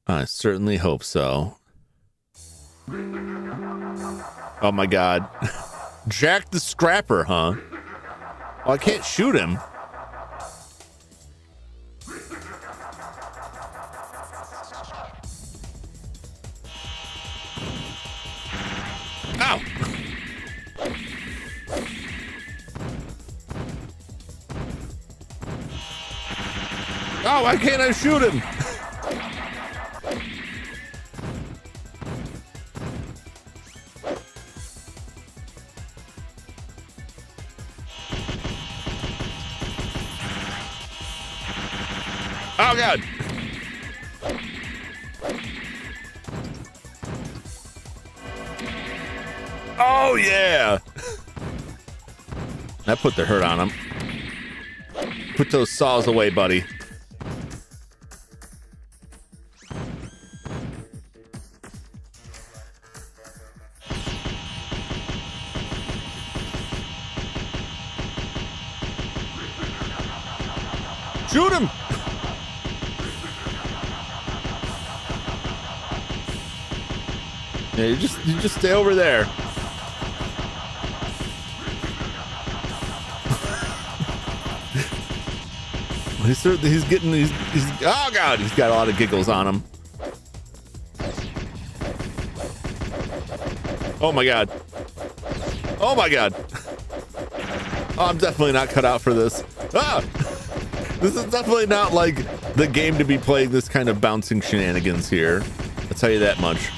I certainly hope so. Oh my God. Jack the Scrapper, huh? Well, I can't shoot him. Ow! Oh, why can't I shoot him? Oh God. Oh yeah. That put the hurt on him. Put those saws away, buddy. Shoot him. Yeah, you just stay over there. He's getting oh God, he's got a lot of giggles on him. Oh my God. Oh my God. Oh, I'm definitely not cut out for this. Ah! This is definitely not like the game to be playing this kind of bouncing shenanigans here. I'll tell you that much.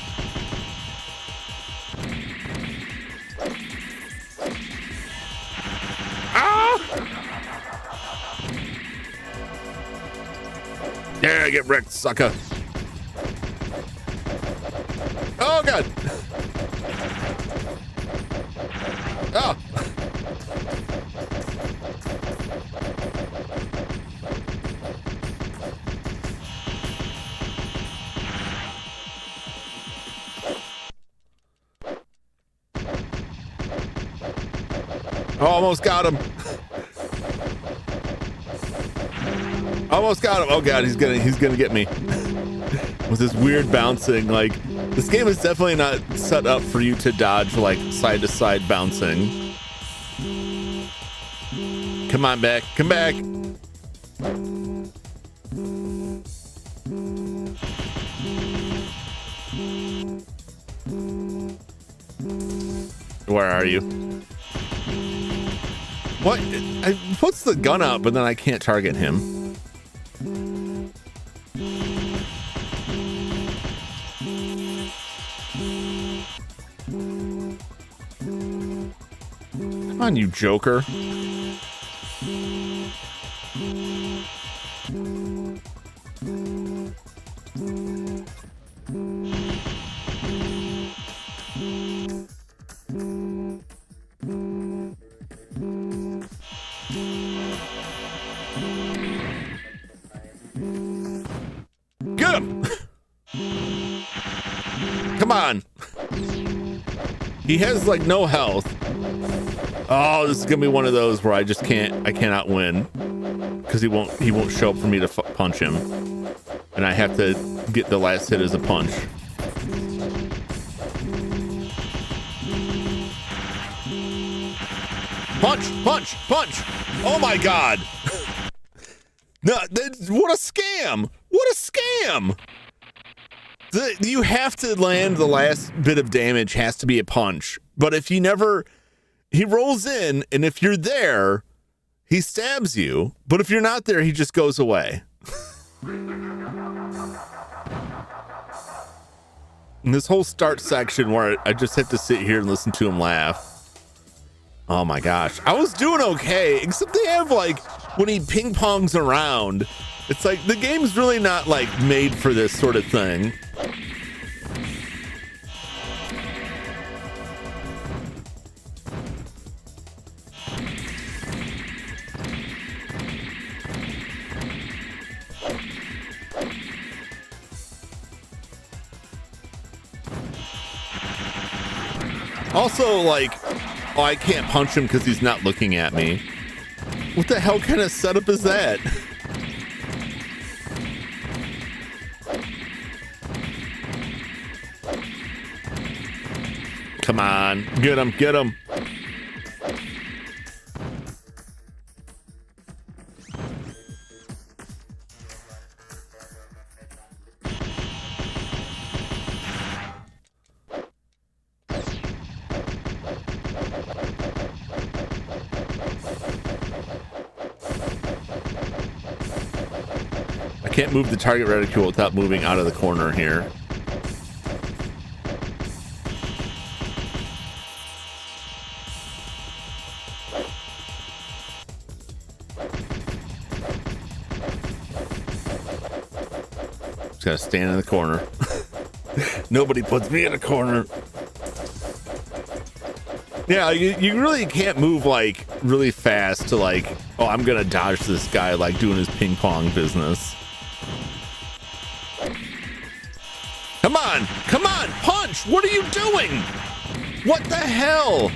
Yeah, get wrecked, sucker. Oh, God. Oh. Oh, almost got him. Almost got him. Oh God, he's gonna get me with this weird bouncing. Like, this game is definitely not set up for you to dodge like side to side bouncing. Come on, back. Come back. Where are you? What? I puts the gun up, but then I can't target him. Come on, you joker. Get him! Come on. He has like no health. Oh, this is gonna be one of those where I cannot win because he won't show up for me to punch him, and I have to get the last hit as a punch. Punch, punch, punch! Oh my God! No, what a scam! What a scam! You have to land the last bit of damage has to be a punch, but if you never, he rolls in, and if you're there, he stabs you, but if you're not there, he just goes away. And this whole start section where I just have to sit here and listen to him laugh. Oh my gosh, I was doing okay, except they have like, when he ping pongs around, it's like the game's really not like made for this sort of thing. Also, like, oh, I can't punch him because he's not looking at me. What the hell kind of setup is that? Come on, get him, get him. I can't move the target reticule without moving out of the corner here. Just gotta stand in the corner. Nobody puts me in a corner. Yeah, you really can't move like really fast to like, oh, I'm gonna dodge this guy like doing his ping pong business. Come on, punch! What are you doing? What the hell?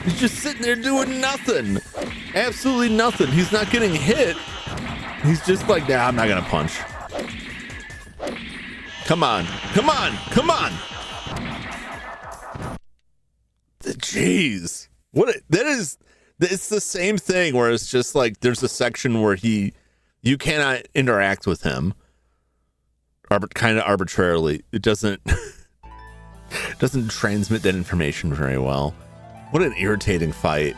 He's just sitting there doing nothing. Absolutely nothing. He's not getting hit. He's just like, nah, I'm not gonna punch. Come on, come on, come on. Jeez. It's the same thing where it's just like, there's a section where you cannot interact with him. Kind of arbitrarily. It doesn't transmit that information very well. What an irritating fight.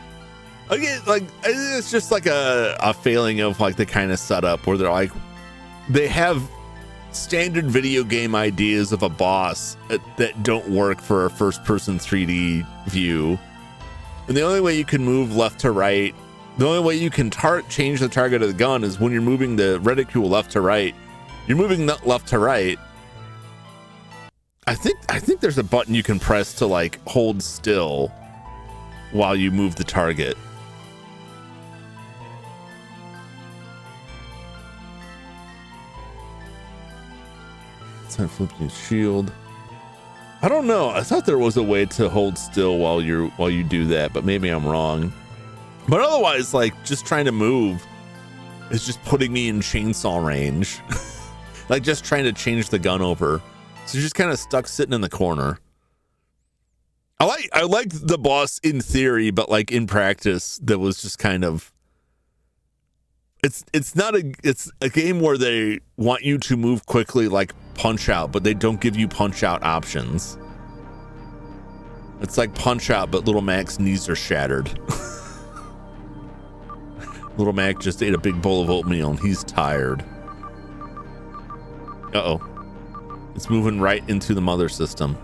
Again, like, it's just like a failing of like the kind of setup where they're like, they have standard video game ideas of a boss that don't work for a first person 3D view. And the only way you can move left to right The only way you can change the target of the gun is when you're moving the reticule left to right. You're moving that left to right. I think there's a button you can press to like hold still while you move the target. Flip your shield. I don't know. I thought there was a way to hold still while you do that, but maybe I'm wrong. But otherwise, like just trying to move is just putting me in chainsaw range. Like just trying to change the gun over. So you're just kind of stuck sitting in the corner. I like the boss in theory, but like in practice, that was just kind of. It's a game where they want you to move quickly like Punch Out, but they don't give you Punch Out options. It's like Punch Out, but Little Mac's knees are shattered. Little Mac just ate a big bowl of oatmeal and he's tired. Uh-oh. It's moving right into the mother system.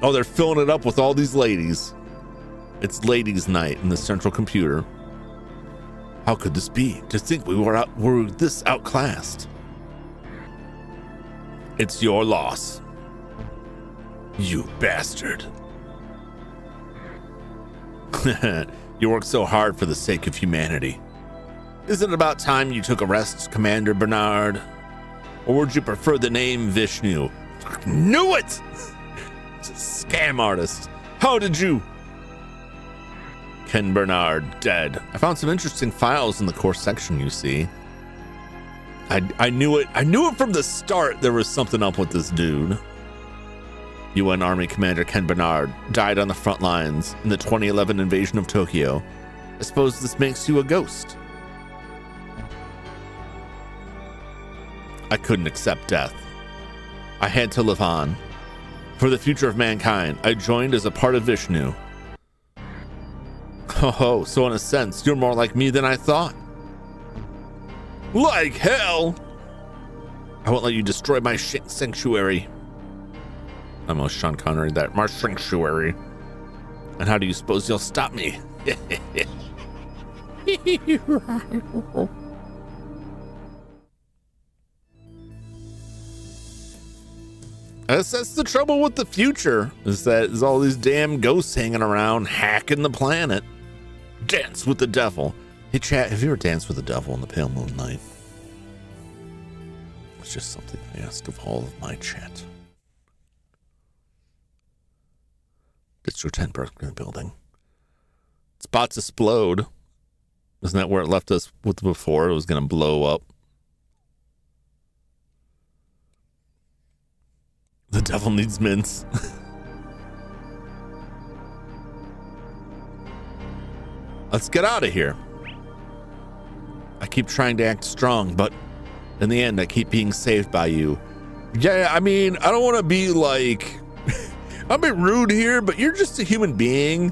Oh, they're filling it up with all these ladies. It's ladies' night in the central computer. How could this be? To think we were this outclassed. It's your loss. You bastard. You worked so hard for the sake of humanity. Isn't it about time you took a rest, Commander Bernard? Or would you prefer the name Vishnu? Knew it! It's a scam artist. How did you? Ken Bernard, dead. I found some interesting files in the core section, you see. I knew it. I knew it from the start there was something up with this dude. UN Army Commander Ken Bernard died on the front lines in the 2011 invasion of Tokyo. I suppose this makes you a ghost. I couldn't accept death. I had to live on. For the future of mankind, I joined as a part of Vishnu. Oh, so in a sense, you're more like me than I thought. Like hell! I won't let you destroy my sanctuary. Almost Sean Connery that. My sanctuary. And how do you suppose you'll stop me? That's the trouble with the future, is that there's all these damn ghosts hanging around hacking the planet. Dance with the devil. Hey chat, have you ever danced with the devil in the pale moonlight? It's just something I asked of all of my chat. It's your 10 Berkeley building. Spots explode. Isn't that where it left us with before? It was going to blow up. The devil needs mints. Let's get out of here. I keep trying to act strong, but in the end, I keep being saved by you. Yeah, I mean, I don't want to be like... I'm a bit rude here, but you're just a human being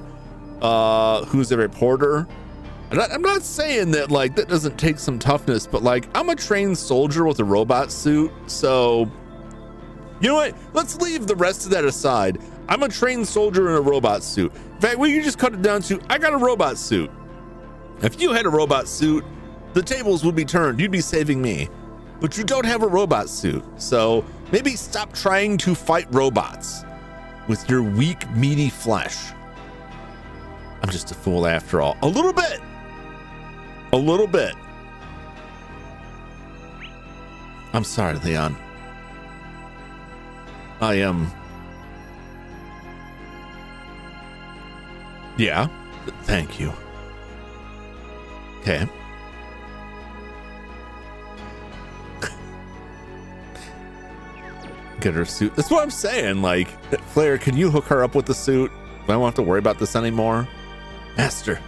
who's a reporter. And I'm not saying that, like, that doesn't take some toughness, but, like, I'm a trained soldier with a robot suit, so... You know what? Let's leave the rest of that aside. I'm a trained soldier in a robot suit. In fact, we can just cut it down to, I got a robot suit. If you had a robot suit, the tables would be turned. You'd be saving me. But you don't have a robot suit. So maybe stop trying to fight robots with your weak, meaty flesh. I'm just a fool after all. A little bit. A little bit. I'm sorry, Leon. I am. Yeah, thank you. Okay. Get her suit. That's what I'm saying. Like, Flair, can you hook her up with the suit? I don't have to worry about this anymore. Master,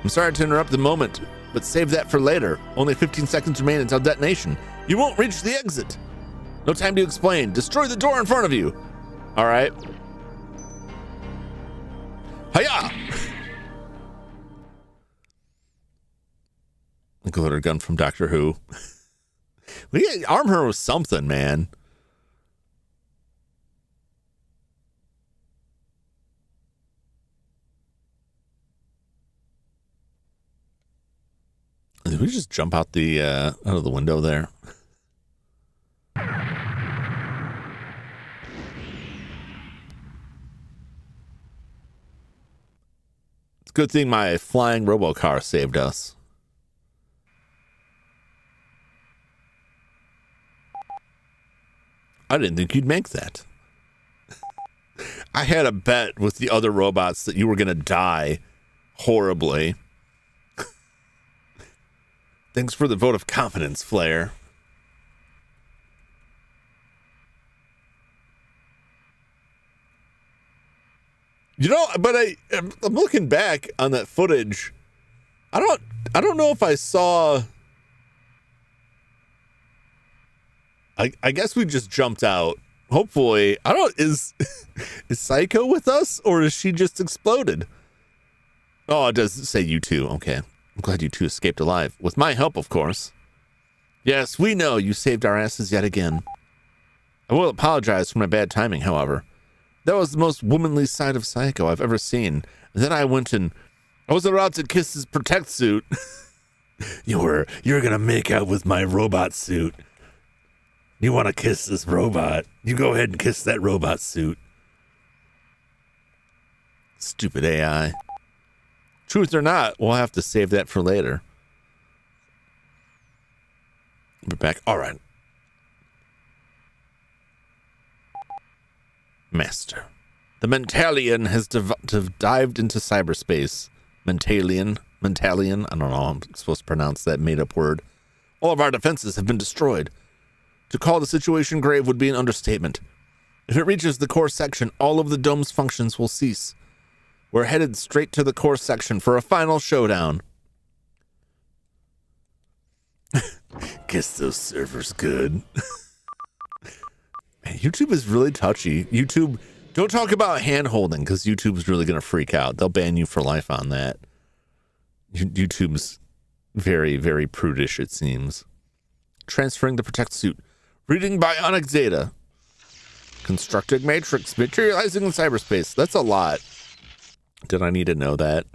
I'm sorry to interrupt the moment, but save that for later. Only 15 seconds remain until detonation. You won't reach the exit. No time to explain. Destroy the door in front of you. All right. Hiya! A glitter gun from Doctor Who. We gotta arm her with something, man. Did we just jump out the out of the window there? It's a good thing my flying robocar saved us. I didn't think you'd make that. I had a bet with the other robots that you were going to die horribly. Thanks for the vote of confidence, Flair. You know, but I'm looking back on that footage. I don't know if I saw. I guess we just jumped out. Hopefully, I don't. Is Psycho with us, or is she just exploded? Oh, it does say you two. Okay. I'm glad you two escaped alive. With my help, of course. Yes, we know you saved our asses yet again. I will apologize for my bad timing, however. That was the most womanly side of Psycho I've ever seen. And then I was about to kiss his protect suit. You're gonna make out with my robot suit. You want to kiss this robot? You go ahead and kiss that robot suit. Stupid AI. Truth or not, we'll have to save that for later. We're back. All right. Master. The Mentalian has dived into cyberspace. Mentalian. I don't know how I'm supposed to pronounce that made-up word. All of our defenses have been destroyed. To call the situation grave would be an understatement. If it reaches the core section, all of the dome's functions will cease. We're headed straight to the core section for a final showdown. Guess those servers good. Man, YouTube is really touchy. YouTube, don't talk about hand-holding because YouTube's really going to freak out. They'll ban you for life on that. YouTube's very, very prudish, it seems. Transferring the protect suit. Reading bionic data. Constructing matrix. Materializing in cyberspace. That's a lot. Did I need to know that?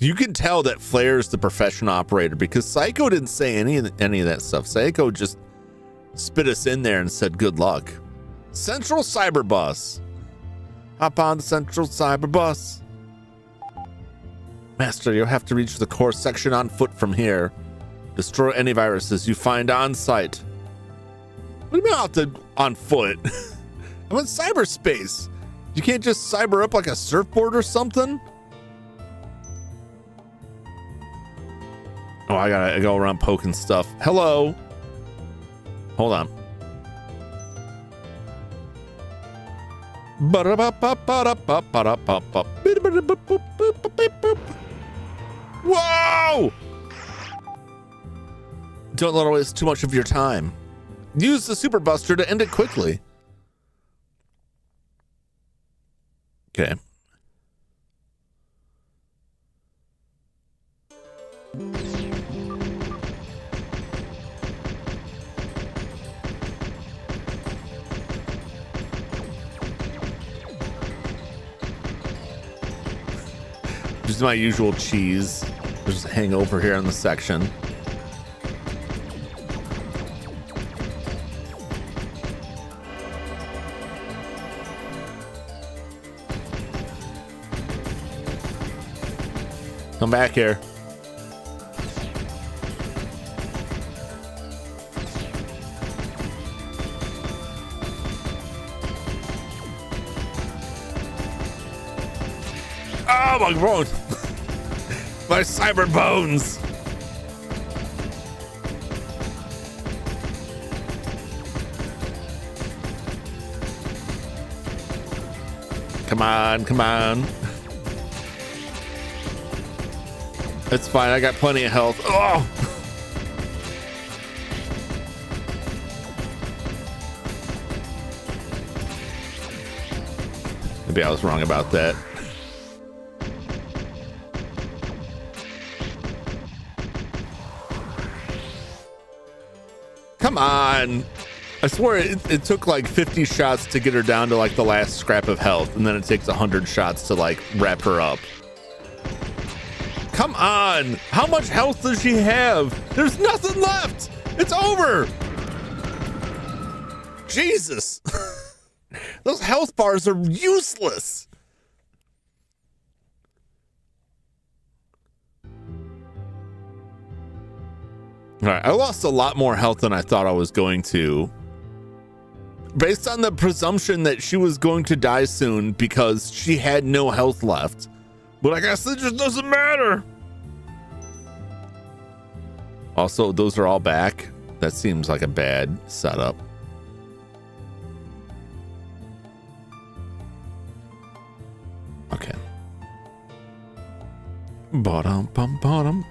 You can tell that Flair's the professional operator because Psycho didn't say any of that stuff. Psycho just spit us in there and said good luck. Central Cyber Bus. Hop on the Central Cyber Bus. Master, you'll have to reach the core section on foot from here. Destroy any viruses you find on site. What do you mean out to on foot? I'm in cyberspace. You can't just cyber up like a surfboard or something? Oh, I gotta go around poking stuff. Hello. Hold on. Whoa! Don't let it waste too much of your time. Use the Super Buster to end it quickly. Okay. Just my usual cheese. Just hang over here in the section. Come back here. Oh, my bones. My cyber bones. Come on, come on. It's fine. I got plenty of health. Oh! Maybe I was wrong about that. Come on. I swear it took like 50 shots to get her down to like the last scrap of health, and then it takes 100 shots to like wrap her up. Come on, how much health does she have? There's nothing left. It's over. Jesus. Those health bars are useless. All right, I lost a lot more health than I thought I was going to, based on the presumption that she was going to die soon because she had no health left. But I guess it just doesn't matter. Also, those are all back. That seems like a bad setup. Okay. Bottom.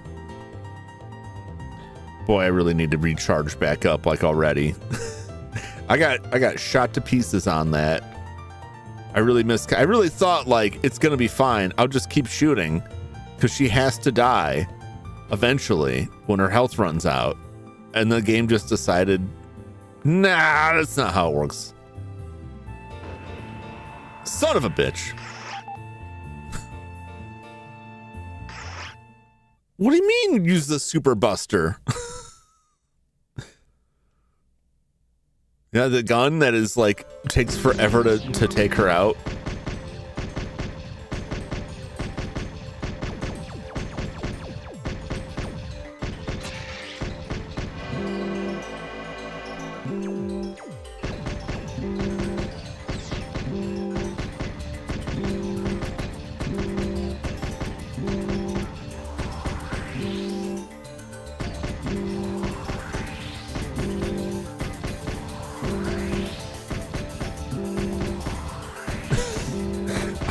Boy, I really need to recharge back up like already. I got shot to pieces on that. I really thought like it's gonna be fine. I'll just keep shooting because she has to die eventually when her health runs out. And the game just decided, nah, that's not how it works. Son of a bitch. What do you mean use the super buster? Yeah, the gun that is like takes forever to take her out.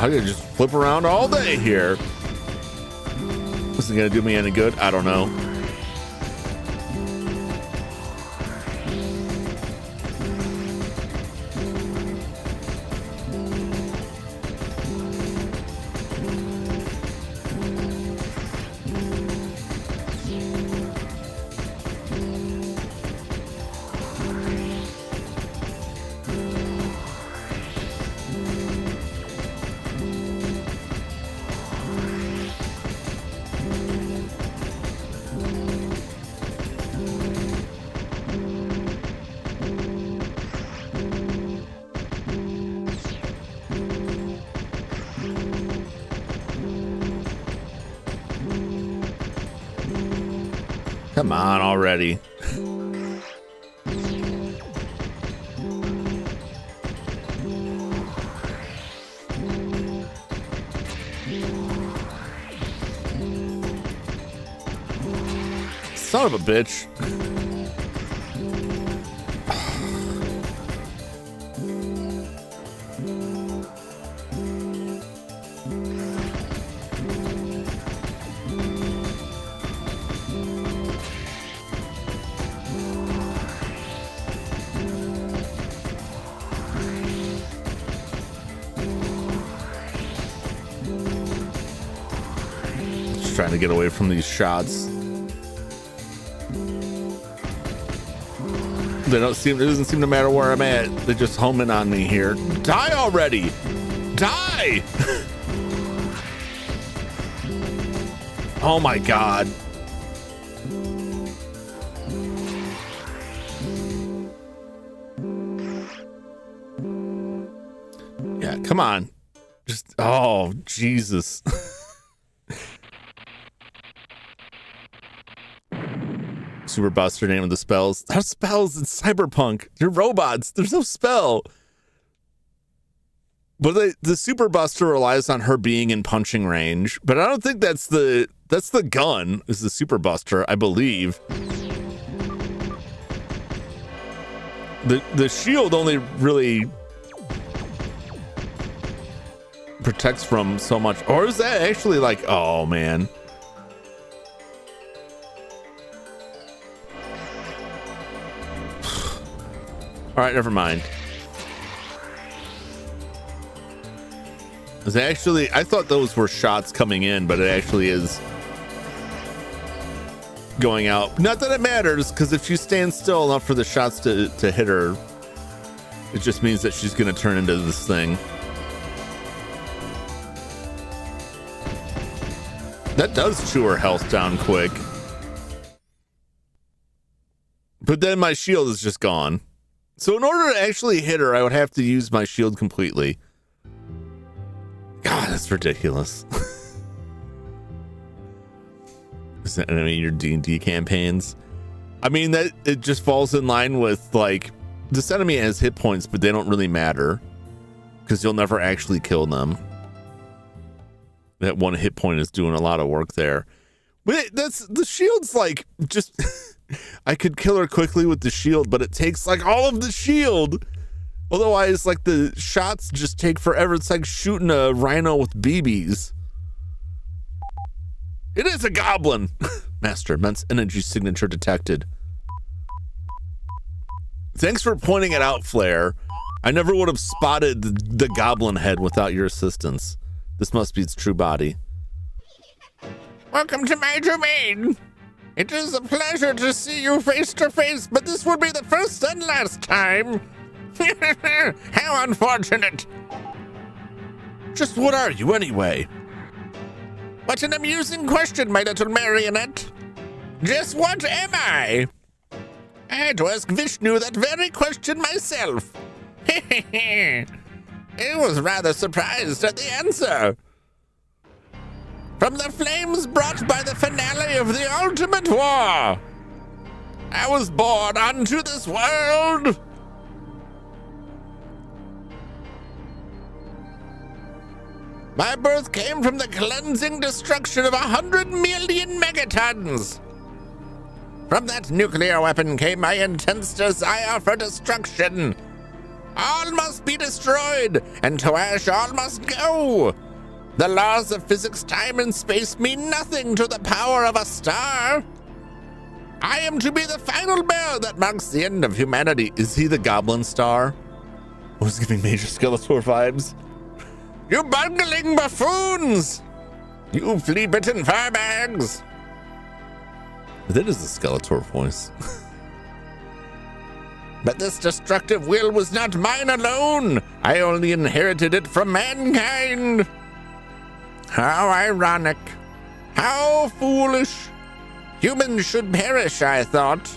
I could just flip around all day here. This is gonna do me any good? I don't know. Come on already. Son of a bitch. Trying to get away from these shots. It doesn't seem to matter where I'm at. They just home in on me here. Die already! Die! Oh my god. Yeah, come on. Just, oh, Jesus. Super Buster, name of the spells. How spells in Cyberpunk? They're robots. There's no spell. But the Super Buster relies on her being in punching range. But I don't think that's the gun is the Super Buster, I believe. The shield only really protects from so much. Or is that actually like, oh man. All right, never mind. Is actually, I thought those were shots coming in, but it actually is going out. Not that it matters, because if she stands still enough for the shots to hit her, It just means that she's gonna turn into this thing. That does chew her health down quick. But then my shield is just gone. So in order to actually hit her, I would have to use my shield completely. God, that's ridiculous. Is that enemy your D&D campaigns? I mean, that it just falls in line with, like, this enemy has hit points, but they don't really matter because you'll never actually kill them. That one hit point is doing a lot of work there. But that's the shield's like just I could kill her quickly with the shield, but it takes like all of the shield. Otherwise, like the shots just take forever. It's like shooting a rhino with BBs. It is a goblin. Master, immense energy signature detected. Thanks for pointing it out, Flair. I never would have spotted the goblin head without your assistance. This must be its true body. Welcome to my domain. It is a pleasure to see you face to face, but this will be the first and last time. How unfortunate. Just what are you anyway? What an amusing question, my little marionette. Just what am I? I had to ask Vishnu that very question myself. I was rather surprised at the answer. From the flames brought by the finale of the ultimate war, I was born unto this world. My birth came from the cleansing destruction of 100 million megatons. From that nuclear weapon came my intense desire for destruction. All must be destroyed, and to ash all must go. The laws of physics, time, and space mean nothing to the power of a star. I am to be the final bell that marks the end of humanity. Is he the Goblin Star? I was giving Major Skeletor vibes. You bungling buffoons! You flea-bitten firebags! That is the Skeletor voice. But this destructive will was not mine alone. I only inherited it from mankind. How ironic. How foolish. Humans should perish, I thought.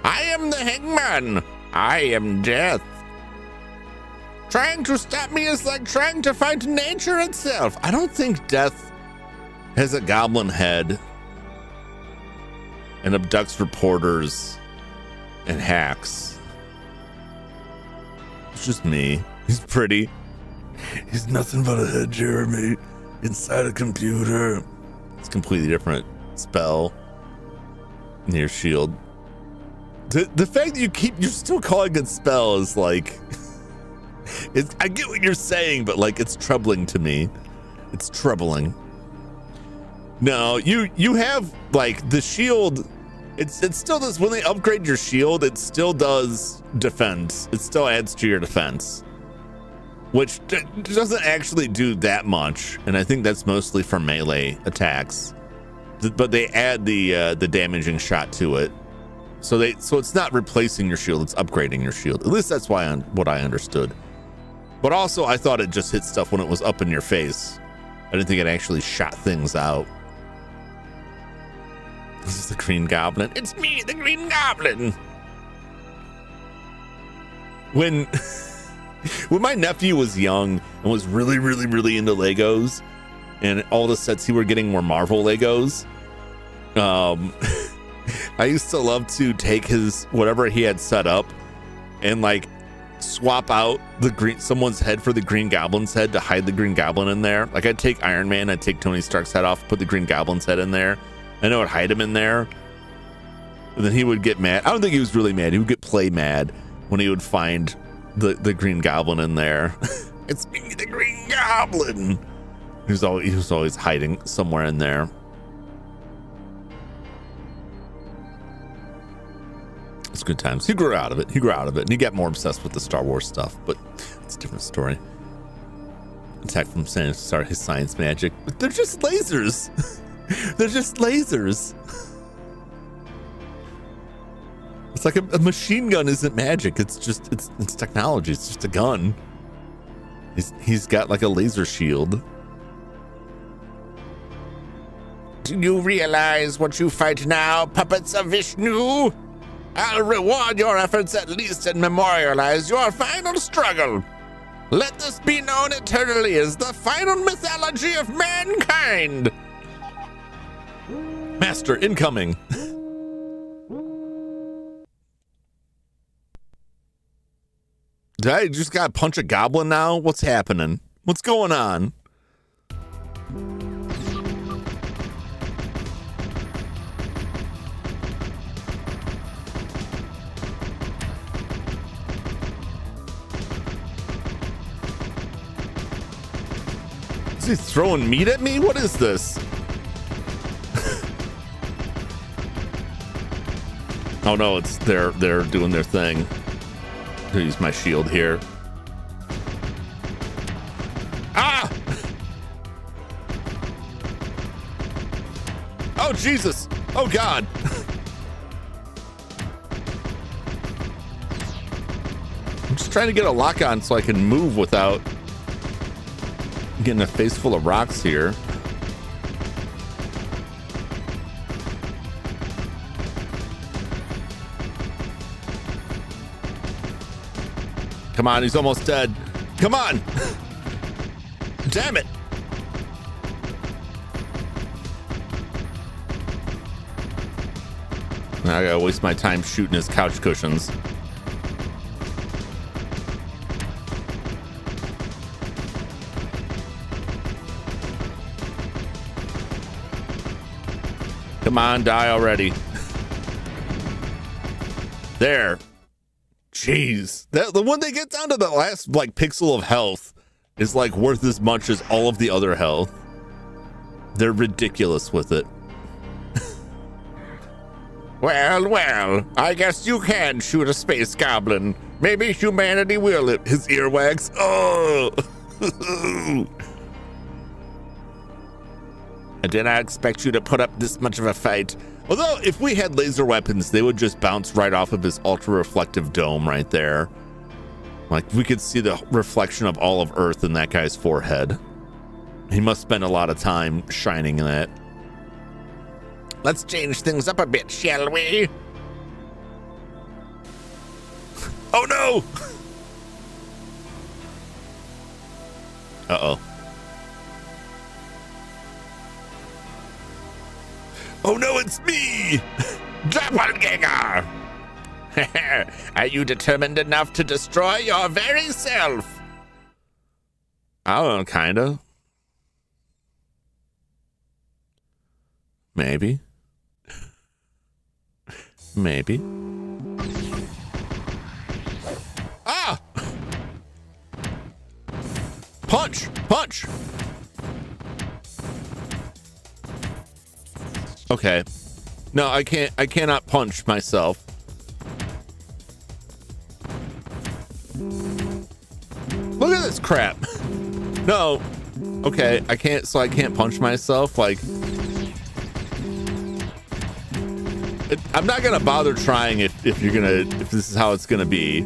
I am the hangman. I am death. Trying to stop me is like trying to fight nature itself. I don't think death has a goblin head and abducts reporters and hacks. It's just me. He's pretty. He's nothing but a head, Jeremy. Inside a computer. It's a completely different spell. Near shield. The fact that you're still calling it spell is like, I get what you're saying, but like it's troubling to me. It's troubling. No, you have like the shield. It still does, when they upgrade your shield, it still does defense. It still adds to your defense, which doesn't actually do that much. And I think that's mostly for melee attacks, but they add the damaging shot to it. So it's not replacing your shield, it's upgrading your shield. At least that's what I understood. But also I thought it just hit stuff when it was up in your face. I didn't think it actually shot things out. This is the Green Goblin. It's me, the Green Goblin. When my nephew was young and was really, really, really into Legos, and all the sets he were getting were Marvel Legos, I used to love to take his whatever he had set up and like swap out someone's head for the Green Goblin's head to hide the Green Goblin in there. Like I'd take Iron Man, I'd take Tony Stark's head off, put the Green Goblin's head in there. I know I'd hide him in there. And then he would get mad. I don't think he was really mad. He would get play mad when he would find the Green Goblin in there. It's me, the Green Goblin. He was always hiding somewhere in there. It's good times. He grew out of it. And he got more obsessed with the Star Wars stuff, but it's a different story. Attack from start his science magic. But they're just lasers. They're just lasers. It's like a machine gun isn't magic. It's just it's technology. It's just a gun. He's got like a laser shield. Do you realize what you fight now, puppets of Vishnu? I'll reward your efforts at least and memorialize your final struggle. Let this be known eternally as the final mythology of mankind. Master incoming. Did I just gotta punch a goblin now? What's happening? What's going on? Is he throwing meat at me? What is this? Oh no, it's they're doing their thing. I'll use my shield here. Ah! Oh Jesus! Oh God! I'm just trying to get a lock on so I can move without getting a face full of rocks here. Come on, he's almost dead. Come on! Damn it! Now I gotta waste my time shooting his couch cushions. Come on, die already. There. Jeez. The when they get down to the last like pixel of health is like worth as much as all of the other health. They're ridiculous with it. Well, I guess you can shoot a space goblin. Maybe humanity will. His earwax. Oh! I did not expect you to put up this much of a fight. Although, if we had laser weapons, they would just bounce right off of his ultra-reflective dome right there. Like, we could see the reflection of all of Earth in that guy's forehead. He must spend a lot of time shining in that. Let's change things up a bit, shall we? Oh, no! Uh-oh. Oh no, it's me! Doppelganger! Are you determined enough to destroy your very self? I don't know, kinda. Maybe. Maybe. Ah! Punch! Punch! Okay. No, I cannot punch myself. Look at this crap. No. Okay, I can't punch myself. Like, I'm not gonna bother trying if this is how it's gonna be.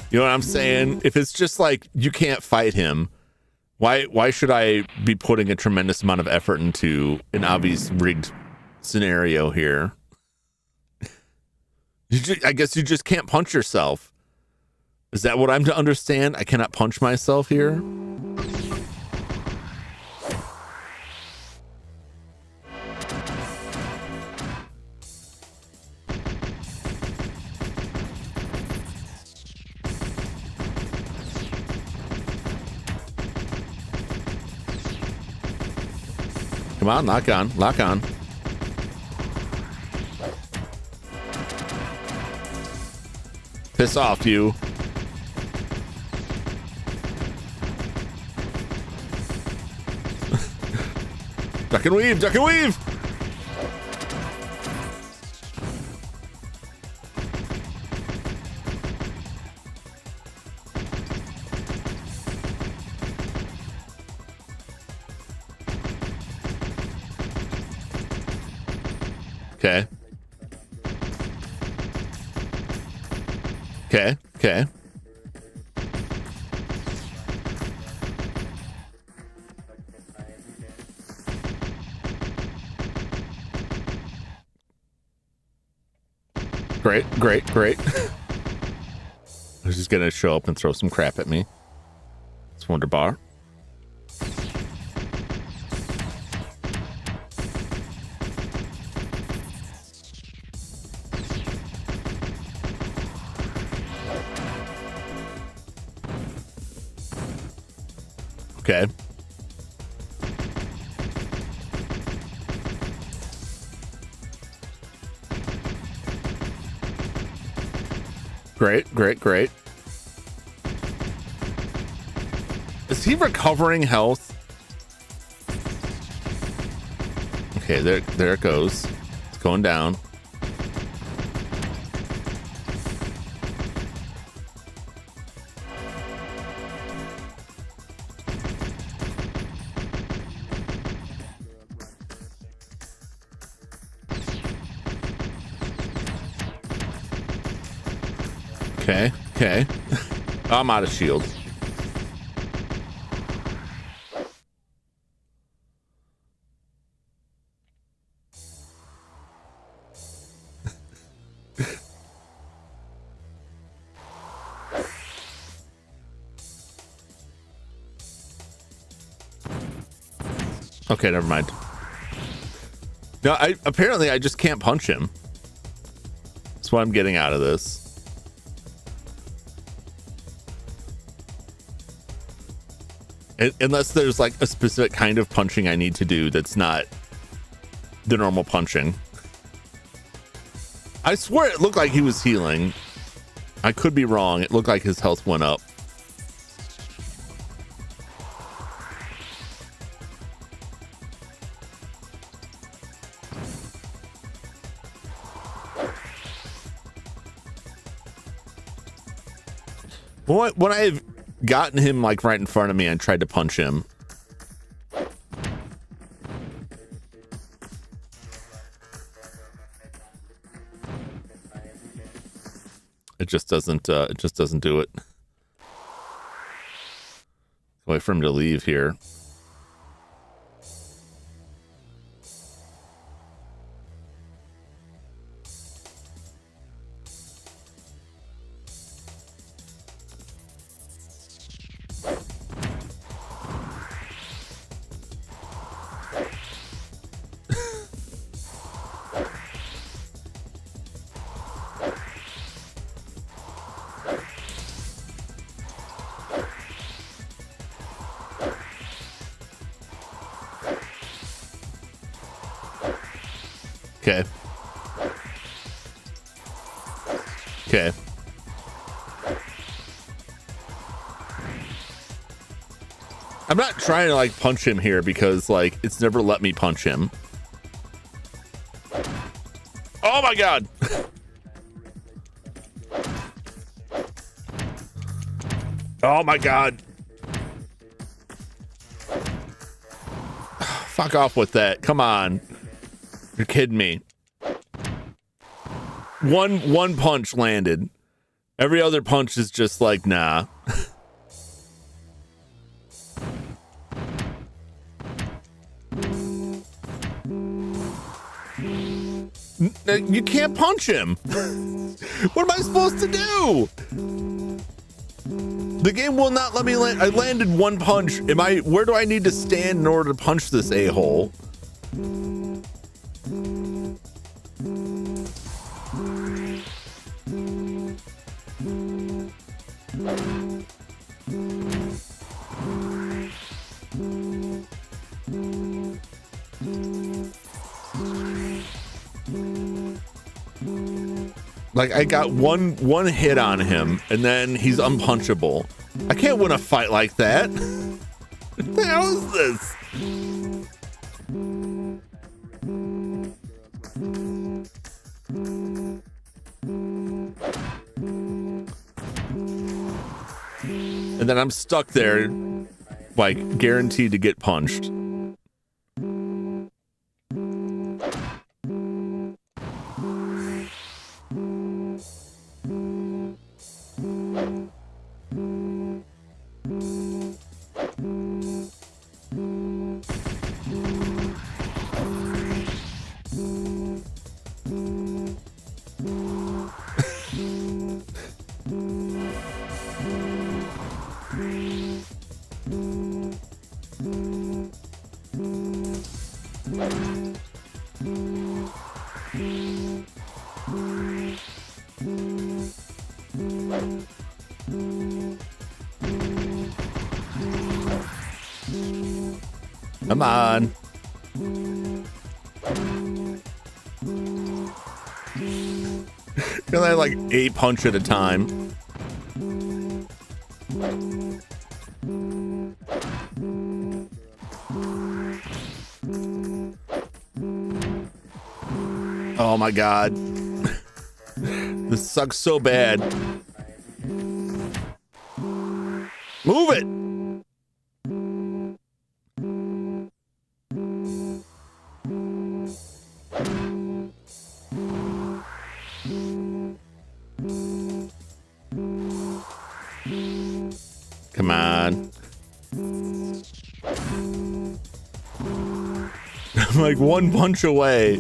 You know what I'm saying? If it's just like you can't fight him, why should I be putting a tremendous amount of effort into an obvious rigged scenario here? I guess you just can't punch yourself. Is that what I'm to understand? I cannot punch myself here? Come on, lock on, lock on. Piss off, you. Duck and weave, duck and weave. Okay. Okay. Okay. Great, great, great. He's just gonna show up and throw some crap at me. It's wunderbar. Okay. Great, great, great. Is he recovering health? Okay, there it goes. It's going down. Okay, okay. I'm out of shield. Okay, never mind. No, apparently I just can't punch him. That's what I'm getting out of this. Unless there's like a specific kind of punching I need to do that's not the normal punching. I swear it looked like he was healing. I could be wrong. It looked like his health went up. When I've gotten him like right in front of me and tried to punch him, it just doesn't do it. Wait for him to leave here. Okay. Okay. I'm not trying to like punch him here because like it's never let me punch him. Oh my god. Oh my god. Fuck off with that. Come on. You're kidding me. One punch landed. Every other punch is just like, nah. You can't punch him. What am I supposed to do? The game will not let me land. I landed one punch. Where do I need to stand in order to punch this a-hole? Like I got one hit on him and then he's unpunchable. I can't win a fight like that. What the hell is this? And then I'm stuck there, like guaranteed to get punched. Come on. Can I like 8 punch at a time? Oh my god. This sucks so bad. Move it. Come on. I'm like 1 punch away.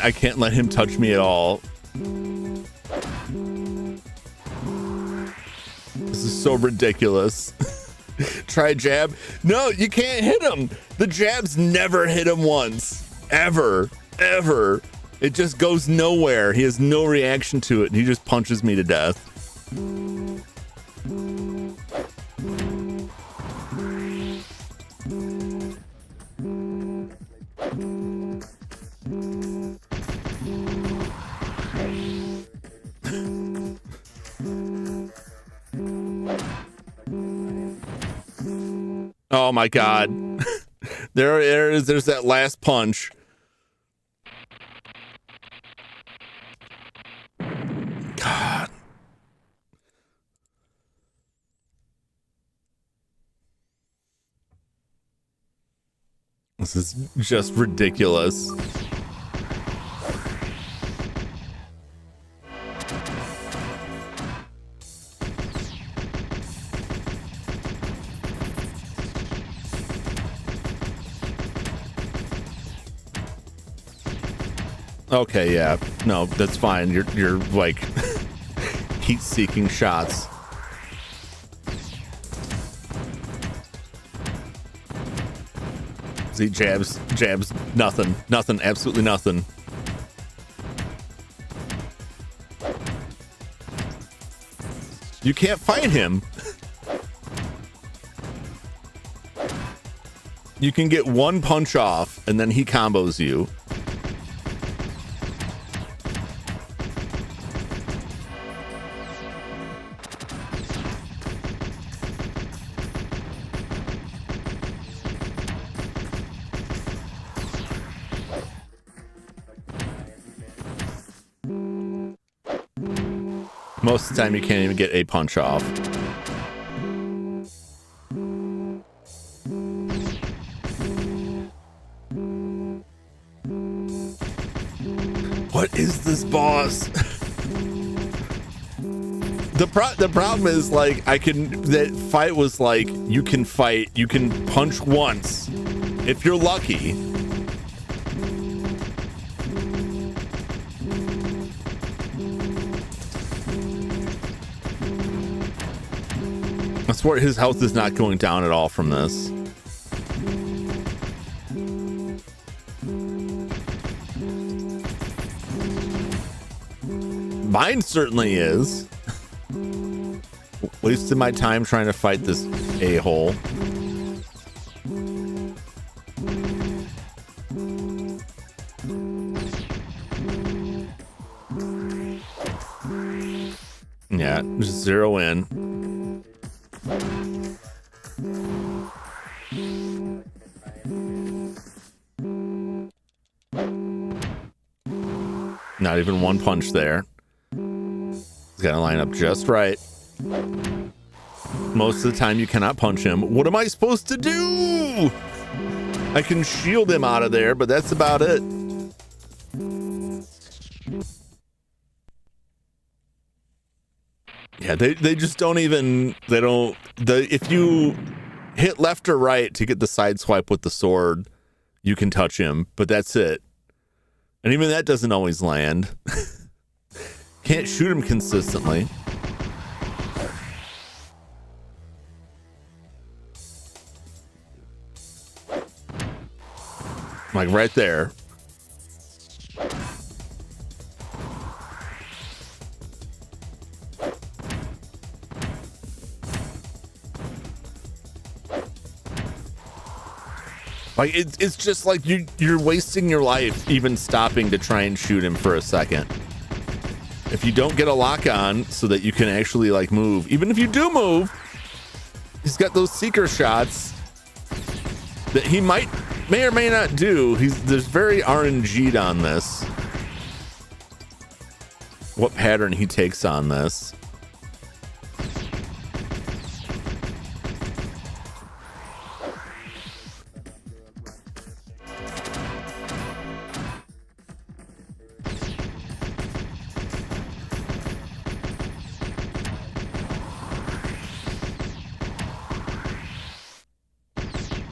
I can't let him touch me at all. This is so ridiculous. Try a jab. No, you can't hit him. The jabs never hit him once. Ever. It just goes nowhere. He has no reaction to it. He just punches me to death. Oh my god. There's that last punch. God. This is just ridiculous. Okay, yeah. No, that's fine. You're like heat-seeking shots. See, jabs, nothing, absolutely nothing. You can't fight him. You can get 1 punch off, and then he combos you. Most of the time you can't even get a punch off. What is this boss? The problem is, like, that fight was like, you can punch once if you're lucky. I swear his health is not going down at all from this. Mine certainly is. Wasted my time trying to fight this a-hole. Yeah, just 0 in. Not even 1 punch there. He's got to line up just right. Most of the time you cannot punch him. What am I supposed to do? I can shield him out of there, but that's about it. Yeah, they just don't even, if you hit left or right to get the side swipe with the sword, you can touch him, but that's it. And even that doesn't always land. Can't shoot him consistently. Like right there. Like it's just like you're wasting your life even stopping to try and shoot him for a second. If you don't get a lock on so that you can actually like move, even if you do move, he's got those seeker shots that he may or may not do. There's very RNG'd on this. What pattern he takes on this.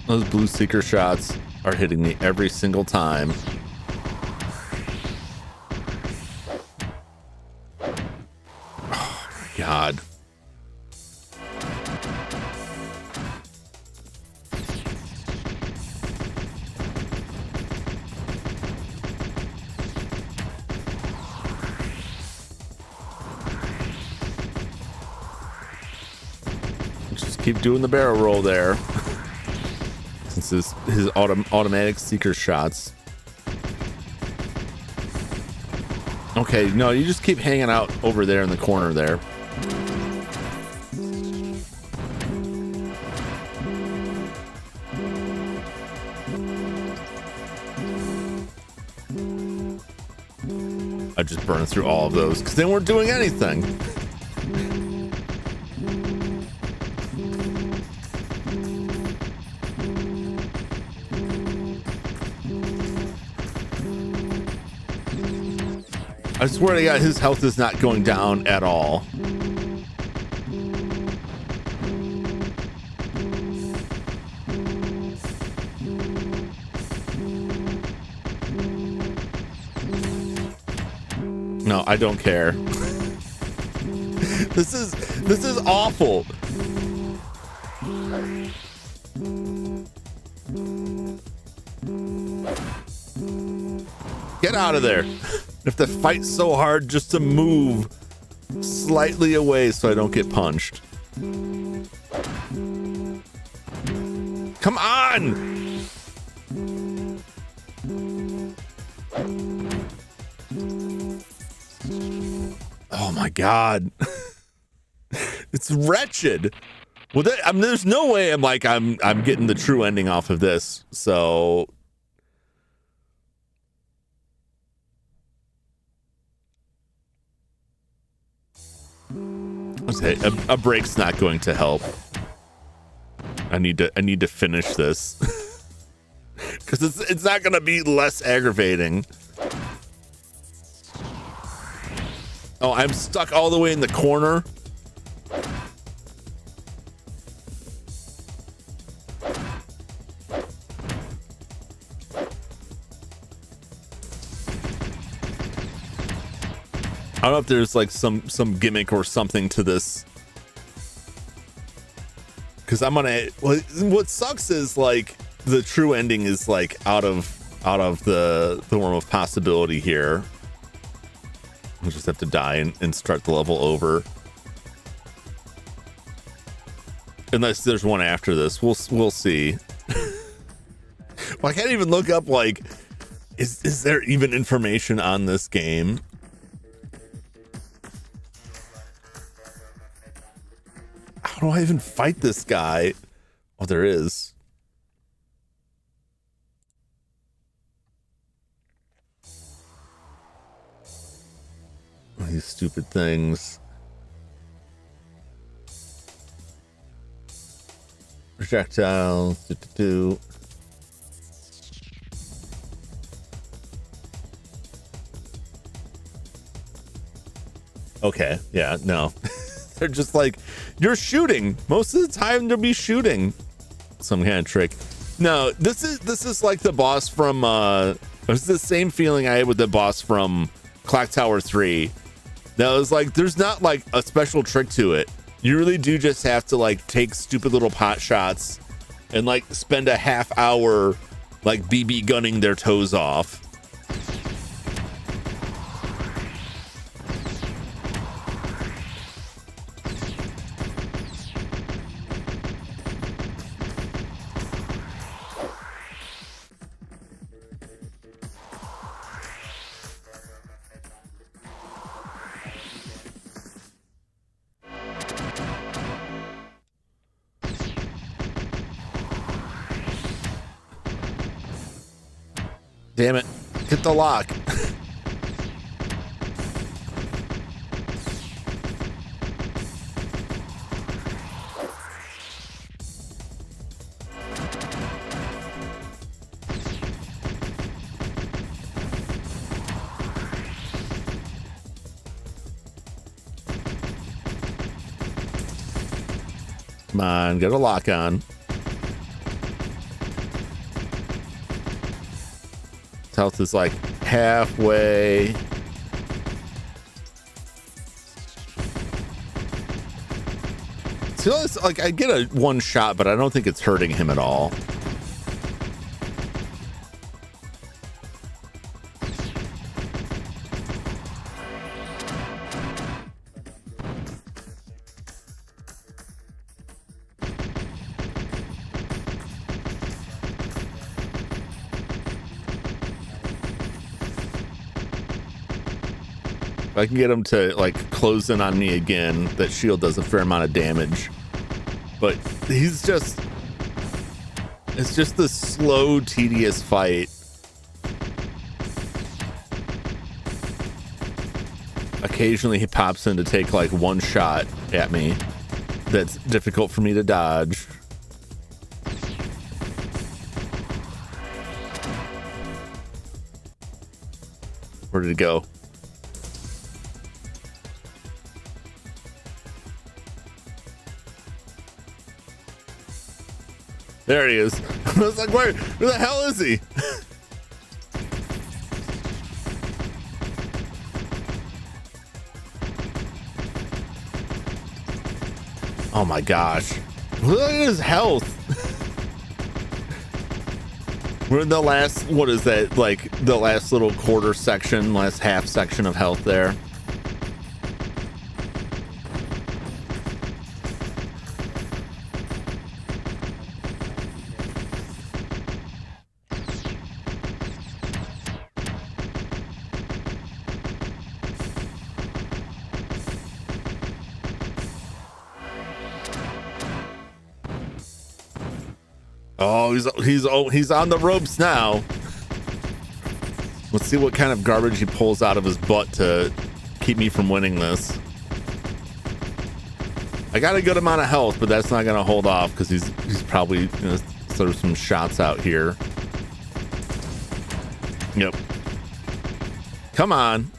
Those blue seeker shots are hitting me every single time. Oh my God. Just keep doing the barrel roll there. Since his automatic seeker shots. Okay, no, you just keep hanging out over there in the corner there. I just burned through all of those because they weren't doing anything. I swear to God, his health is not going down at all. No, I don't care. This is awful. Get out of there. I have to fight so hard just to move slightly away so I don't get punched. Come on! Oh my God. It's wretched. Well, I mean, there's no way I'm getting the true ending off of this. So okay, a break's not going to help. I need to finish this because it's not going to be less aggravating. Oh, I'm stuck all the way in the corner. I don't know if there's like some gimmick or something to this, because I'm gonna. What sucks is like the true ending is like out of the realm of possibility here. We'll just have to die and start the level over, unless there's one after this. We'll see. Well, I can't even look up like is there even information on this game? How do I even fight this guy? Oh, there is. These stupid things. Projectiles. Okay, yeah, no. They're just like, you're shooting. Most of the time they'll be shooting. Some kind of trick. No, this is like the boss from it's the same feeling I had with the boss from Clock Tower 3. That was like, there's not like a special trick to it. You really do just have to like take stupid little pot shots and like spend a half hour like BB gunning their toes off. Damn it. Get the lock. Come on, get a lock on. Health is like halfway. So it's like I get a one shot, but I don't think it's hurting him at all. If I can get him to like close in on me again, that shield does a fair amount of damage. But it's just this slow, tedious fight. Occasionally he pops in to take like one shot at me. That's difficult for me to dodge. Where did it go? There he is. I was like, where the hell is he? Oh my gosh. Look at his health. We're in the last, what is that? Like the last little quarter section, last half section of health there. Oh, he's on the ropes now. Let's see what kind of garbage he pulls out of his butt to keep me from winning this. I got a good amount of health, but that's not gonna hold off because he's probably gonna throw some shots out here. Yep. Come on.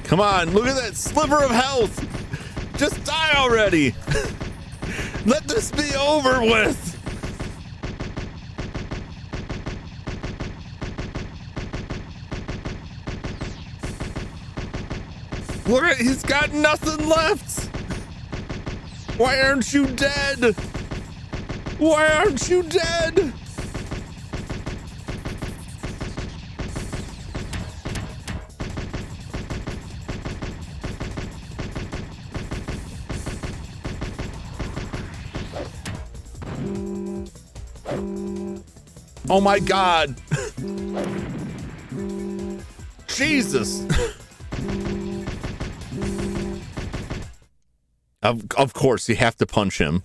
Come on, look at that sliver of health. Just die already. Let this be over with. Look at, he's got nothing left. Why aren't you dead? Why aren't you dead? Oh my God. Jesus. Of course, you have to punch him.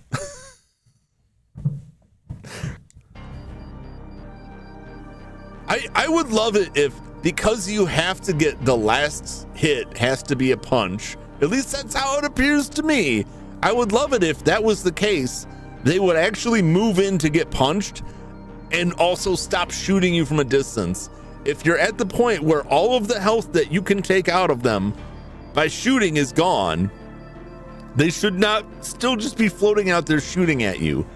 I would love it if, because you have to get the last hit has to be a punch. At least that's how it appears to me. I would love it if that was the case. They would actually move in to get punched and also stop shooting you from a distance. If you're at the point where all of the health that you can take out of them by shooting is gone, they should not still just be floating out there shooting at you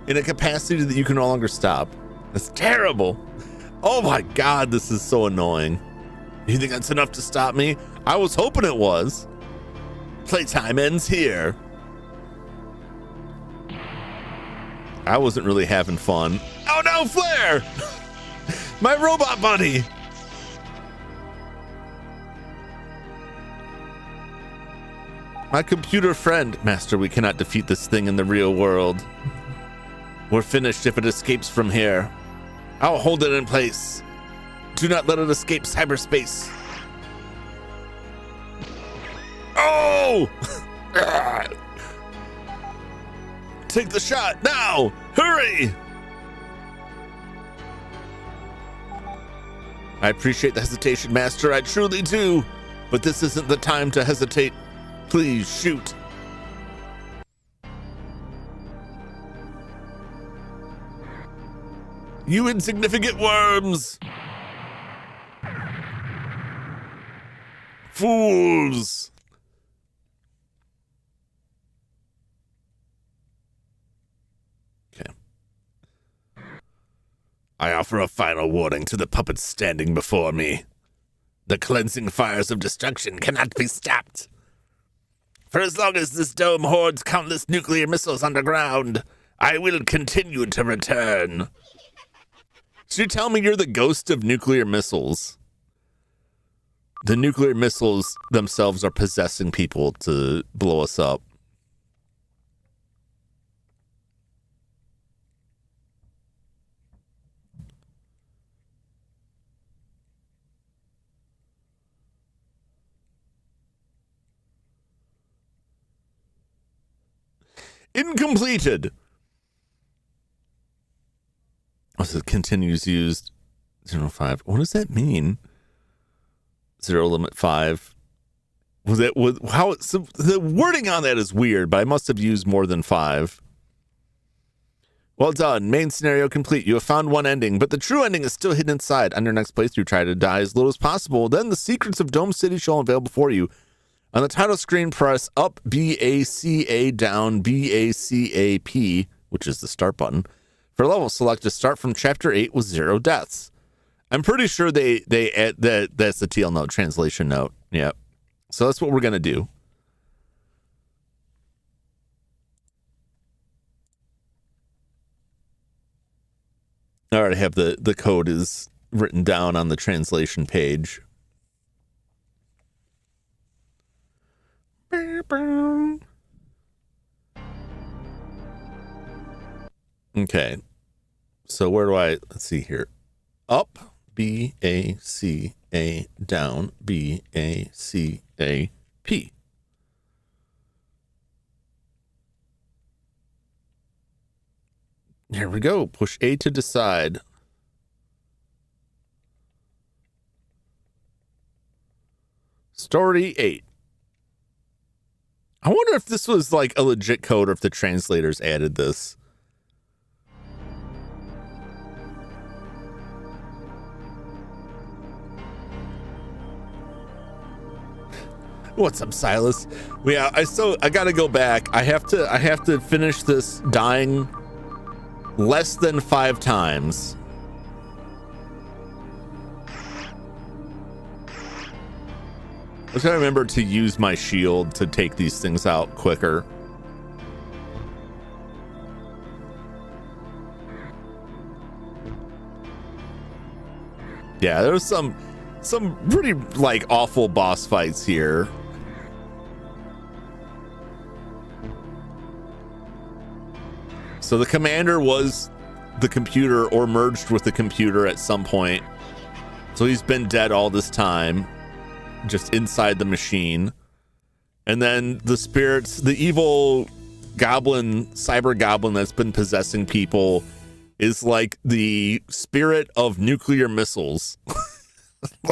in a capacity that you can no longer stop. That's terrible. Oh my God, this is so annoying. You think that's enough to stop me? I was hoping it was. Playtime ends here. I wasn't really having fun. Oh no, Flare! My robot buddy! My computer friend. Master, we cannot defeat this thing in the real world. We're finished if it escapes from here. I'll hold it in place. Do not let it escape cyberspace. Oh! Take the shot now! Hurry! I appreciate the hesitation, Master. I truly do. But this isn't the time to hesitate. Please shoot. You insignificant worms! Fools! Okay. I offer a final warning to the puppets standing before me. The cleansing fires of destruction cannot be stopped. For as long as this dome hoards countless nuclear missiles underground, I will continue to return. So you tell me you're the ghost of nuclear missiles? The nuclear missiles themselves are possessing people to blow us up. Incompleted. Oh, so it continues used 0.5. What does that mean? 0 limit 5. Was that how so the wording on that is weird, but I must have used more than 5. Well done. Main scenario complete. You have found one ending, but the true ending is still hidden inside. On your next playthrough, try to die as little as possible. Then the secrets of Dome City shall unveil before you. On the title screen, press up BACA, down BACAP, which is the start button. For level, select to start from chapter 8 with 0 deaths. I'm pretty sure they add that's the TL note, translation note. Yep. So that's what we're gonna do. I already have the code is written down on the translation page. Okay. So where do let's see here. Up, B-A-C-A, down, B-A-C-A-P. Here we go. Push A to decide. Story 8. I wonder if this was like a legit code or if the translators added this. What's up, Silas? Yeah, I gotta go back. I have to finish this dying less than 5 times. I gotta remember to use my shield to take these things out quicker. Yeah, there was some pretty like awful boss fights here. So the commander was the computer or merged with the computer at some point. So he's been dead all this time, just inside the machine. And then the spirits, the evil goblin, cyber goblin that's been possessing people is like the spirit of nuclear missiles.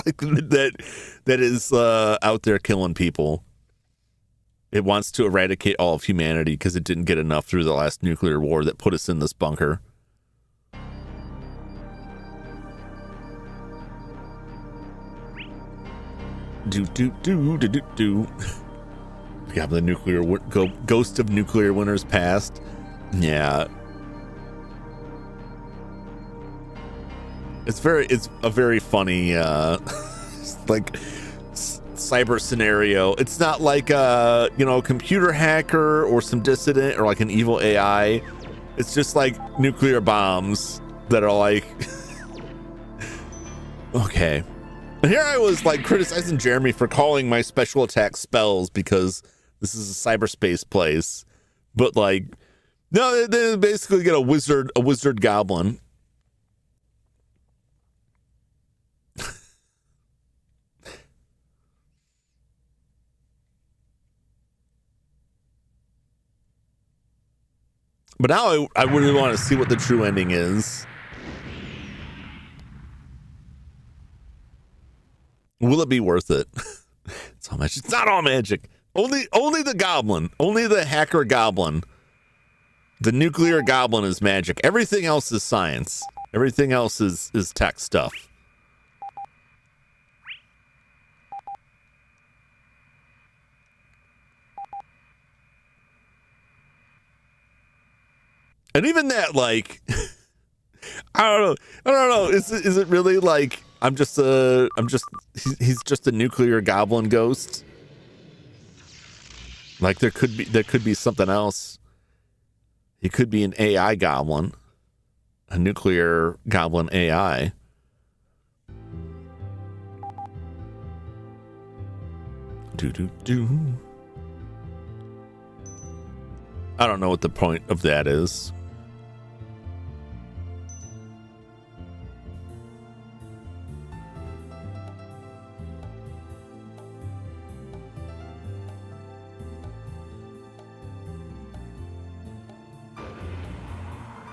Like that is out there killing people. It wants to eradicate all of humanity because it didn't get enough through the last nuclear war that put us in this bunker. Yeah, the nuclear ghost of nuclear winters past. Yeah, it's a very funny like cyber scenario. It's not like a computer hacker or some dissident or like an evil AI. It's just like nuclear bombs that are like okay. And here I was like criticizing Jeremy for calling my special attack spells because this is a cyberspace place, but like no, they basically get a wizard goblin. But now I really want to see what the true ending is. Will it be worth it? It's all magic. It's not all magic. Only the goblin. Only the hacker goblin. The nuclear goblin is magic. Everything else is science. Everything else is tech stuff. And even that, like, I don't know. Is it really like he's just a nuclear goblin ghost? Like there could be something else. He could be an AI goblin, a nuclear goblin AI. I don't know what the point of that is.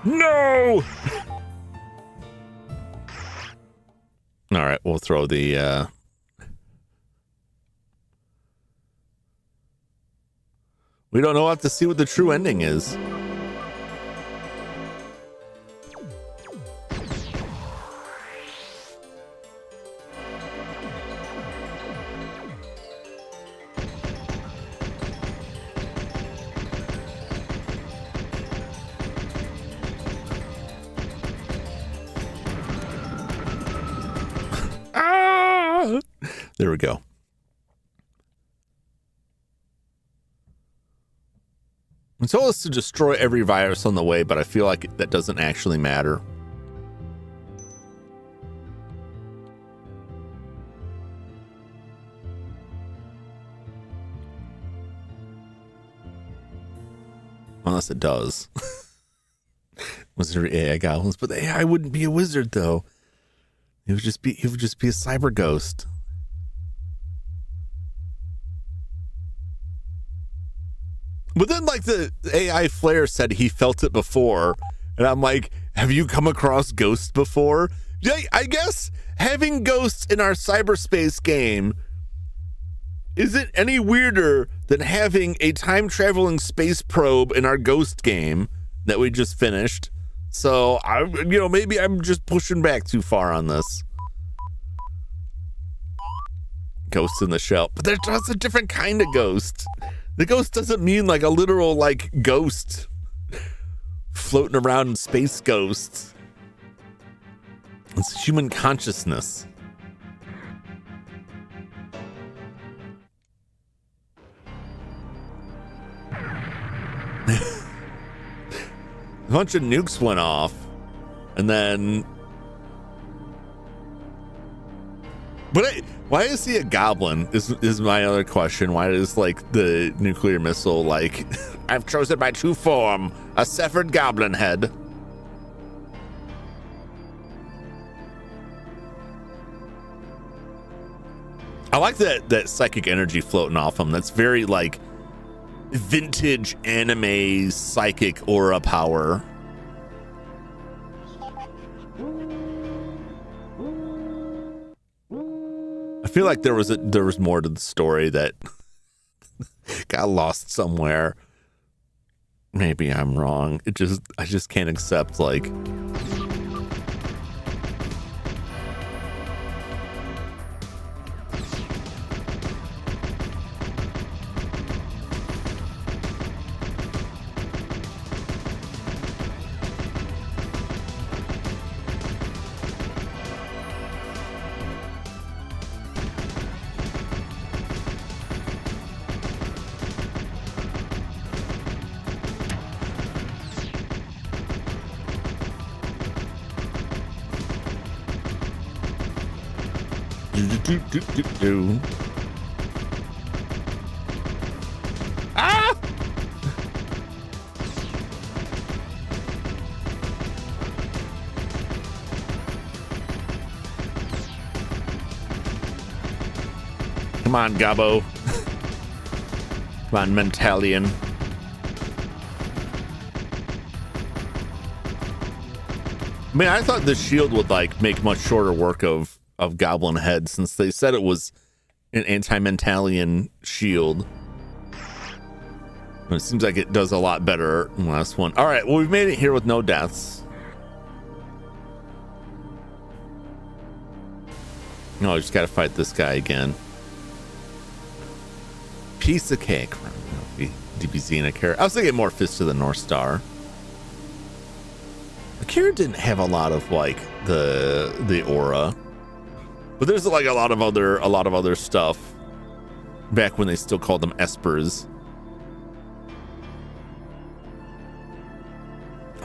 No! All right, we'll throw the we don't know. We'll have to see what the true ending is. There we go. It told us to destroy every virus on the way, but I feel like that doesn't actually matter. Unless it does. Wizard AI goblins, but the AI wouldn't be a wizard though. It would just be a cyber ghost. But then, like, the AI Flare said he felt it before. And I'm like, have you come across ghosts before? Yeah, I guess having ghosts in our cyberspace game isn't any weirder than having a time-traveling space probe in our ghost game that we just finished. So, maybe I'm just pushing back too far on this. Ghost in the shell. But that's a different kind of ghost. The ghost doesn't mean like a literal like ghost floating around in space ghosts. It's human consciousness. A bunch of nukes went off and then why is he a goblin is my other question. Why does like the nuclear missile like I've chosen my true form, a severed goblin head. I like that psychic energy floating off him. That's very like vintage anime psychic aura power. I feel like there was more to the story that got lost somewhere. Maybe I'm wrong. I just can't accept like Ah! Come on, Gabo. Come on, Mentalian. I mean, I thought the shield would like make much shorter work of Goblin Head, since they said it was an anti-Mentalian shield. But it seems like it does a lot better in the last one. All right, well, we've made it here with no deaths. No, I just got to fight this guy again. Piece of cake. DBZ and Akira. I was thinking more Fist of the North Star. Akira didn't have a lot of like the aura, but there's like a lot of other stuff back when they still called them espers.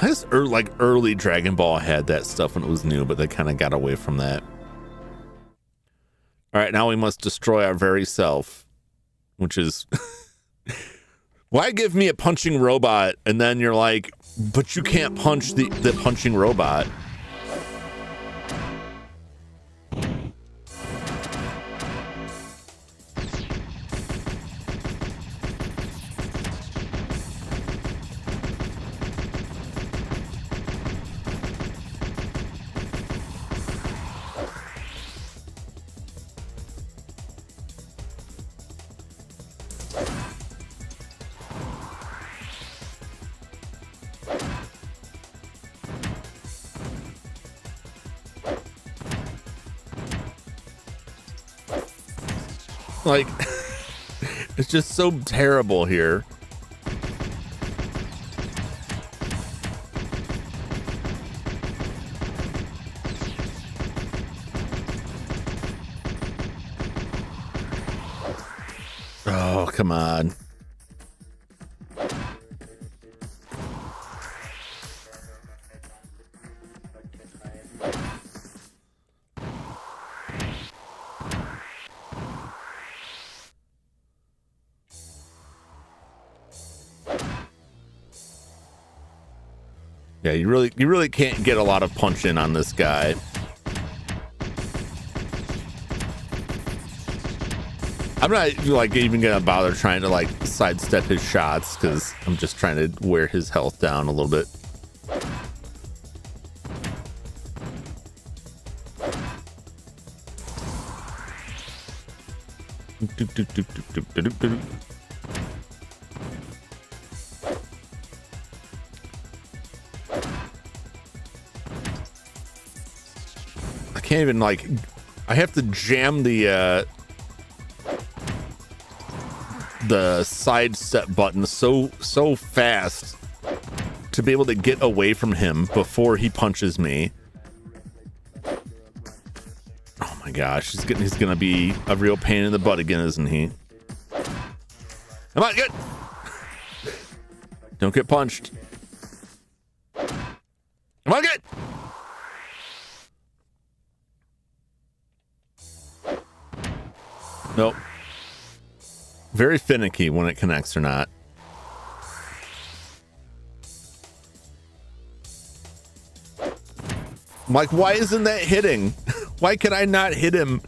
I guess early Dragon Ball had that stuff when it was new, but they kind of got away from that. All right, now we must destroy our very self, which is why give me a punching robot and then you're like, but you can't punch the punching robot. Like, it's just so terrible here. Oh, come on. Yeah, you really can't get a lot of punch in on this guy. I'm not like even gonna bother trying to like sidestep his shots because I'm just trying to wear his health down a little bit. I can't even like, I have to jam the sidestep button so fast to be able to get away from him before he punches me. Oh my gosh, he's gonna be a real pain in the butt again, isn't he? Come on, get! Don't get punched. Come on, get! Nope. Very finicky when it connects or not. I'm like, why isn't that hitting? Why can I not hit him?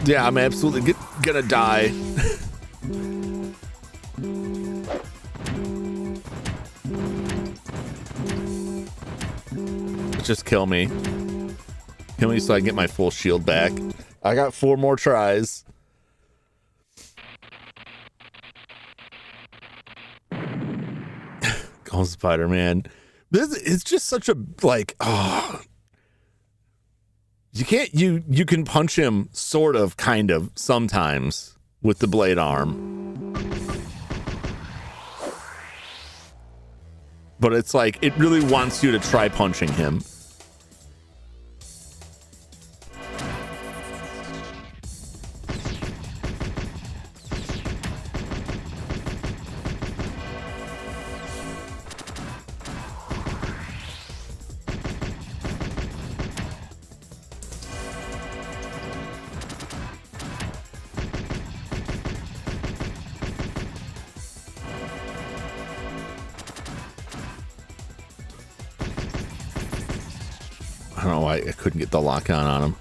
Yeah, I'm absolutely gonna die. Just kill me. Kill me so I can get my full shield back. I got 4 more tries. Call Spider-Man. This is just such a like, oh. You can't, you can punch him sort of, kind of, sometimes with the blade arm. but it's like it really wants you to try punching him. I don't know why I couldn't get the lock on him.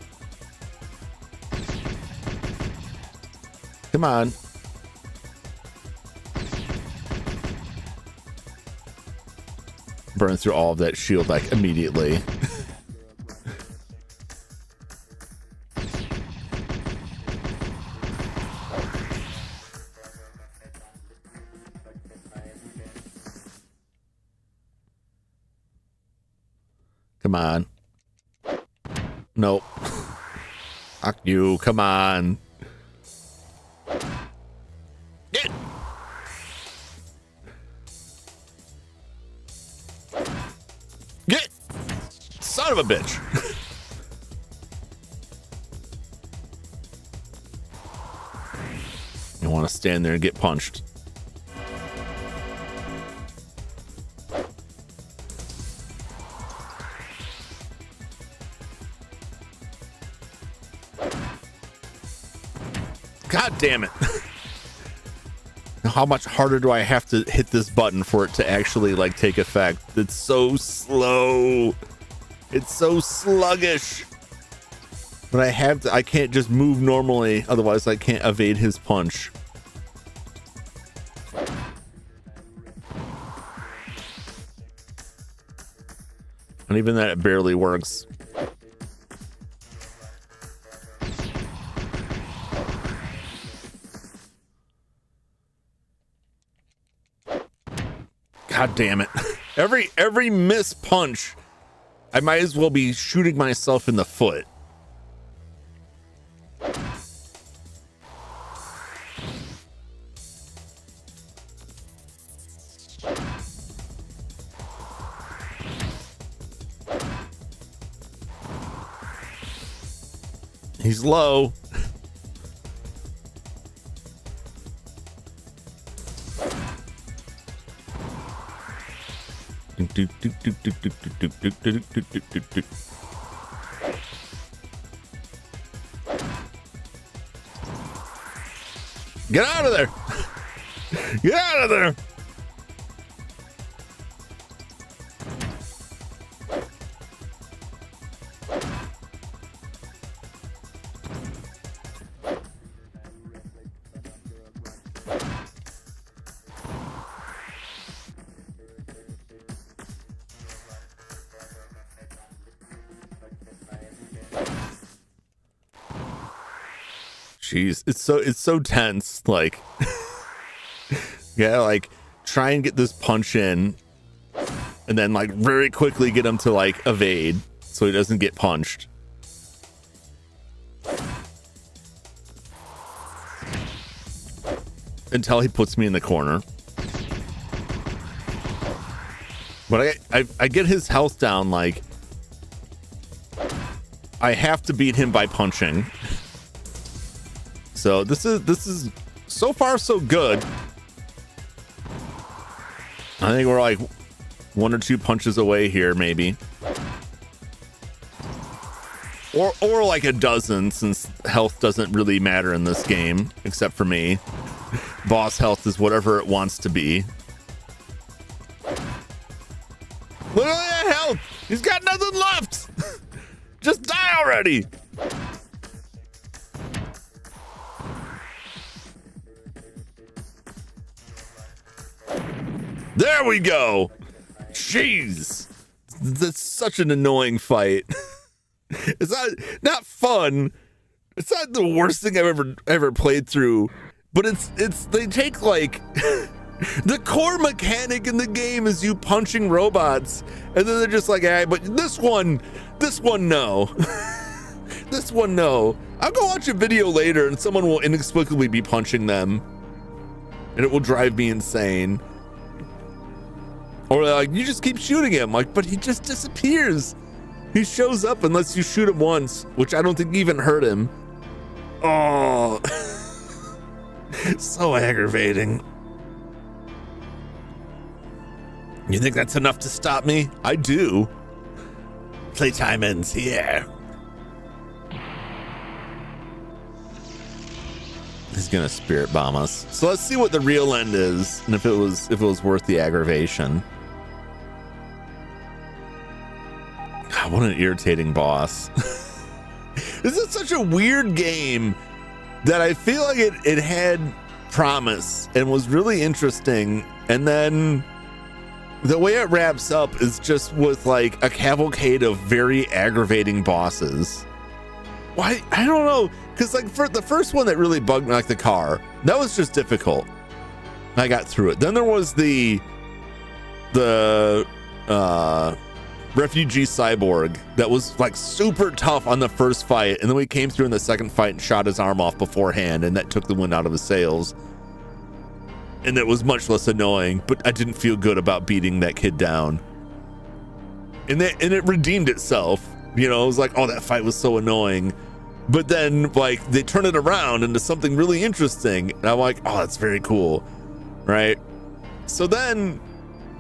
Come on. Burn through all of that shield like immediately. Come on. Nope. Fuck you. Come on. Get. Get. Son of a bitch. You want to stand there and get punched. God damn it. How much harder do I have to hit this button for it to actually like take effect? It's so slow. It's so sluggish. But I can't just move normally, otherwise I can't evade his punch. And even that, it barely works. God damn it. Every miss punch, I might as well be shooting myself in the foot. He's low. Get out of there. Get out of there. Jeez, it's so tense. Like, yeah, like try and get this punch in, and then like very quickly get him to like evade so he doesn't get punched. Until he puts me in the corner. But I get his health down. Like, I have to beat him by punching. So this is so far so good. I think we're like 1 or 2 punches away here, maybe, or like a dozen, since health doesn't really matter in this game except for me. Boss health is whatever it wants to be. Look at that health. He's got nothing left. Just die already. There we go. Jeez, that's such an annoying fight. It's not fun. It's not the worst thing I've ever played through, but it's they take like the core mechanic in the game is you punching robots, and then they're just like, hey, but this one no. This one no. I'll go watch a video later and someone will inexplicably be punching them, and it will drive me insane. Or like, you just keep shooting him. Like, but he just disappears. He shows up unless you shoot him once, which I don't think even hurt him. Oh, so aggravating. You think that's enough to stop me? I do. Playtime ends here. He's gonna spirit bomb us. So let's see what the real end is, and if it was worth the aggravation. God, what an irritating boss. This is such a weird game that I feel like it had promise and was really interesting, and then the way it wraps up is just with like a cavalcade of very aggravating bosses. Why? I don't know. Because like for the first one that really bugged me, like the car, that was just difficult. I got through it. Then there was the refugee cyborg that was like super tough on the first fight, and then we came through in the second fight and shot his arm off beforehand, and that took the wind out of his sails. And that was much less annoying, but I didn't feel good about beating that kid down. And it redeemed itself. You know, it was like, oh, that fight was so annoying. But then, like, they turn it around into something really interesting. And I'm like, oh, that's very cool. Right? So then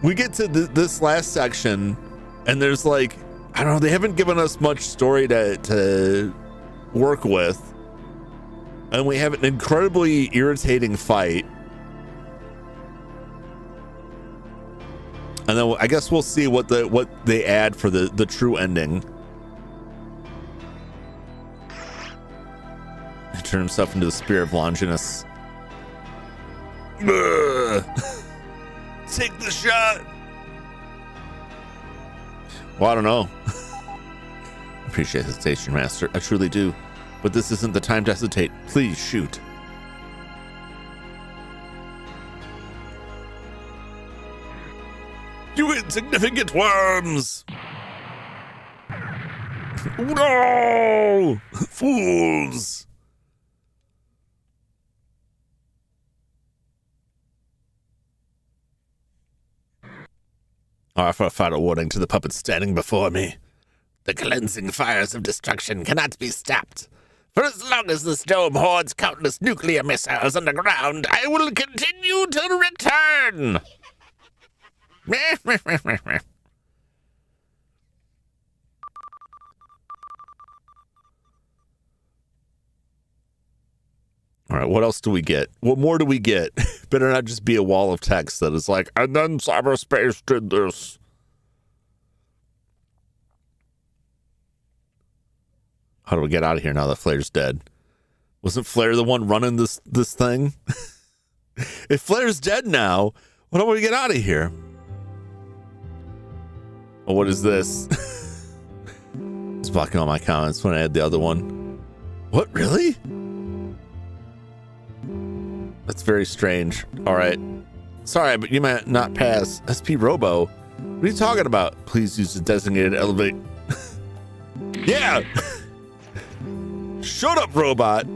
we get to this last section, and there's like, I don't know, they haven't given us much story to work with. And we have an incredibly irritating fight. And then I guess we'll see what they add for the true ending. He turned himself into the spirit of Longinus. Take the shot. Well, I don't know. Appreciate the station master. I truly do. But this isn't the time to hesitate. Please shoot. You insignificant worms! No! Fools! I offer a final warning to the puppets standing before me. The cleansing fires of destruction cannot be stopped. For as long as this dome hoards countless nuclear missiles underground, I will continue to return! All right, what else do we get? What more do we get? Better not just be a wall of text that is like, and then cyberspace did this. How do we get out of here now that Flair's dead? Wasn't Flair the one running this thing? If Flair's dead now, how do we get out of here? Oh, what is this? It's blocking all my comments when I had the other one. What, really? That's very strange. All right. Sorry, but you might not pass SP Robo. What are you talking about? Please use the designated elevate. Yeah. Shut up, robot.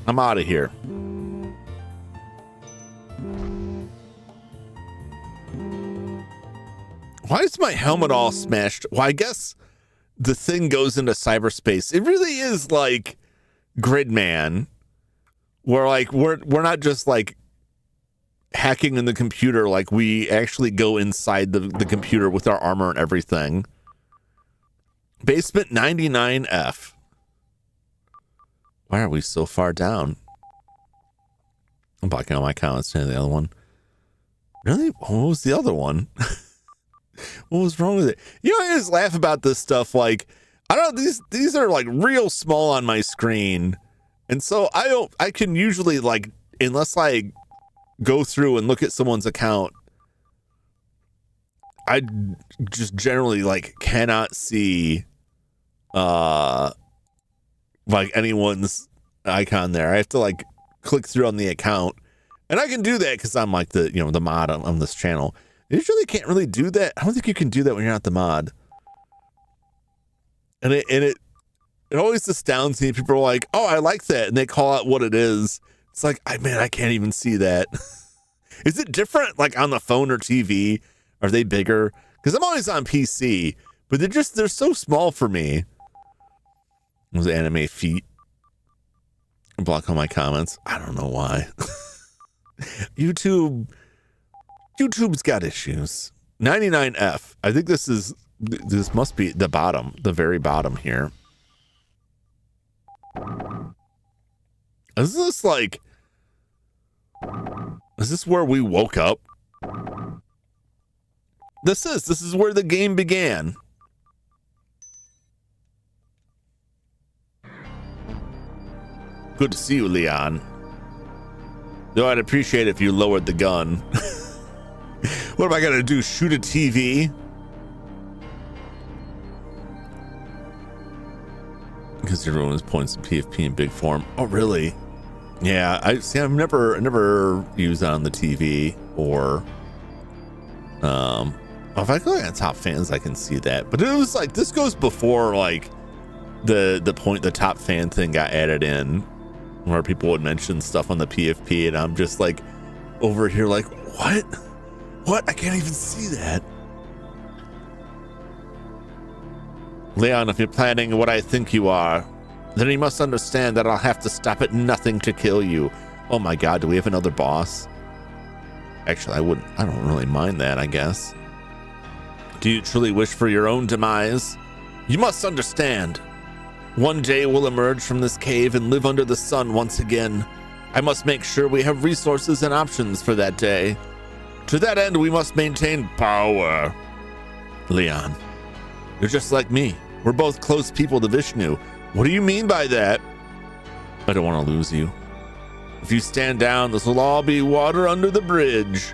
I'm out of here. Why is my helmet all smashed? Well, I guess the thing goes into cyberspace. It really is like Gridman, where like we're not just like hacking in the computer, like we actually go inside the computer with our armor and everything. Basement 99F. Why are we so far down? I'm blocking all my comments to the other one. Really? What was the other one? What was wrong with it? You know, I just laugh about this stuff. Like, I don't know, these are like real small on my screen. And so I can usually, like, unless I go through and look at someone's account, I just generally like cannot see like anyone's icon there. I have to like click through on the account, and I can do that because I'm like the mod on this channel. You usually can't really do that. I don't think you can do that when you're not the mod. And it always astounds me. People are like, "Oh, I like that," and they call out what it is. It's like, I can't even see that. Is it different like on the phone or TV? Are they bigger? Because I'm always on PC, but they're so small for me. Those anime feet. Block all my comments. I don't know why. YouTube's got issues. 99F. I think this must be the bottom, the very bottom here. Is this where we woke up? This is where the game began. Good to see you, Leon. Though I'd appreciate it if you lowered the gun. What am I gonna do? Shoot a TV? Because everyone always points to PFP in big form. Oh, really? Yeah, I've never used that on the TV or if I go at top fans, I can see that. But it was like this goes before like the top fan thing got added in, where people would mention stuff on the PFP, and I'm just like over here like, what? I can't even see that. Leon, if you're planning what I think you are, then you must understand that I'll have to stop at nothing to kill you. Oh my God, do we have another boss? Actually, I don't really mind that, I guess. Do you truly wish for your own demise? You must understand. One day we'll emerge from this cave and live under the sun once again. I must make sure we have resources and options for that day. To that end, we must maintain power. Leon, you're just like me. We're both close people to Vishnu. What do you mean by that? I don't want to lose you. If you stand down, this will all be water under the bridge.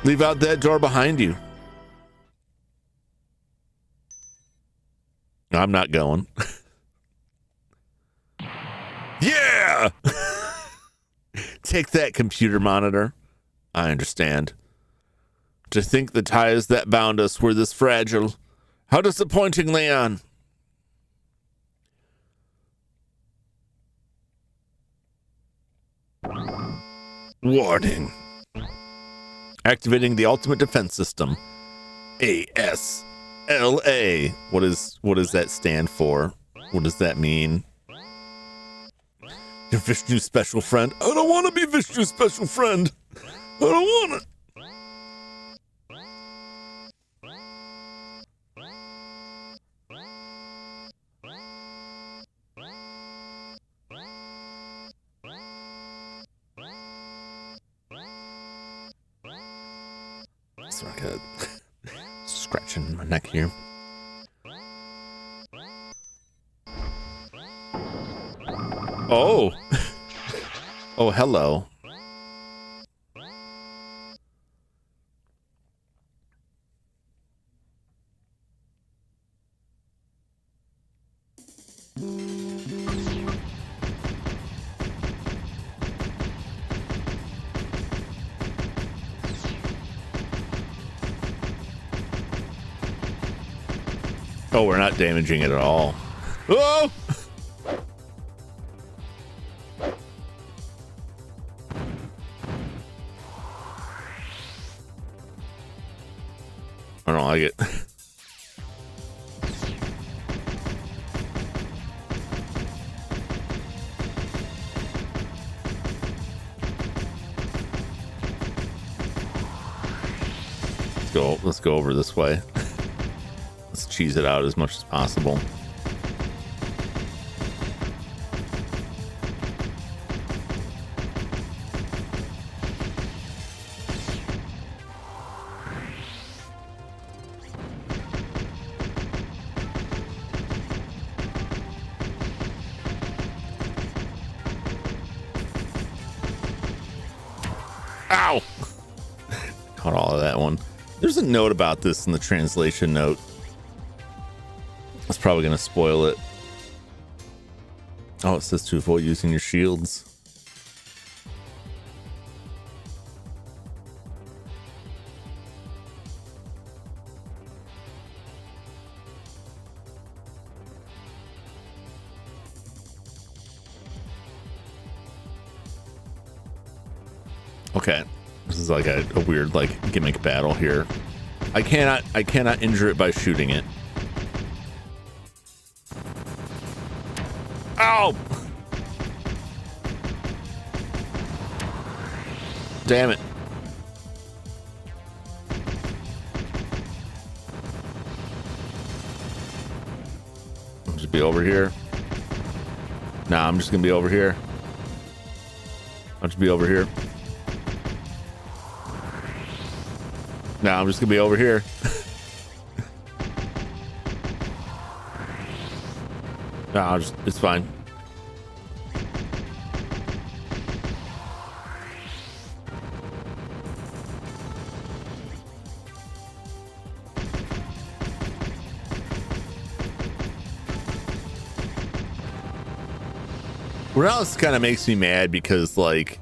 Leave out that door behind you. I'm not going. Yeah! Take that, computer monitor. I understand. To think the ties that bound us were this fragile. How disappointing, Leon. Warning. Activating the ultimate defense system. ASLA. What does that stand for? What does that mean? Your Vishnu special friend. I don't want to be Vishnu's special friend. I don't want it. So I got scratching my neck here. Oh. Oh, hello. Oh, we're not damaging it at all. Oh! I don't like it. Let's go over this way. Let's cheese it out as much as possible. Ow! Caught all of that one. There's a note about this in the translation note. That's probably going to spoil it. Oh, it says to avoid using your shields. Okay. This is like a weird like gimmick battle here. I cannot injure it by shooting it. Ow! Damn it. I'll just be over here. Nah, I'm just gonna be over here. I'll just be over here. Nah, I'm just gonna be over here. Nah, it's fine. What else kind of makes me mad because, like,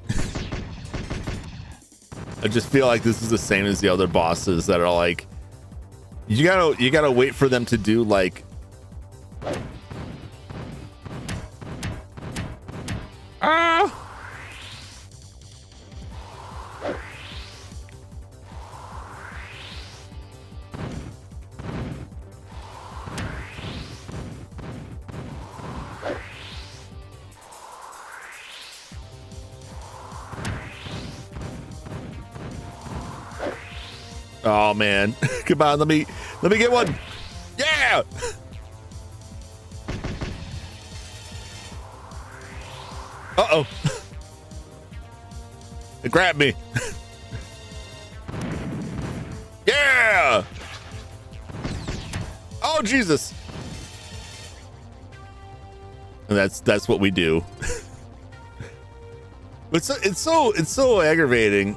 I just feel like this is the same as the other bosses that are like, you gotta wait for them to do like, oh man, come on, let me get one. Yeah. Uh-oh. It grabbed me. Yeah. Oh Jesus. And that's what we do. But it's so aggravating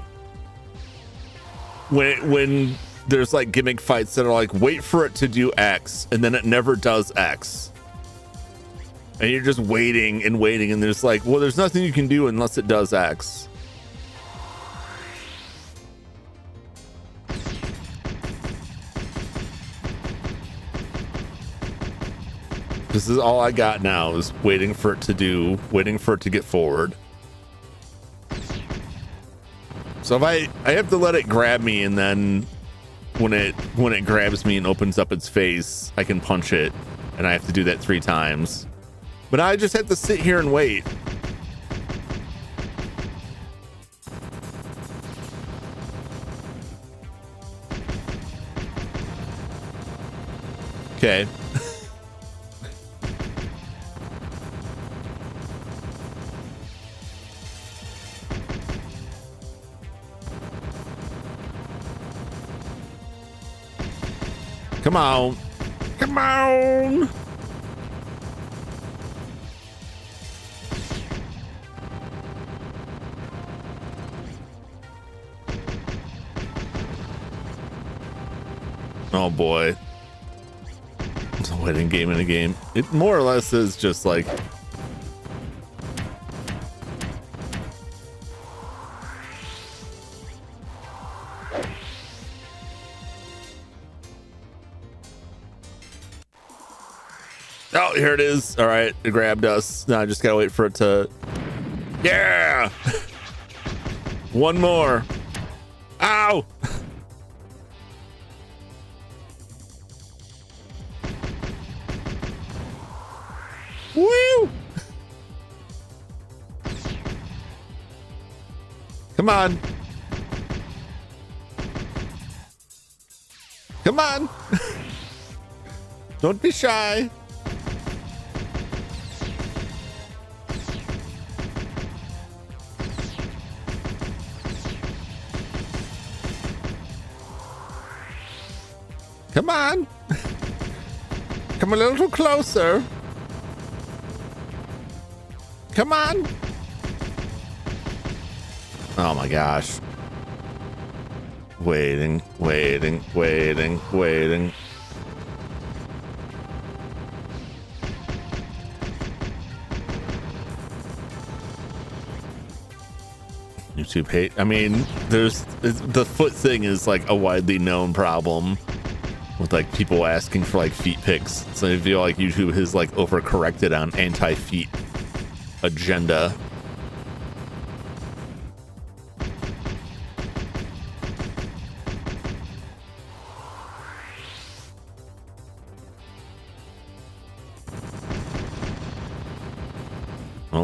when there's like gimmick fights that are like, wait for it to do X, and then it never does X. And you're just waiting and waiting, and there's like, well, there's nothing you can do unless it does X. This is all I got now, is waiting for it to get forward. So if I have to let it grab me, and then when it grabs me and opens up its face, I can punch it, and I have to do that 3 times. But I just have to sit here and wait. Okay. Come on. Come on. Oh boy. It's a wedding game in a game. It more or less is just like, oh, here it is. All right, it grabbed us. Now I just gotta wait for it to, yeah. One more. Ow. Woo! Come on. Come on. Don't be shy. Come on. Come a little closer. Come on. Oh my gosh. Waiting. YouTube hate. I mean, the foot thing is like a widely known problem with like people asking for like feet pics. So I feel like YouTube has like overcorrected on anti-feet agenda.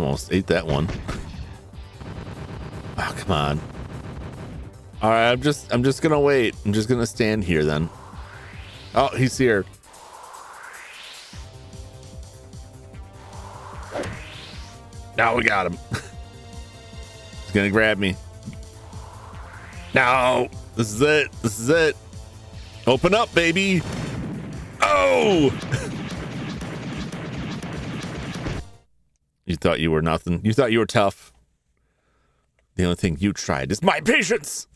almost ate that one. Oh, come on. All right, I'm just gonna wait. I'm just gonna stand here then. Oh, he's here. Now we got him. He's gonna grab me. No, this is it. This is it. Open up, baby. Oh! You thought you were nothing. You thought you were tough. The only thing you tried is my patience.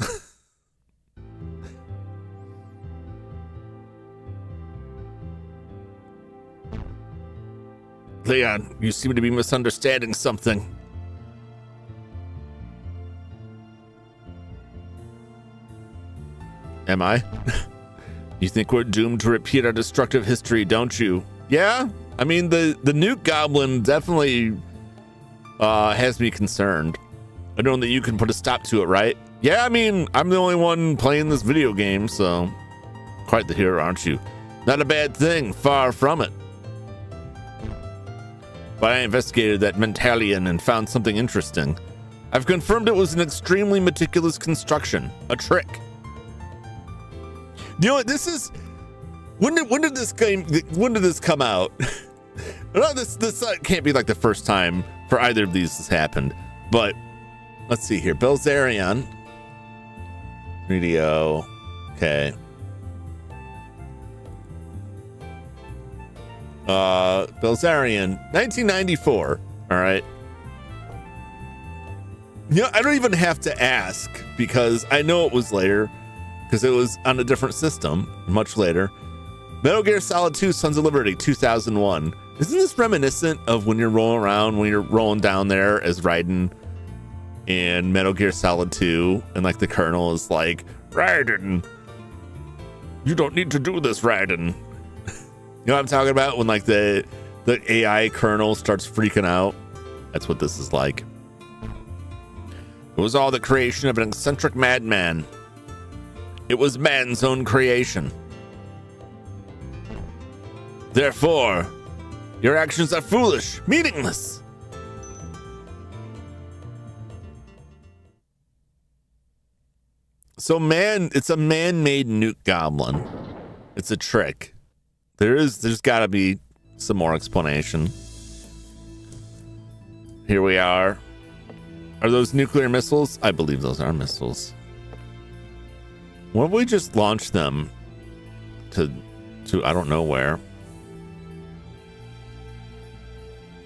Leon, you seem to be misunderstanding something. Am I? You think we're doomed to repeat our destructive history, don't you? Yeah? I mean, the nuke goblin definitely has me concerned. I know that you can put a stop to it, right? Yeah, I mean, I'm the only one playing this video game, so quite the hero, aren't you? Not a bad thing, far from it. But I investigated that Mentalian and found something interesting. I've confirmed it was an extremely meticulous construction, a trick. You know what? This is when did this come out? No, this can't be like the first time for either of these has happened. But let's see here. Belzerion. Radio. Okay. Belzerion, 1994. All right. You know, I don't even have to ask because I know it was later because it was on a different system much later. Metal Gear Solid 2 Sons of Liberty, 2001. Isn't this reminiscent of when you're rolling around, when you're rolling down there as Raiden in Metal Gear Solid 2 and like the colonel is like, Raiden, you don't need to do this, Raiden. You know what I'm talking about? When like the AI colonel starts freaking out. That's what this is like. It was all the creation of an eccentric madman. It was man's own creation. Therefore, your actions are foolish, meaningless. So it's a man-made nuke goblin. It's a trick. There's got to be some more explanation. Here we are. Are those nuclear missiles? I believe those are missiles. What if we just launch them to I don't know where?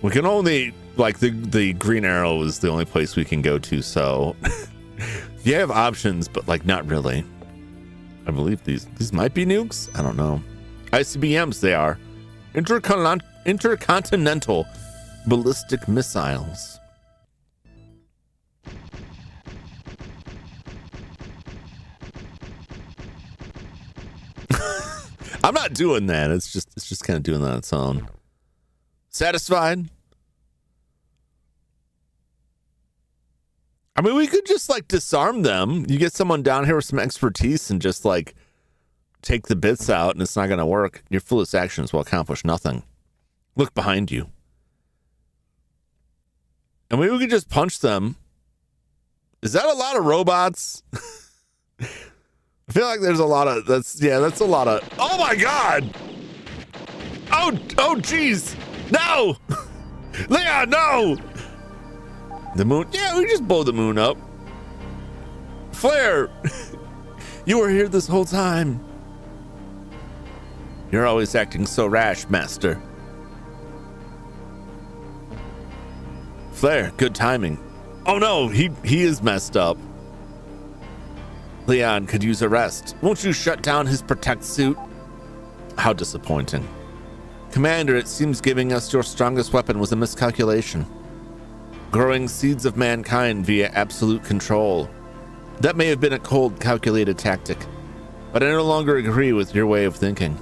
We can only, like, the green arrow is the only place we can go to, so you have options, but like not really. I believe these might be nukes. I don't know. ICBMs, they are. Intercontinental ballistic missiles. I'm not doing that. It's just kind of doing that on its own. Satisfied? I mean, we could just like disarm them. You get someone down here with some expertise and just like take the bits out and it's not going to work. Your foolish actions will accomplish nothing. Look behind you. And we could just punch them. Is that a lot of robots? I feel like there's a lot of, that's a lot of, oh my God. Oh geez. No. Leon, no. The moon, yeah, we just blow the moon up. Flare, you were here this whole time. You're always acting so rash, Master. Flare, good timing. Oh no, he is messed up. Leon could use a rest. Won't you shut down his protect suit? How disappointing. Commander, it seems giving us your strongest weapon was a miscalculation. Growing seeds of mankind via absolute control. That may have been a cold, calculated tactic, but I no longer agree with your way of thinking.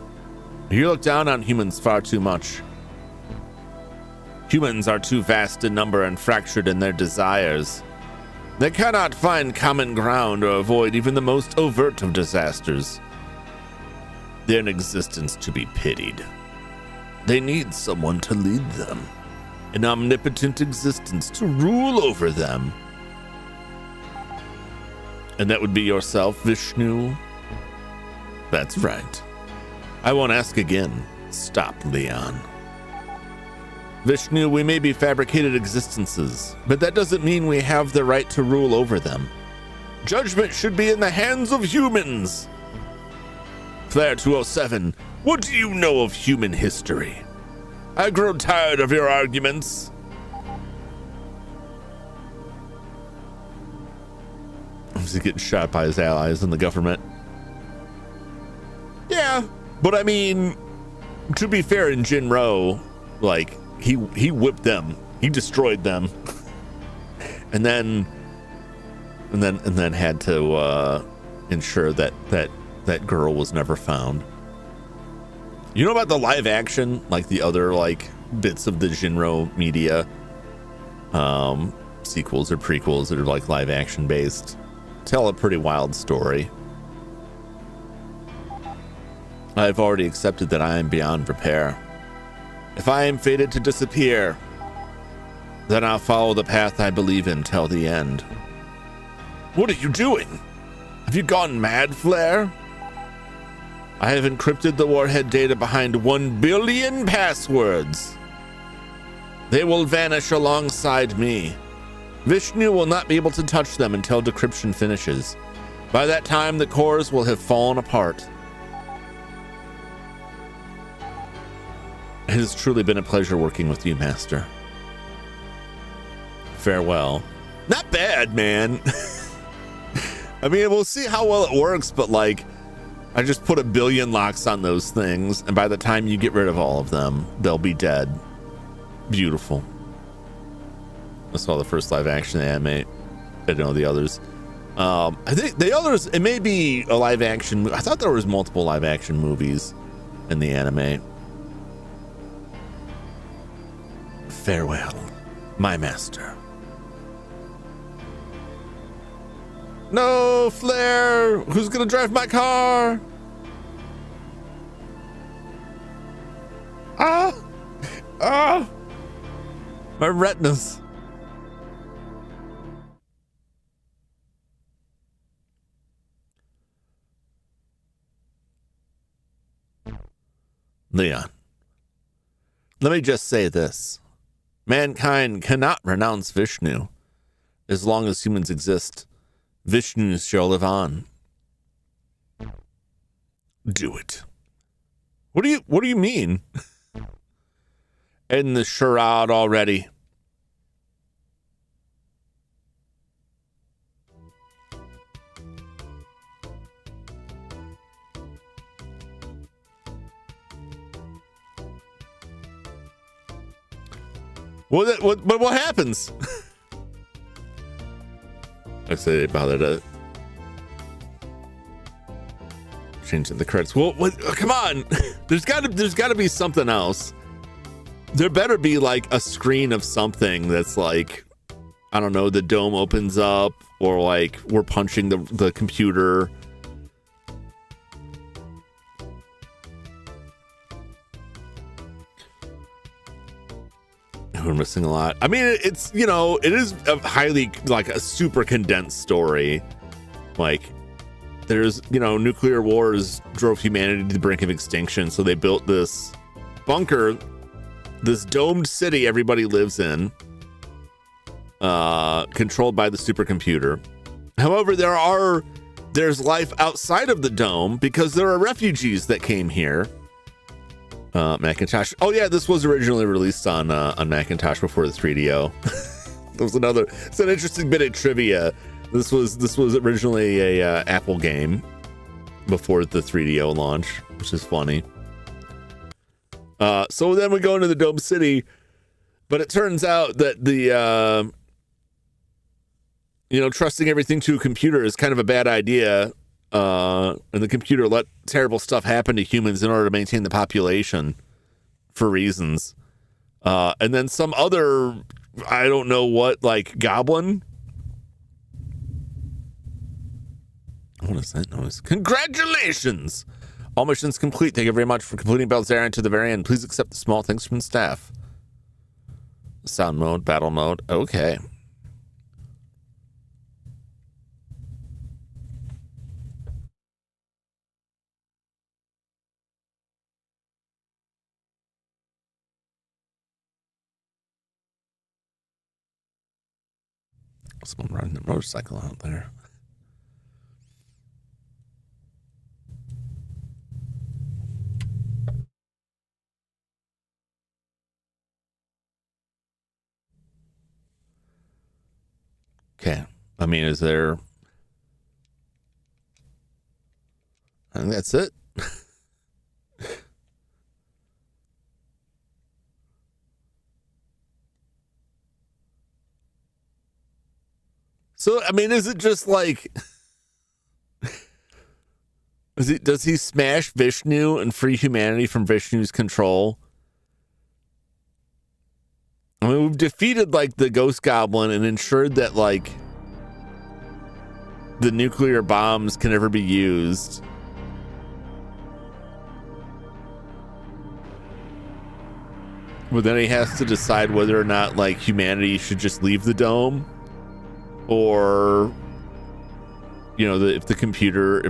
You look down on humans far too much. Humans are too vast in number and fractured in their desires. They cannot find common ground or avoid even the most overt of disasters. They're in existence to be pitied. They need someone to lead them. an omnipotent existence to rule over them. And that would be yourself, Vishnu? That's right. I won't ask again. Stop, Leon. Vishnu, we may be fabricated existences, but that doesn't mean we have the right to rule over them. Judgment should be in the hands of humans. Flare 207, what do you know of human history? I grow tired of your arguments. He's getting shot by his allies in the government. Yeah, but I mean, to be fair, in Jinro, like, he whipped them, he destroyed them, and then had to ensure that girl was never found. You know about the live action, like the other like bits of the Jinro media, sequels or prequels that are like live action based, tell a pretty wild story. I've already accepted that I am beyond repair. If I am fated to disappear, then I'll follow the path I believe in till the end. What are you doing? Have you gone mad, Flare? I have encrypted the warhead data behind 1 billion passwords. They will vanish alongside me. Vishnu will not be able to touch them until decryption finishes. By that time, the cores will have fallen apart. It has truly been a pleasure working with you, Master. Farewell. Not bad, man. I mean, we'll see how well it works, but like, I just put 1 billion locks on those things, and by the time you get rid of all of them, they'll be dead. Beautiful. I saw the first live action anime. I didn't know the others. I think the others, it may be a live action. I thought there was multiple live action movies in the anime. Farewell, my master. No, Flare! Who's gonna drive my car? My retinas. Leon, let me just say this. Mankind cannot renounce Vishnu. As long as humans exist, Vishnu shall live on. Do it. What do you mean? In the charade already. What happens? I say they bother to change the credits. Well, come on. There's gotta be something else. There better be like a screen of something that's like, I don't know, the dome opens up, or like we're punching the computer. We're missing a lot. I mean, it's, you know, it is a highly, like, a super condensed story. Like, there's, you know, nuclear wars drove humanity to the brink of extinction, so they built this bunker, this domed city everybody lives in, controlled by the supercomputer. However, there's life outside of the dome because there are refugees that came here. Macintosh. Oh yeah, this was originally released on Macintosh before the 3DO. It's an interesting bit of trivia. This was originally a Apple game before the 3DO launch, which is funny. So then we go into the Dome City, but it turns out that the trusting everything to a computer is kind of a bad idea. And the computer let terrible stuff happen to humans in order to maintain the population for reasons. And then some other, I don't know what, like goblin. What is that noise? Congratulations! All missions complete. Thank you very much for completing Belzerion to the very end. Please accept the small thanks from the staff. Sound mode, battle mode. Okay. Someone riding a motorcycle out there. Okay. I mean, is there... I think that's it. So, I mean, is it just like... Does he smash Vishnu and free humanity from Vishnu's control? I mean, we've defeated, like, the Ghost Goblin and ensured that, like, the nuclear bombs can never be used. But then he has to decide whether or not, like, humanity should just leave the dome, or, you know, if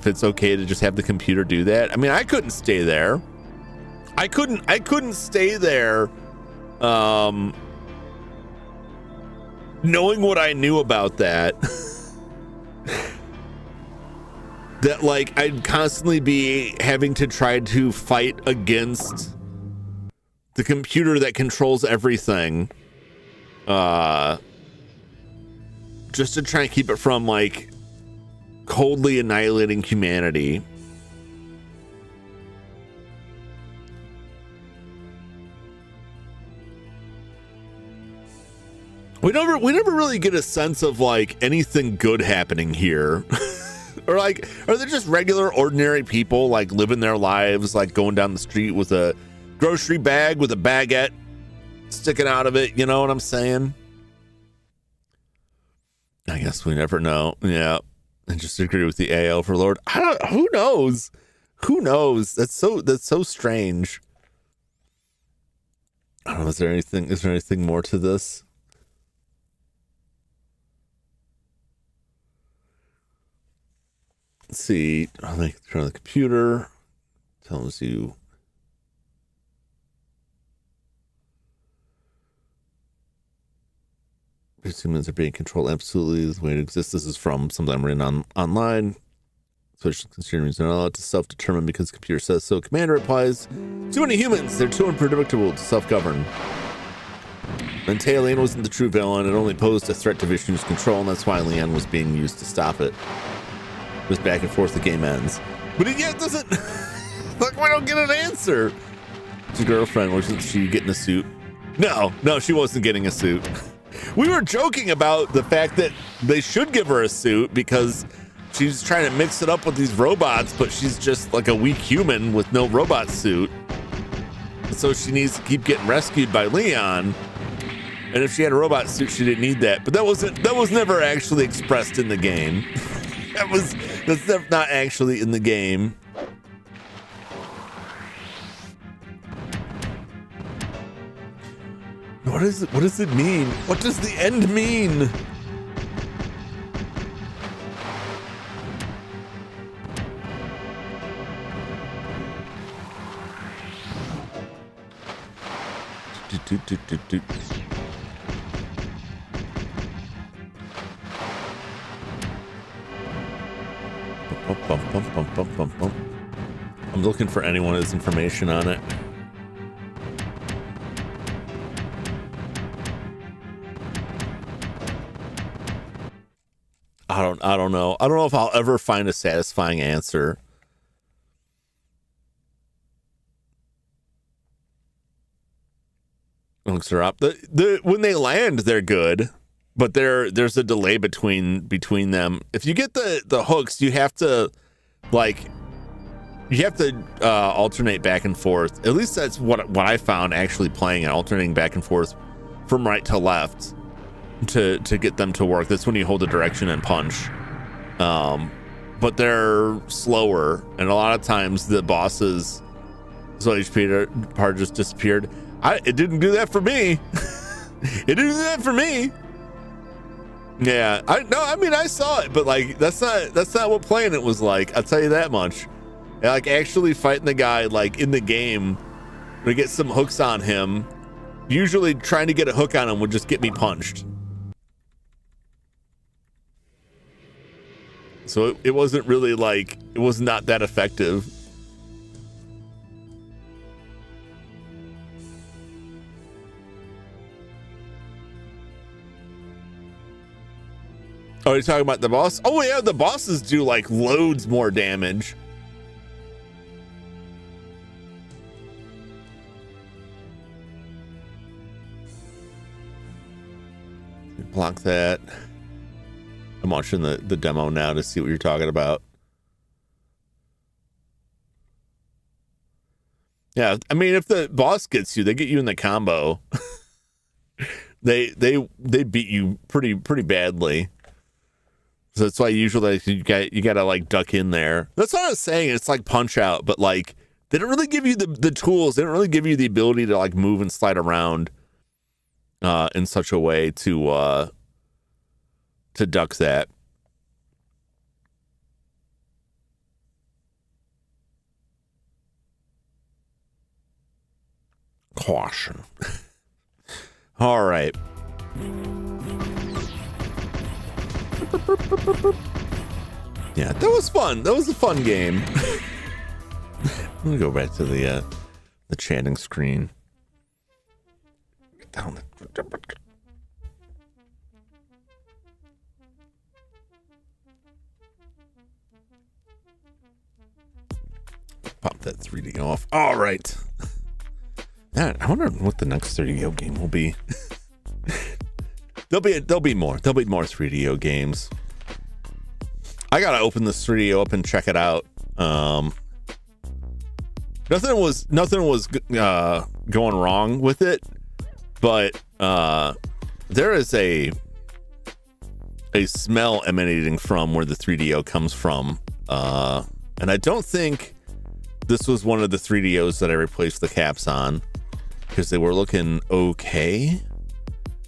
it's okay to just have the computer do that. I mean, I couldn't stay there. I couldn't stay there, knowing what I knew about that. That, like, I'd constantly be having to try to fight against the computer that controls everything, just to try and keep it from, like, coldly annihilating humanity. We never really get a sense of, like, anything good happening here. Or, like, are they just regular, ordinary people, like, living their lives, like, going down the street with a grocery bag with a baguette sticking out of it? You know what I'm saying? I guess we never know. Yeah. I just agree with the AO for Lord. Who knows? Who knows? That's so strange. I don't know. Is there anything more to this? Let's see. I think turn on the computer. Tells you. Humans are being controlled absolutely is the way it exists. This is from something I'm reading online. Social consumers are not allowed to self-determine because the computer says so. Commander replies, too many humans. They're too unpredictable to self-govern. And Leanne wasn't the true villain. It only posed a threat to Vishnu's control, and that's why Leanne was being used to stop it. Just back and forth, the game ends. But it doesn't... Like, we don't get an answer. His girlfriend, wasn't she getting a suit? No, she wasn't getting a suit. We were joking about the fact that they should give her a suit because she's trying to mix it up with these robots, but she's just like a weak human with no robot suit. So she needs to keep getting rescued by Leon. And if she had a robot suit, she didn't need that. But that was never actually expressed in the game. That's not actually in the game. What does it mean? What does the end mean? I'm looking for anyone who has information on it. I don't know. I don't know if I'll ever find a satisfying answer. Looks her up. When they land, they're good, but there's a delay between them. If you get the hooks, you have to alternate back and forth. At least that's what I found actually playing and alternating back and forth from right to left to get them to work. That's when you hold the direction and punch. But they're slower, and a lot of times the bosses' so HP part just disappeared. It didn't do that for me. It didn't do that for me. Yeah, I saw it, but like that's not what playing it was like. I'll tell you that much. And, like actually fighting the guy like in the game, to get some hooks on him. Usually trying to get a hook on him would just get me punched. So it wasn't really like, it was not that effective. Oh, you're talking about the boss? Oh yeah, the bosses do like loads more damage. Block that. I'm watching the demo now to see what you're talking about. Yeah, I mean, if the boss gets you, they get you in the combo. they beat you pretty badly. So that's why usually you gotta like duck in there. That's what I was saying. It's like Punch Out, but like they don't really give you the tools. They don't really give you the ability to like move and slide around in such a way to duck that. Caution. All right. Yeah, that was fun. That was a fun game. Let me go back to the chatting screen. Get down. Pop that 3D off. All right. Yeah, I wonder what the next 3DO game will be. There'll be more 3DO games. I gotta open this 3DO up and check it out. Nothing was going wrong with it, but there is a smell emanating from where the 3DO comes from, and I don't think this was one of the 3DOs that I replaced the caps on, because they were looking okay.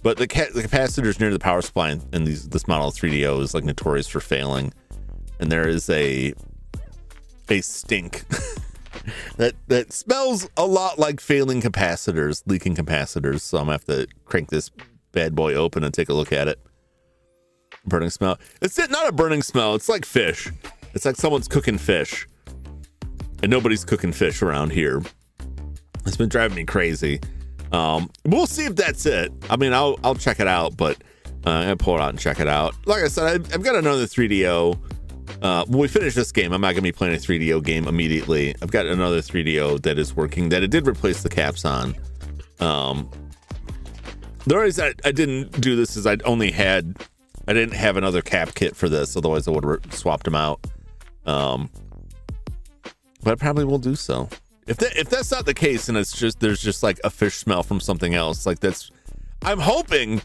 But the capacitors near the power supply in this model of 3DO is like notorious for failing, and there is a stink that smells a lot like failing capacitors, leaking capacitors. So I'm gonna have to crank this bad boy open and take a look at it. Burning smell. It's not a burning smell. It's like fish. It's like someone's cooking fish, and nobody's cooking fish around here. It's been driving me crazy. We'll see if that's it. I mean, I'll check it out, but I'm gonna pull it out and check it out. Like I said, I've got another 3DO. When we finish this game, I'm not gonna be playing a 3DO game immediately. I've got another 3DO that is working, that it did replace the caps on. The reason I didn't do this is I didn't have another cap kit for this. Otherwise I would have swapped them out. But I probably will do so. If that's not the case, and there's just like a fish smell from something else, like I'm hoping,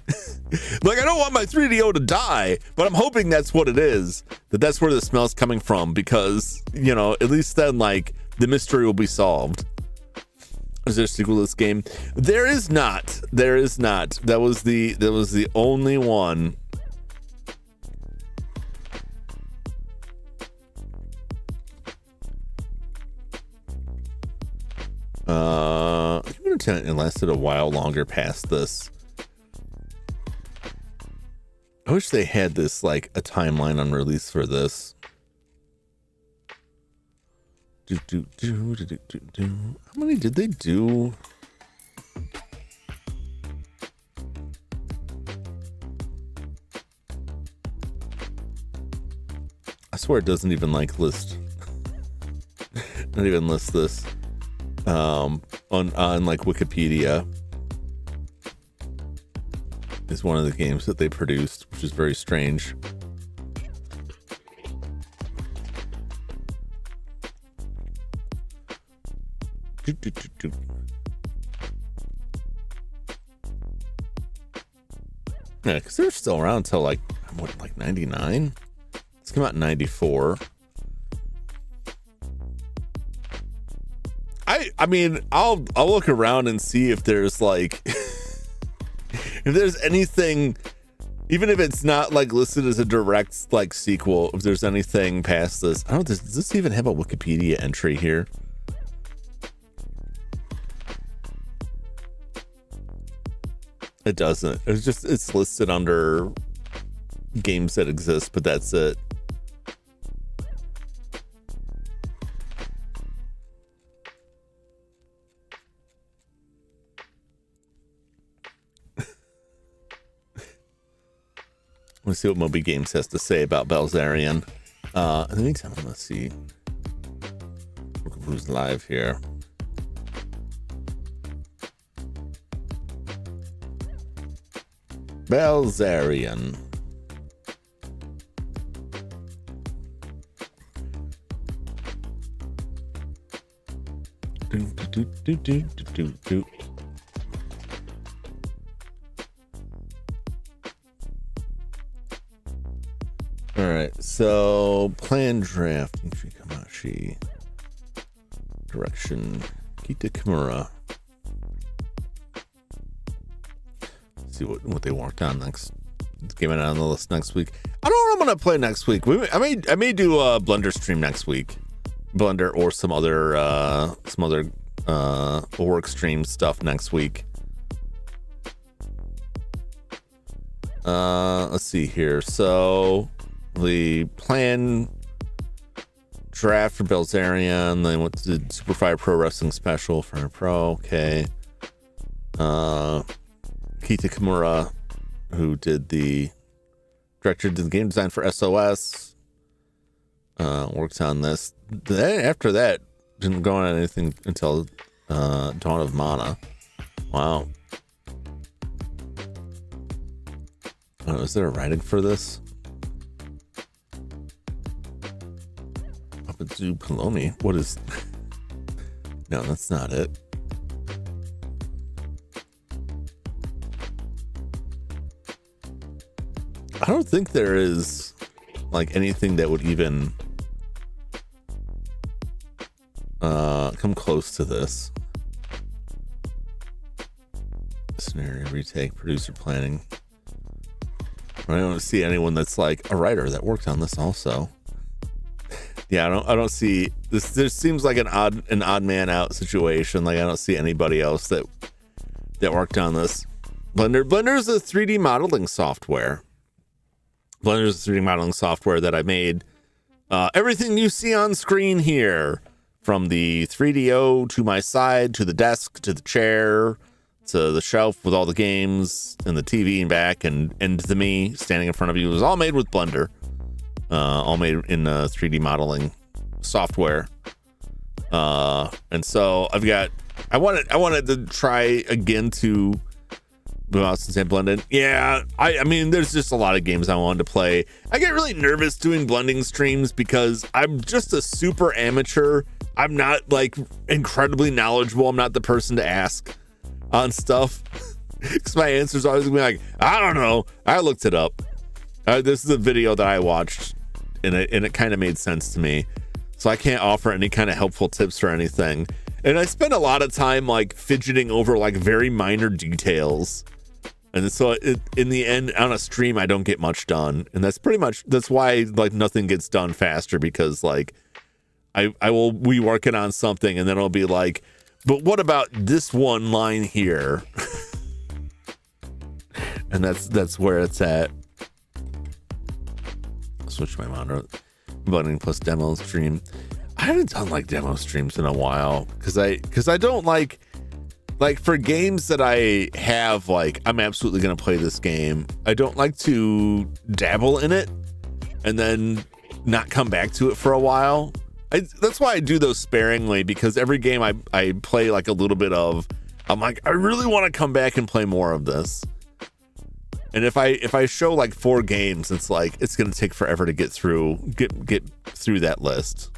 like I don't want my 3DO to die, but I'm hoping that's what it is, that's where the smell's coming from, because, you know, at least then like the mystery will be solved. Is there a sequel to this game? There is not. That was the only one. It lasted a while longer past this. I wish they had this like a timeline on release for this. How many did they do? I swear it doesn't even like list. Not even list this. On like Wikipedia is one of the games that they produced, which is very strange. Yeah, because they're still around until like 99. It's come out in 94. I mean, I'll look around and see if there's like if there's anything, even if it's not like listed as a direct like sequel, if there's anything past this, I don't. Does this even have a Wikipedia entry here? It doesn't. It's listed under games that exist, but that's it. Let's see what Moby Games has to say about Belzerion. In the meantime, let's see who's live here. Belzerion. All right, so plan draft. Kamashi. Direction. Kita Kimura. See what they worked on next. Give it on the list next week. I don't know what I'm gonna play next week. I may do a Blender stream next week. Blender or some other work stream stuff next week. Let's see here. So the plan draft for Belzerion, then went to the Super Fire Pro Wrestling Special for a Pro. Okay. Kita Kimura, who did the director, did the game design for SOS, works on this. Then after that, didn't go on anything until Dawn of Mana. Wow. Oh, is there a writing for this? Papazu Palomi. What is? No, that's not it. I don't think there is like anything that would even come close to this. Scenario retake, producer planning. I don't see anyone that's like a writer that worked on this also. Yeah, I don't see this. There seems like an odd man out situation. Like I don't see anybody else that worked on this. Blender is a 3D modeling software. Blender is a 3D modeling software that I made. Everything you see on screen here, from the 3DO to my side, to the desk, to the chair, to the shelf with all the games, and the TV and back, and to me standing in front of you, was all made with Blender. All made in 3D modeling software. And so I wanted to try again to move out since I blended. Yeah, I mean, there's just a lot of games I wanted to play. I get really nervous doing blending streams because I'm just a super amateur. I'm not like incredibly knowledgeable. I'm not the person to ask on stuff. Because my answer's always gonna be like, I don't know. I looked it up. This is a video that I watched, and it kind of made sense to me. So I can't offer any kind of helpful tips or anything. And I spend a lot of time like fidgeting over like very minor details. And so in the end, on a stream, I don't get much done. And that's why like nothing gets done faster, because like I will be working on something and then I'll be like, but what about this one line here? And that's where it's at. Switch my monitor. Button plus demo stream. I haven't done like demo streams in a while because I don't like for games that I have like I'm absolutely gonna play this game. I don't like to dabble in it and then not come back to it for a while. That's why I do those sparingly, because every game I play like a little bit of, I'm like, I really want to come back and play more of this. And if I show like 4 games, it's like it's gonna take forever to get through that list.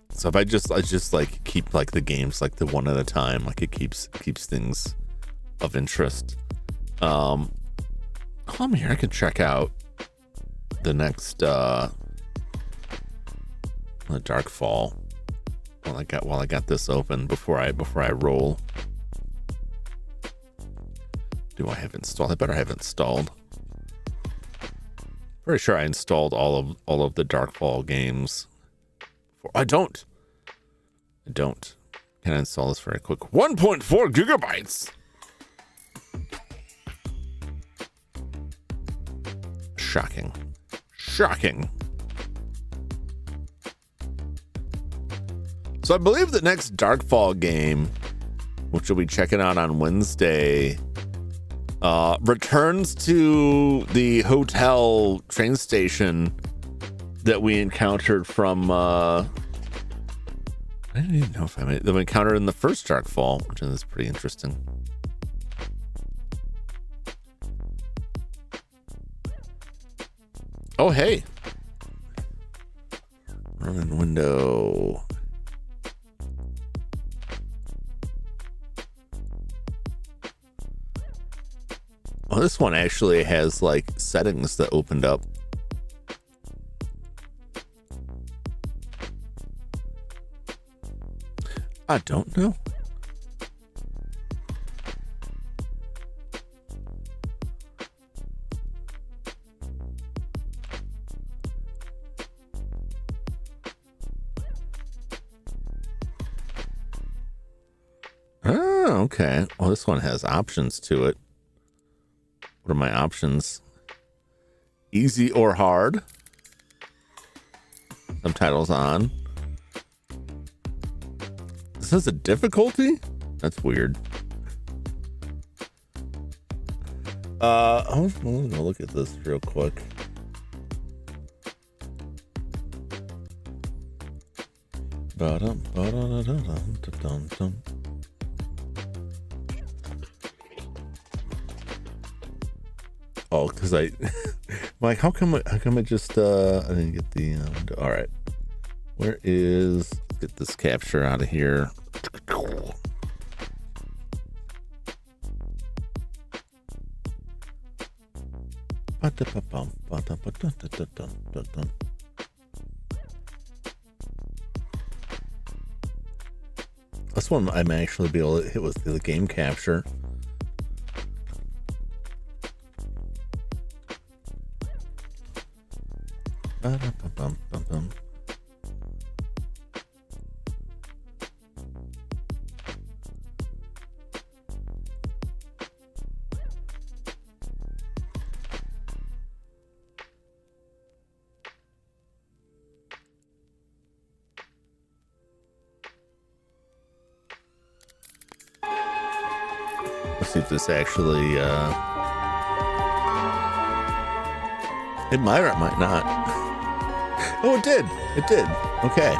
So if I just like keep like the games like the one at a time, like it keeps things of interest. Come here, I can check out the next Darkfall. while I got this open before I roll. Do I have installed? I better have installed. Pretty sure I installed all of the Darkfall games. I don't. Can I install this very quick? 1.4 gigabytes. Shocking. So I believe the next Darkfall game, which we'll be checking out on Wednesday, returns to the hotel train station that we encountered from I don't even know if that we encountered in the first Darkfall, which is pretty interesting. Oh, hey. Running window. Oh, this one actually has like settings that opened up. I don't know. Oh, okay. Well, this one has options to it. What are my options? Easy or hard? Subtitles on. This has a difficulty? That's weird. I'm gonna look at this real quick. Oh, because I like, how come it just I didn't get the all right. Where is, get this capture out of here. This one I may actually be able to hit with the game capture. Let's see if this actually it might or it might not. Oh, it did. Okay.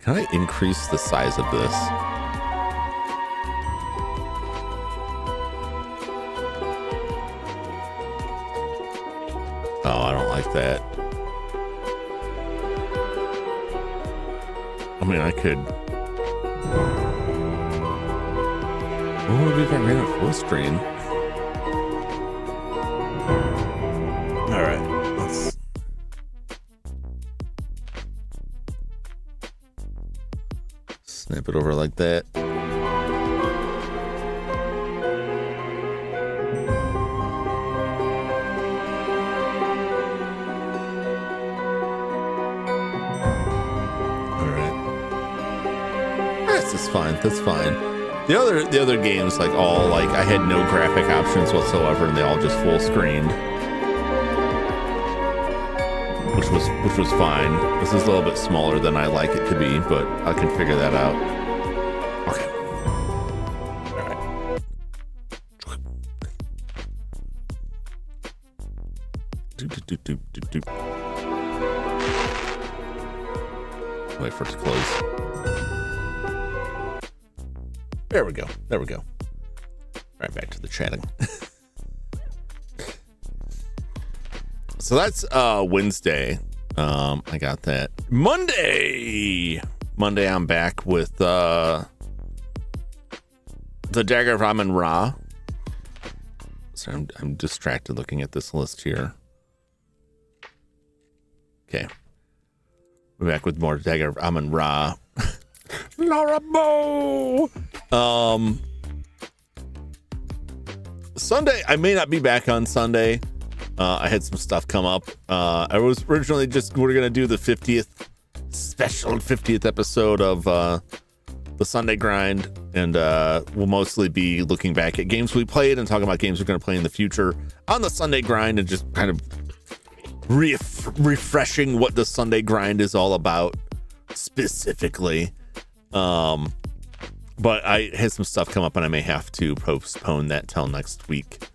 Can I increase the size of this? Oh, I don't like that. I mean, I could. What would it be if I ran it full screen? All right, let's snap it over like that. That's fine. The other games, like all, like I had no graphic options whatsoever, and they all just full screened, which was fine. This is a little bit smaller than I like it to be, but I can figure that out. Okay. All right. Wait for it to close. There we go. Right, back to the chatting. So that's Wednesday. I got that. Monday I'm back with the Dagger of Amun Ra. So I'm distracted looking at this list here. Okay. We're back with more Dagger of Amon Ra. Laura Bo. Sunday, I may not be back on Sunday. I had some stuff come up. I was originally we're going to do the 50th episode of the Sunday Grind. And we'll mostly be looking back at games we played and talking about games we're going to play in the future on the Sunday Grind, and just kind of refreshing what the Sunday Grind is all about specifically. But I had some stuff come up and I may have to postpone that till next week.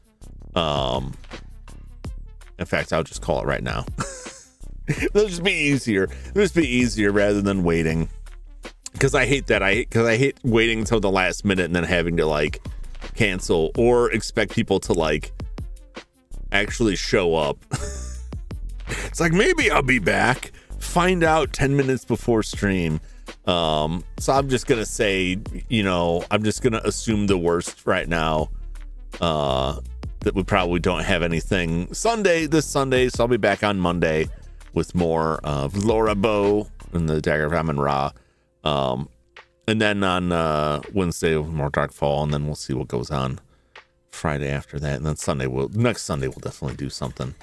In fact, I'll just call it right now. It'll just be easier. It'll just be easier rather than waiting. Because I hate that. I hate waiting until the last minute and then having to like cancel or expect people to like actually show up. It's like, maybe I'll be back. Find out 10 minutes before stream. So I'm just gonna say, I'm just gonna assume the worst right now. That we probably don't have anything this Sunday. So I'll be back on Monday with more of Laura Bo and the Dagger of Amon Ra. And then on Wednesday more Darkfall, and then we'll see what goes on Friday after that. And then next Sunday we'll definitely do something,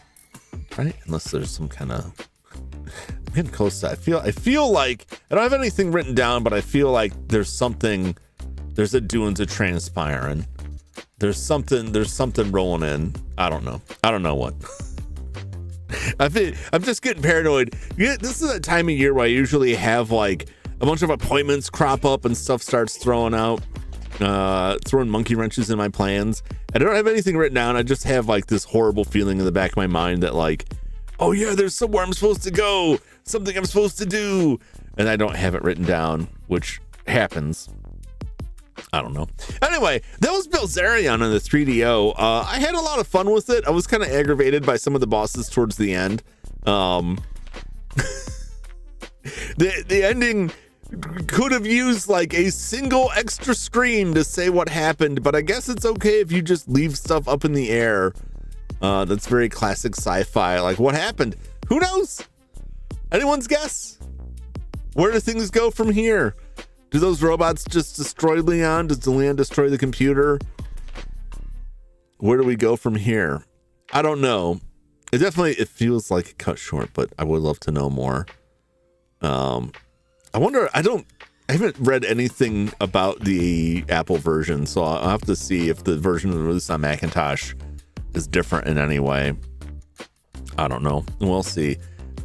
right? Unless there's some kind of, I'm getting close to, I feel like I don't have anything written down, but I feel like there's a doing to transpiring. There's something rolling in. I don't know what. I'm just getting paranoid. Yeah, this is a time of year where I usually have like a bunch of appointments crop up and stuff starts throwing monkey wrenches in my plans. I don't have anything written down. I just have like this horrible feeling in the back of my mind that like, oh yeah, there's somewhere I'm supposed to go, something I'm supposed to do, and I don't have it written down, which happens. I don't know. Anyway, that was Belzerion on the 3DO. I had a lot of fun with it. I was kind of aggravated by some of the bosses towards the end. The ending could have used like a single extra screen to say what happened, but I guess it's okay if you just leave stuff up in the air. That's very classic sci-fi. Like, what happened? Who knows? Anyone's guess? Where do things go from here? Do those robots just destroy Leon? Does Leon destroy the computer? Where do we go from here? I don't know. It feels like it cut short, but I would love to know more. I wonder, I haven't read anything about the Apple version, so I'll have to see if the version released on Macintosh is different in any way. I don't know. We'll see.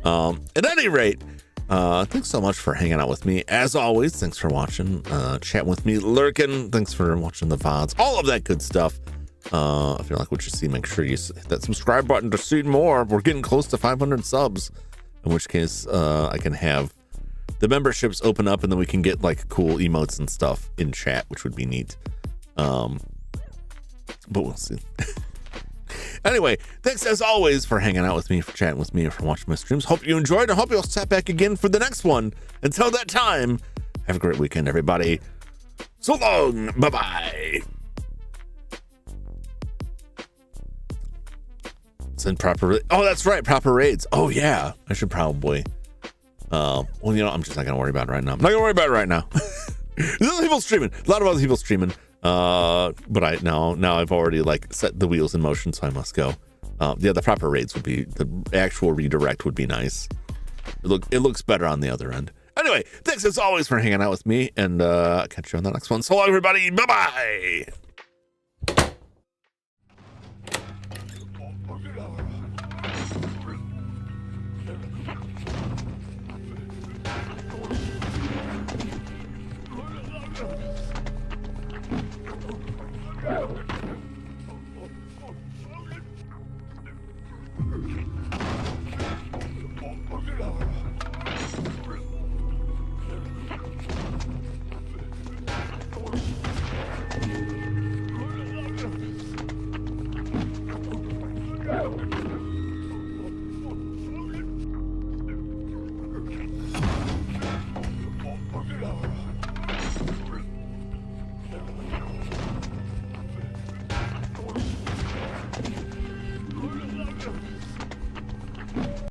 At any rate, thanks so much for hanging out with me. As always, thanks for watching, chatting with me, lurking. Thanks for watching the VODs, all of that good stuff. If you like what you see, make sure you hit that subscribe button to see more. We're getting close to 500 subs, in which case I can have the memberships open up and then we can get like cool emotes and stuff in chat, which would be neat. But we'll see. Anyway, thanks as always for hanging out with me, for chatting with me, for watching my streams. Hope you enjoyed. I hope you'll step back again for the next one. Until that time, have a great weekend, everybody. So long. Bye-bye. Send proper. Oh, that's right. Proper raids. Oh, yeah. I should probably. Well, I'm just not going to worry about it right now. I'm not going to worry about it right now. There's other people streaming. A lot of other people streaming. But now I've already like set the wheels in motion, so I must go. Yeah, the proper raids would be, the actual redirect would be nice. It looks better on the other end. Anyway, thanks as always for hanging out with me, and catch you on the next one. So long, everybody. Bye-bye.